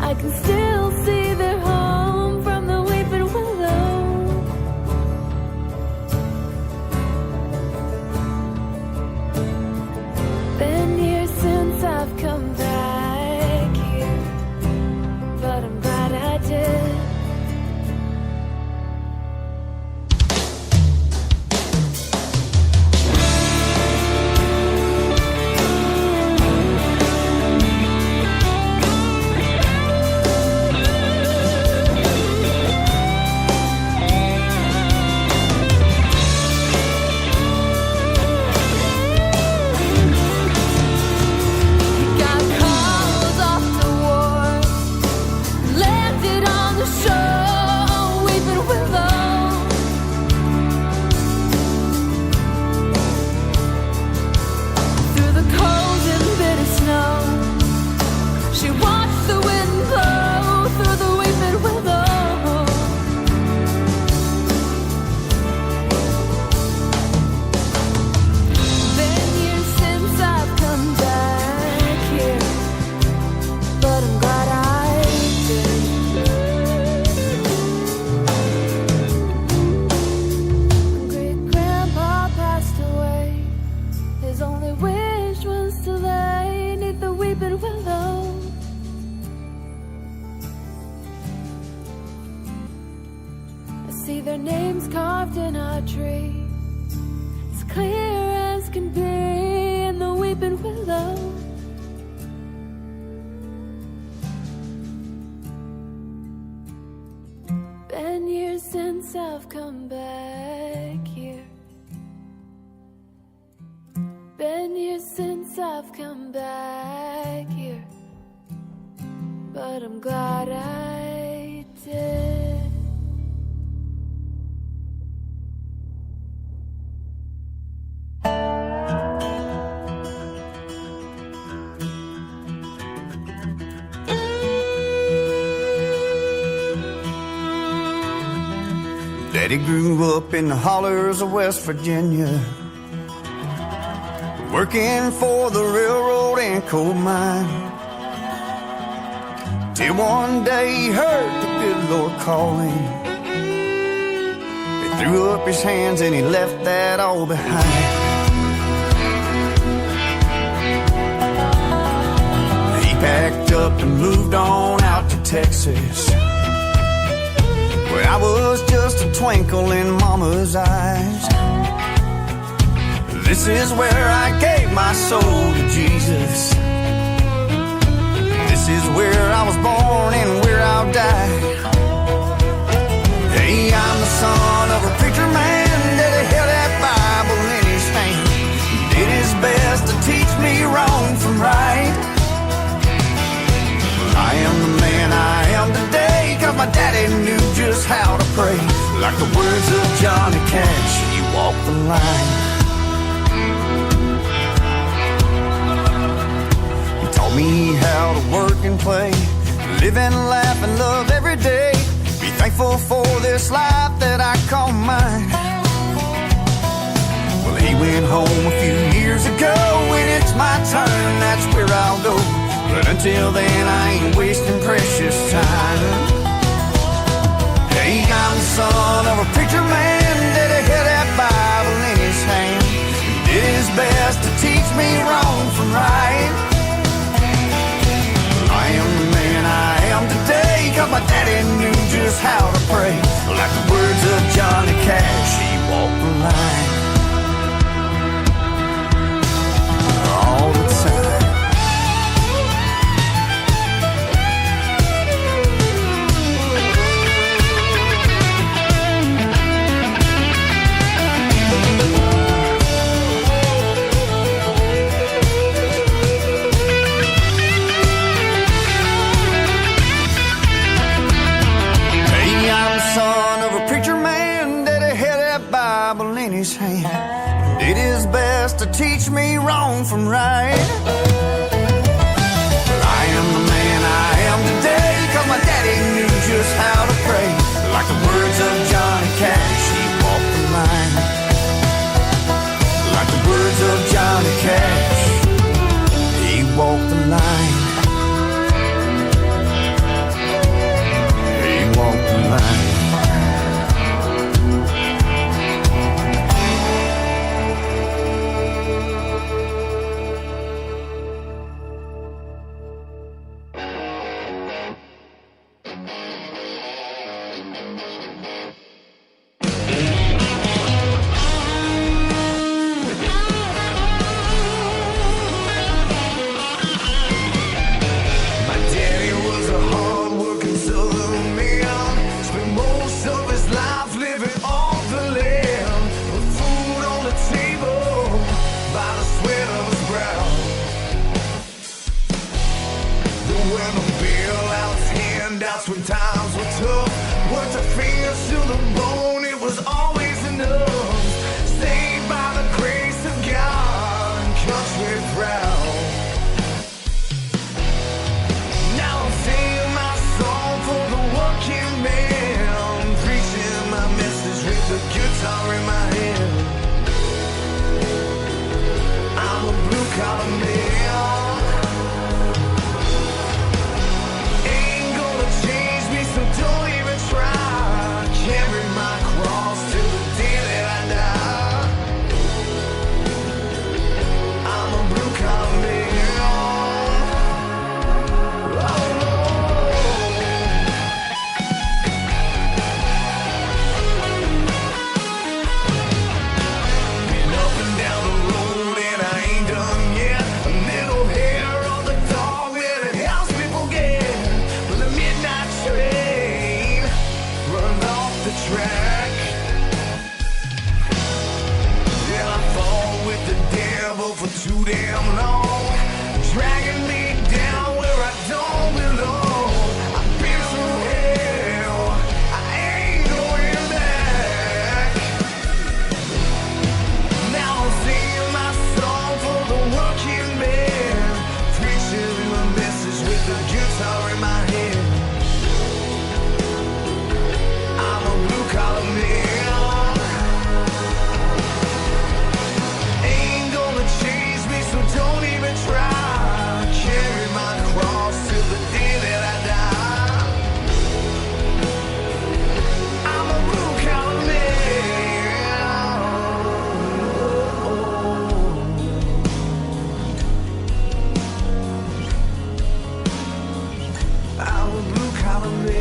I can still see their home from the Weeping Willow. Been years since I've come back here, but I'm glad I did. Got calls off the wharf, landed on the shore, Weeping Willow. Through the cold and bitter snow, she watched the wind blow through the Weeping Willow. Been years since I've come back here, but I'm glad I did. When great-grandpa passed away, his only wish was to lay 'neath the Weeping Willow. I see their names carved in our tree, as clear as can be in the Weeping Willow. years since I've come back here. Been years since I've come back here, but I'm glad I did. Daddy grew up in the hollers of West Virginia, working for the railroad and coal mine, till one day he heard the good Lord calling. He threw up his hands and he left that all behind. He packed up and moved on out to Texas, where I was just a twinkle in Mama's eyes. This is where I gave my soul to Jesus. This is where I was born and where I'll die. Hey, I'm the son of a preacher man that held that Bible in his hand, did his best to teach me wrong from right. I am the man I am today, 'cause my daddy knew just how to pray. Like the words of Johnny Cash, he walked the line. He taught me how to work and play, live and laugh and love every day. Be thankful for this life that I call mine. Well, he went home a few years ago. When it's my turn, that's where I'll go. But until then, I ain't wasting precious time. Hey, I'm the son of a preacher man that held that Bible in his hand, did his best to teach me wrong from right. I am the man I am today, 'cause my daddy knew just how to pray. Like the words of Johnny Cash, he walked the line all the time. Son of a preacher man that held that Bible in his hand, did his best to teach me wrong from right. But I am the man I am today, 'cause my daddy knew just how to pray. Like the words of Johnny Cash, he walked the line. Like the words of Johnny Cash, he walked the line. He walked the line. back. And I fought with the devil for too damn long, dragging me down where I don't belong. I've been through hell, I ain't going back. Now I'm singing my song for the working man, preaching a message with the guitar in my hand. I'm a blue-collar man. Ain't gonna change me, so don't even try. Carry my cross till the day that I die. I'm a blue-collar man. I'm a blue-collar man.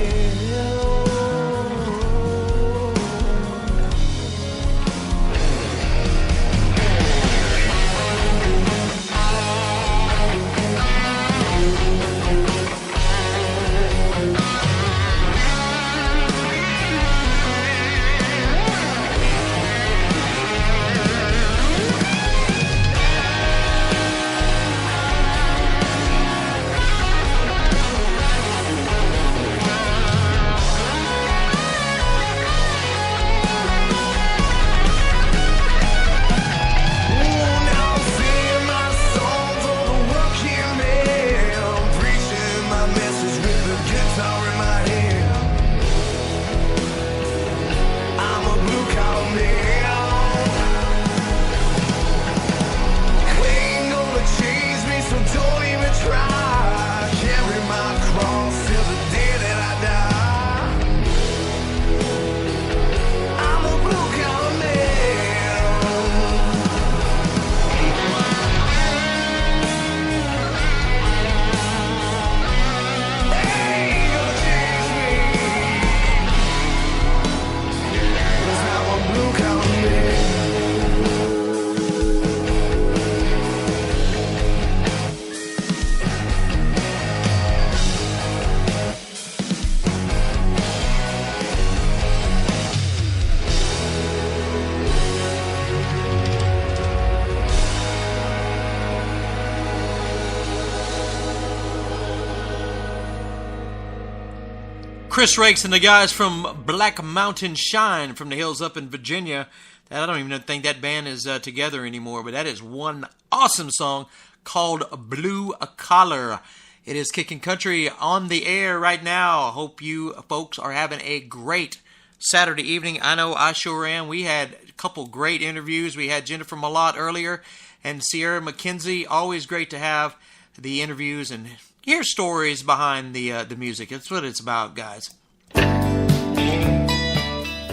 Chris Rakes and the guys from Black Mountain Shine from the hills up in Virginia. I don't even think that band is together anymore, but that is one awesome song called Blue Collar. It is Kickin' Country on the air right now. Hope you folks are having a great Saturday evening. I know I sure am. We had a couple great interviews. We had Jennifer Malott earlier and Sierra McKenzie. Always great to have the interviews and hear stories behind the music. That's what it's about, guys.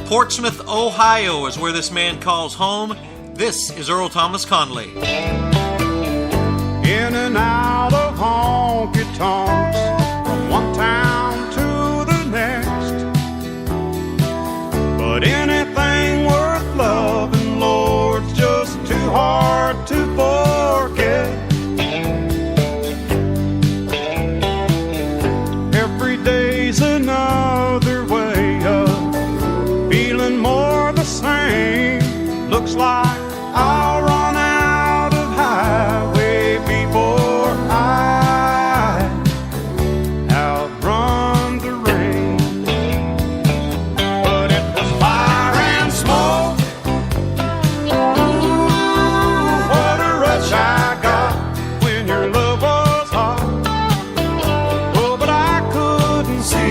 Portsmouth, Ohio is where this man calls home. This is Earl Thomas Conley. In and out of honky tonks, from one town to the next. But anything worth loving, Lord's just too hard to forget. Every day's another way of feeling more the same. Looks like I'll run out of highway before I outrun the rain. But it was fire and smoke. Ooh, what a rush I got when your love was hot. Oh, but I couldn't see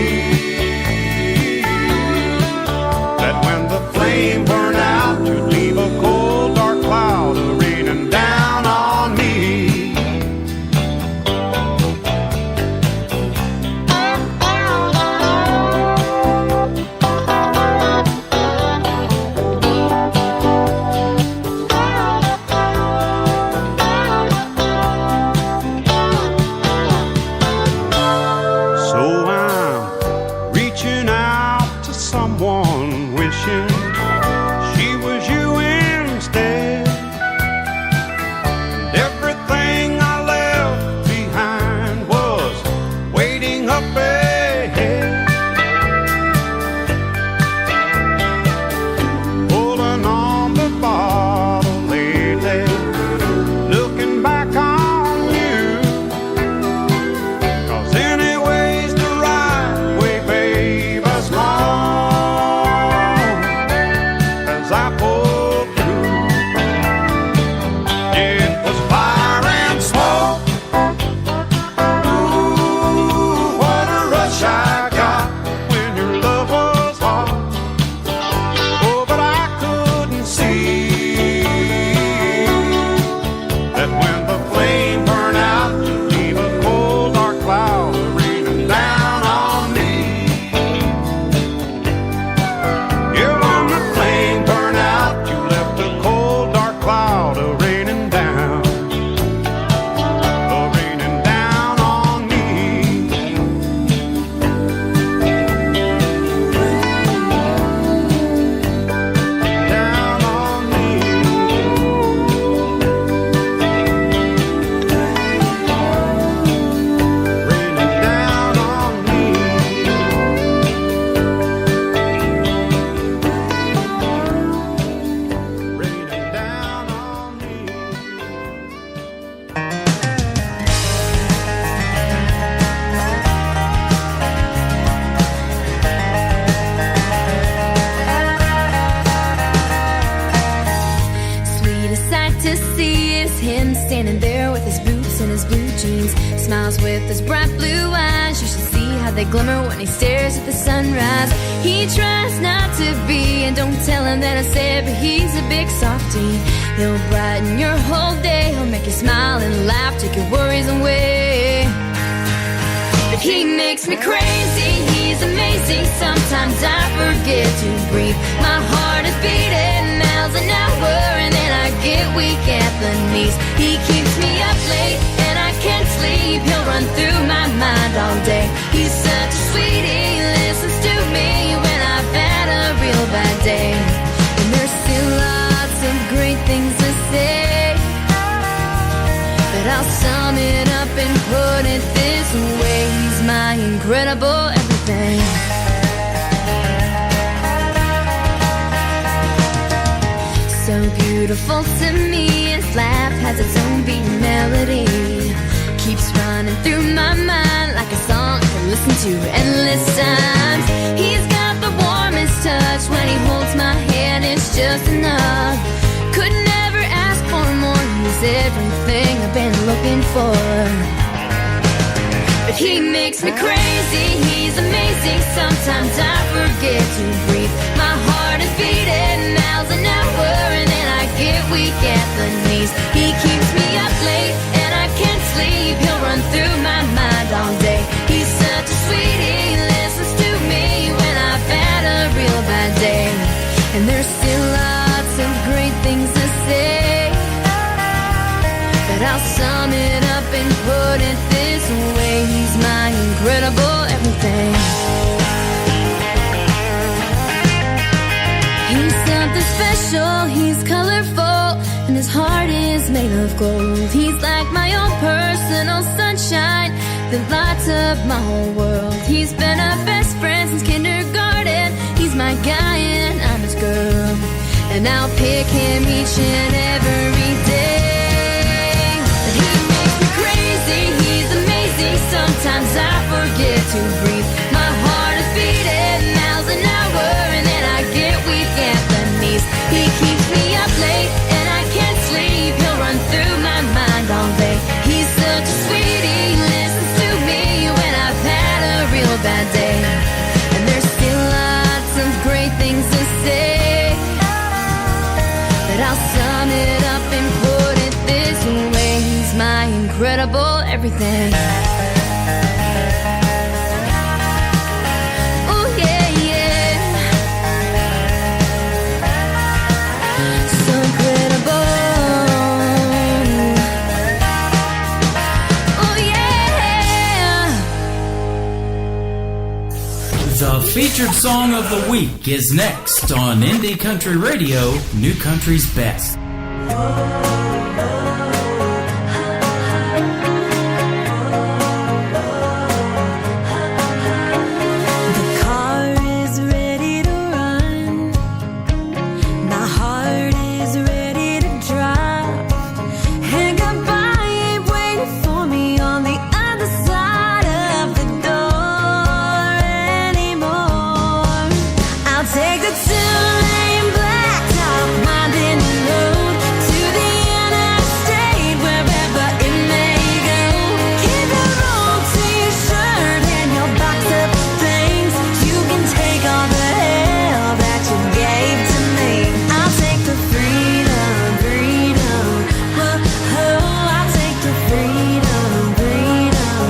that when the flame burned out, you'd leave a cold, dark cloud they glimmer when he stares at the sunrise. He tries not to be, and don't tell him that I said, but he's a big softie. He'll brighten your whole day, he'll make you smile and laugh, take your worries away. But he makes me crazy, he's amazing. Sometimes I forget to breathe. My heart is beating miles an hour, and then I get weak at the knees. He keeps me up late, and I can't sleep. He'll run through my mind all day. He's such a sweetie, he listens to me when I've had a real bad day. And there's still lots of great things to say, but I'll sum it up and put it this way: he's my incredible everything. So beautiful to me, his laugh has its own beat melody. Keeps running through my mind like a song I can listen to endless times. He's got the warmest touch, when he holds my hand it's just enough. Could never ask for more, he's everything I've been looking for. But he makes me crazy, he's amazing. Sometimes I forget to breathe. My heart is beating miles an hour, and then I get weak at the knees. He keeps me up late, and I can't sleep. He'll run through my mind all day. He's such a sweetie, he listens to me when I've had a real bad day. And there's still lots of great things to say, but I'll sum it up and put it this way: he's my incredible everything. He's something special, he's colorful, and his heart is made of gold. He's like my own personal sunshine that lights up my whole world. He's been a best friend since kindergarten. He's my guy and I'm his girl, and I'll pick him each and every day. He makes me crazy, he's amazing. Sometimes I forget to breathe. My heart is beating miles an hour, and then I get weak at the knees. He keeps me up late, and I can't sleep. He'll run through my mind all day. He's such a sweetie, he listens to me when I've had a real bad day. And there's still lots of great things to say, but I'll sum it up and put it this way: he's my incredible everything. Oh yeah, yeah. So incredible. Oh yeah. The featured song of the week is next on Indie Country Radio, New Country's Best. Take the 2-lane blacktop, winding road to the interstate, wherever it may go. Keep your roll to your shirt and your box of things. You can take all the hell that you gave to me. I'll take the freedom, freedom. I'll take the freedom, freedom.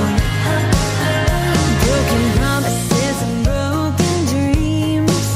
Broken promises and broken dreams.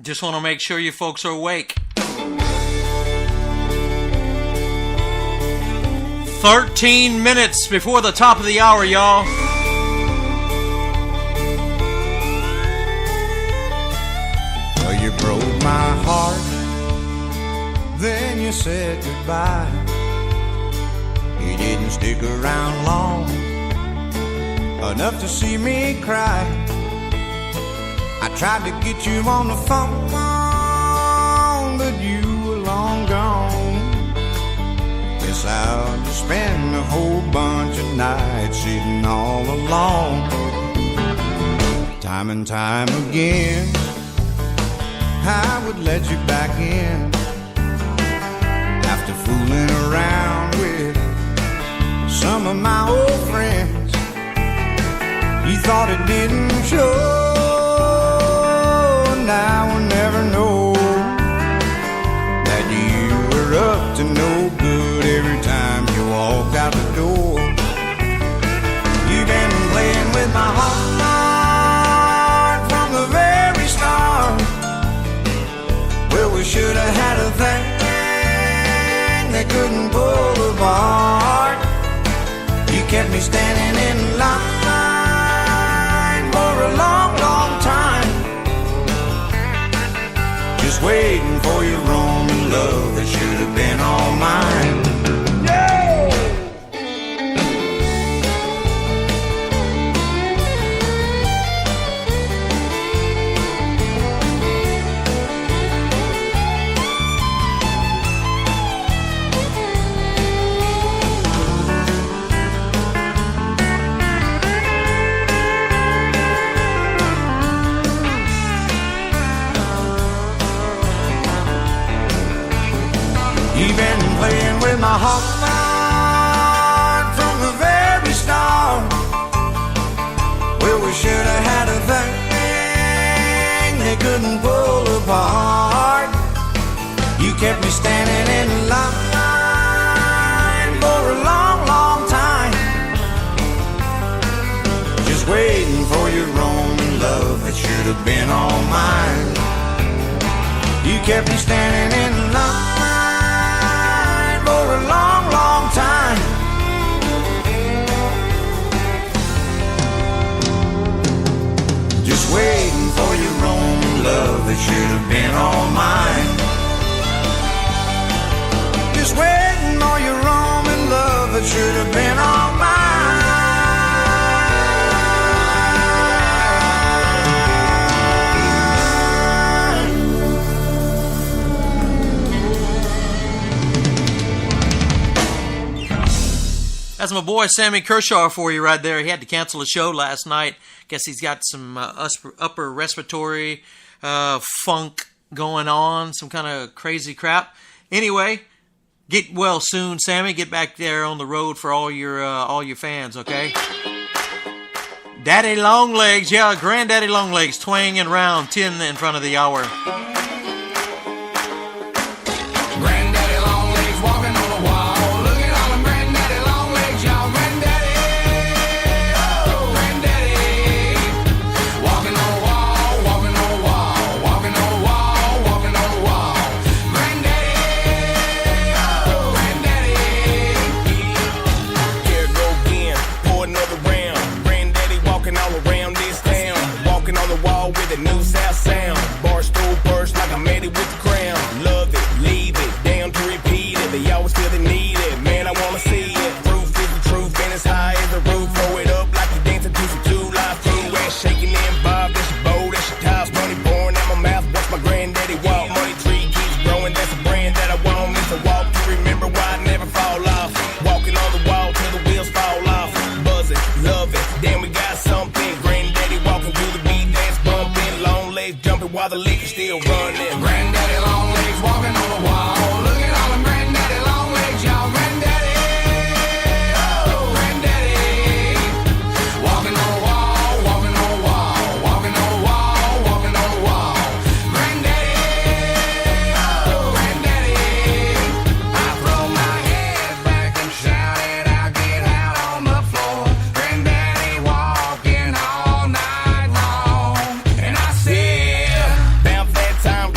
Just want to make sure you folks are awake. 13 minutes before the top of the hour, y'all. Well, you broke my heart, then you said goodbye. You didn't stick around long enough to see me cry. I tried to get you on the phone, but you were long gone. Guess I'll just spend a whole bunch of nights sitting all alone. Time and time again, I would let you back in after fooling around with some of my old friends. You thought it didn't show, and I will never know that you were up to no good every time you walked out the door. You've been playing with my heart from the very start. Well, we should have had a thing they couldn't pull apart. You kept me standing in line for a long, long time, just waiting for your Roman love that should have been all mine. You've been playing with my heart from the very start. Well, we should have had a thing they couldn't pull apart. You kept me standing in line for a long, long time, just waiting for your Roman love that should have been all mine. You kept me standing in line for a long, long time, just waiting for your Roman love that should have been all mine. Just waiting for your Roman love that should have been all mine. That's my boy Sammy Kershaw for you right there. He had to cancel a show last night. Guess he's got some upper respiratory funk going on, some kind of crazy crap. Anyway, get well soon, Sammy. Get back there on the road for all your fans, okay? Daddy Longlegs, yeah, Granddaddy Longlegs, twanging round 10 in front of the hour. Granddaddy Longlegs walking on the wall. Look at all them Granddaddy Longlegs, y'all. Granddaddy, oh, Granddaddy, walking on the wall, walking on the wall, walking on the wall, walking on the wall. Granddaddy, oh, Granddaddy. Here go again, pour another round. Granddaddy walking all around this town, walking on the wall with a new South sound. Barstool burst like I made it with the crown. Love it, leave it, down to repeat it. They always feel they need it, man, I wanna see it. Proof is the truth, and as high as the roof. Throw it up like you dancing to some two live crew. Ass shaking and bob, that's your bow, that's your tops. Money pouring out my mouth, watch my granddaddy walk. Money tree keeps growing, that's a brand that I want. It's a walk to remember why I never fall off. Walking on the wall till the wheels fall off. Buzzing, love it, damn we got something. Granddaddy walking through the beat, dance bumping. Long legs jumping while the liquor still running. Granddaddy long legs walking on the wall. Look at all them Granddaddy long legs, y'all. Granddaddy, oh, Granddaddy, walking on the wall, walking on the wall, walking on the wall, walking on the wall. Granddaddy, oh, Granddaddy, I throw my head back and shout it out, get out on the floor. Granddaddy walking all night long, and I said, about that time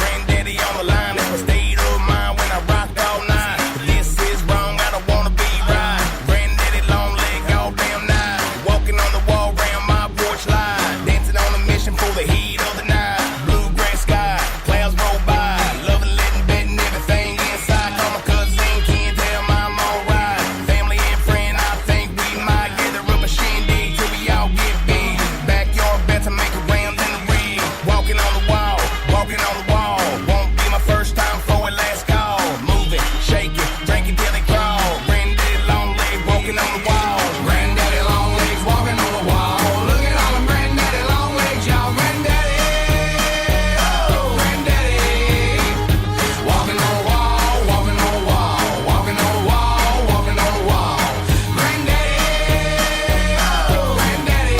the heat of the night. Bluegrass sky, clouds roll by. Loving, letting, betting everything inside. Call my cousin, can't tell I'm alright. Family and friend, I think we might gather up a shindig till we all get big. Backyard bet to make a round in the rig. Walking on the wall, walking on the wall. Won't be my first time for it, last call. Move it, shake it, drink it till they crawl. Granddaddy long legs walking on the wall. Granddaddy long legs walking on the wall. Look at all them granddaddy long legs, y'all. Granddaddy, oh, granddaddy. Walking on the wall, walking on the wall. Walking on the wall, walking on the wall. Granddaddy, oh, granddaddy.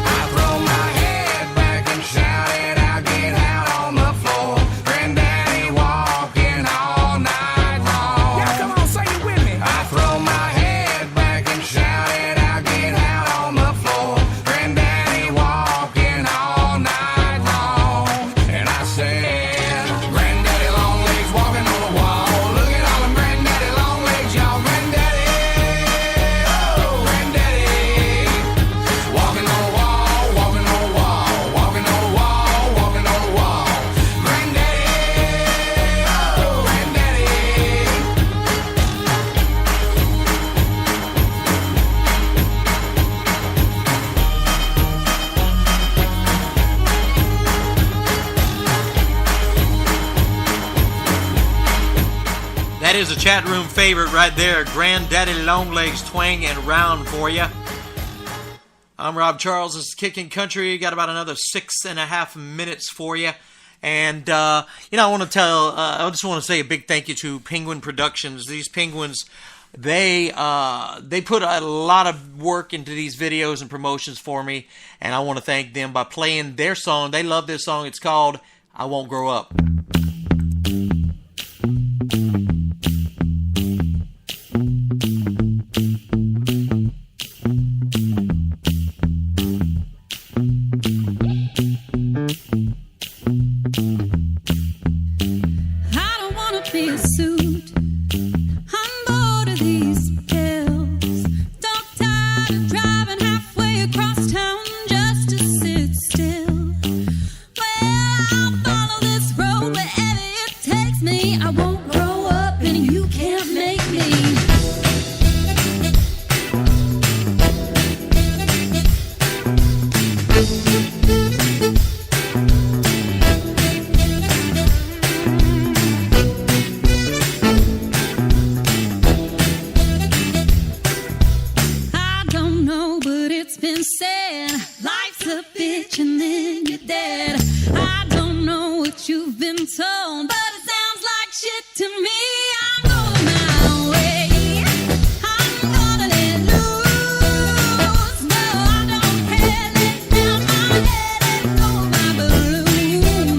I throw my head back and shout it out, get out on the floor. Granddaddy walking all night long. Yeah, come on, say it with me. I throw my head back and shout it out, get out on the floor. Granddaddy walking all night long. And I said, Granddaddy long legs walking on the wall. Look at all them granddaddy long legs, y'all. Granddaddy, oh, granddaddy. Walking on the wall, walking on the wall. Walking on the wall, walking on the wall. Granddaddy, oh, granddaddy. That is a chat room favorite right there. Granddaddy Longlegs twang and round for you. I'm Rob Charles. This is Kickin' Country. Got about another 6.5 minutes for you. And, I want to I just want to say a big thank you to Penguin Productions. These Penguins, they put a lot of work into these videos and promotions for me. And I want to thank them by playing their song. They love this song. It's called I Won't Grow Up. I don't wanna be a suit. I'm bored of these pills. Dog tired of driving halfway across town just to sit still. Well, I'll follow this road wherever it takes me. I won't grow up and you can't make me. I don't know, but it's been said life's a bitch and then you're dead. I don't know what you've been told, but it sounds like shit to me. I'm going my way. I'm gonna let loose. No, I don't care. Let down my head and go my balloon.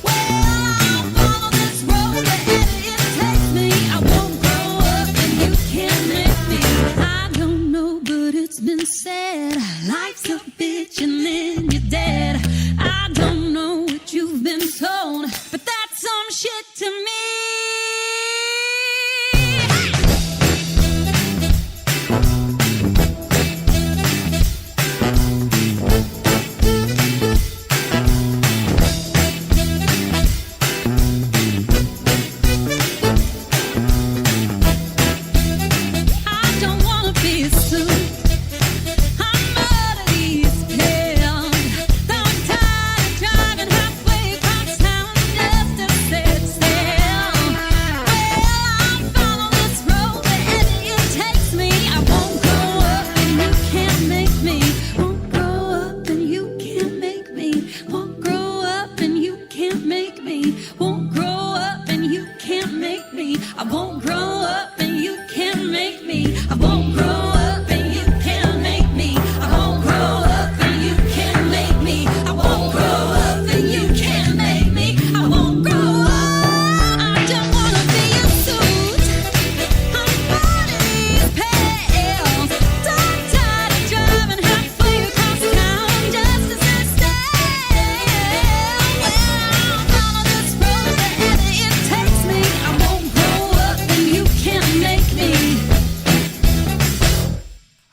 Well, I'll follow this road wherever it takes me. I won't grow up and you can't make me. I don't know, but it's been said life's a bitch and then you're dead. I don't know what you've been told, but that's on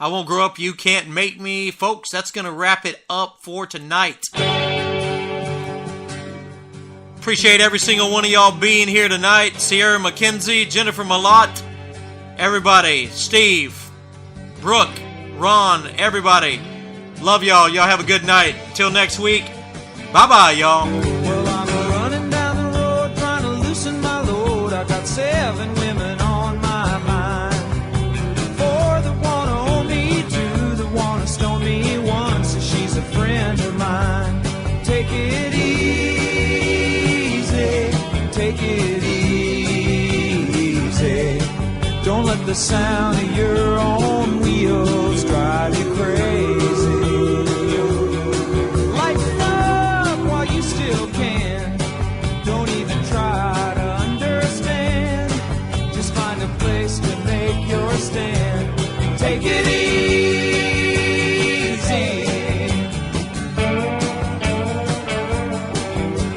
I Won't Grow Up, You Can't Make Me. Folks, that's going to wrap it up for tonight. Appreciate every single one of y'all being here tonight. Sierra McKenzie, Jennifer Malott, everybody, Steve, Brooke, Ron, everybody. Love y'all. Y'all have a good night. Till next week. Bye-bye, y'all. Well, I'm running down the road trying to loosen my load. I got 7 women on my mind. 4 that wanna own me, 2 that wanna stone me, 1 says she's a friend of mine. Take it easy, take it easy. Don't let the sound of your own wheels drive you crazy. Lighten up while you still can. Don't even try to understand. Just find a place to make your stand. Take it easy.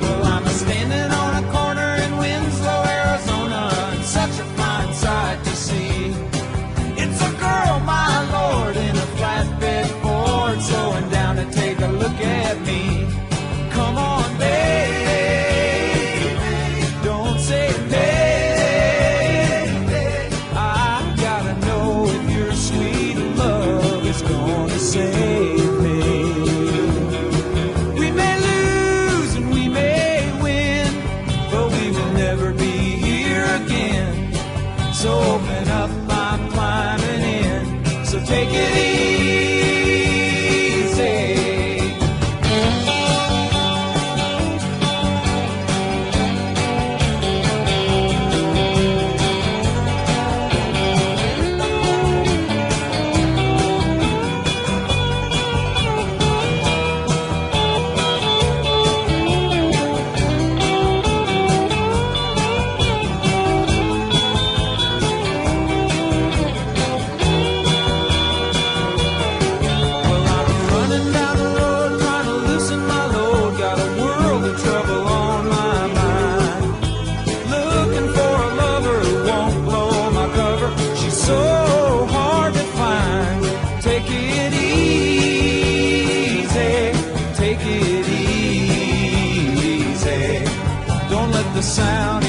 Well, I'm standing on a corner in Winslow, Arizona, and such a fine sight to see. It's a girl, my lord, in a flatbed Ford, slowing down to take a look at me. Come on, baby, don't say baby. I gotta know if your sweet love is gonna save me. We may lose and we may win, but we will never be here again. So open up, I'm climbing in. So take it easy. Well, I'm running down the road trying to loosen my load. Got a world of trouble on my mind. Looking for a lover who won't blow my cover. She's so hard to find. Take it easy, take it easy. Don't let the sound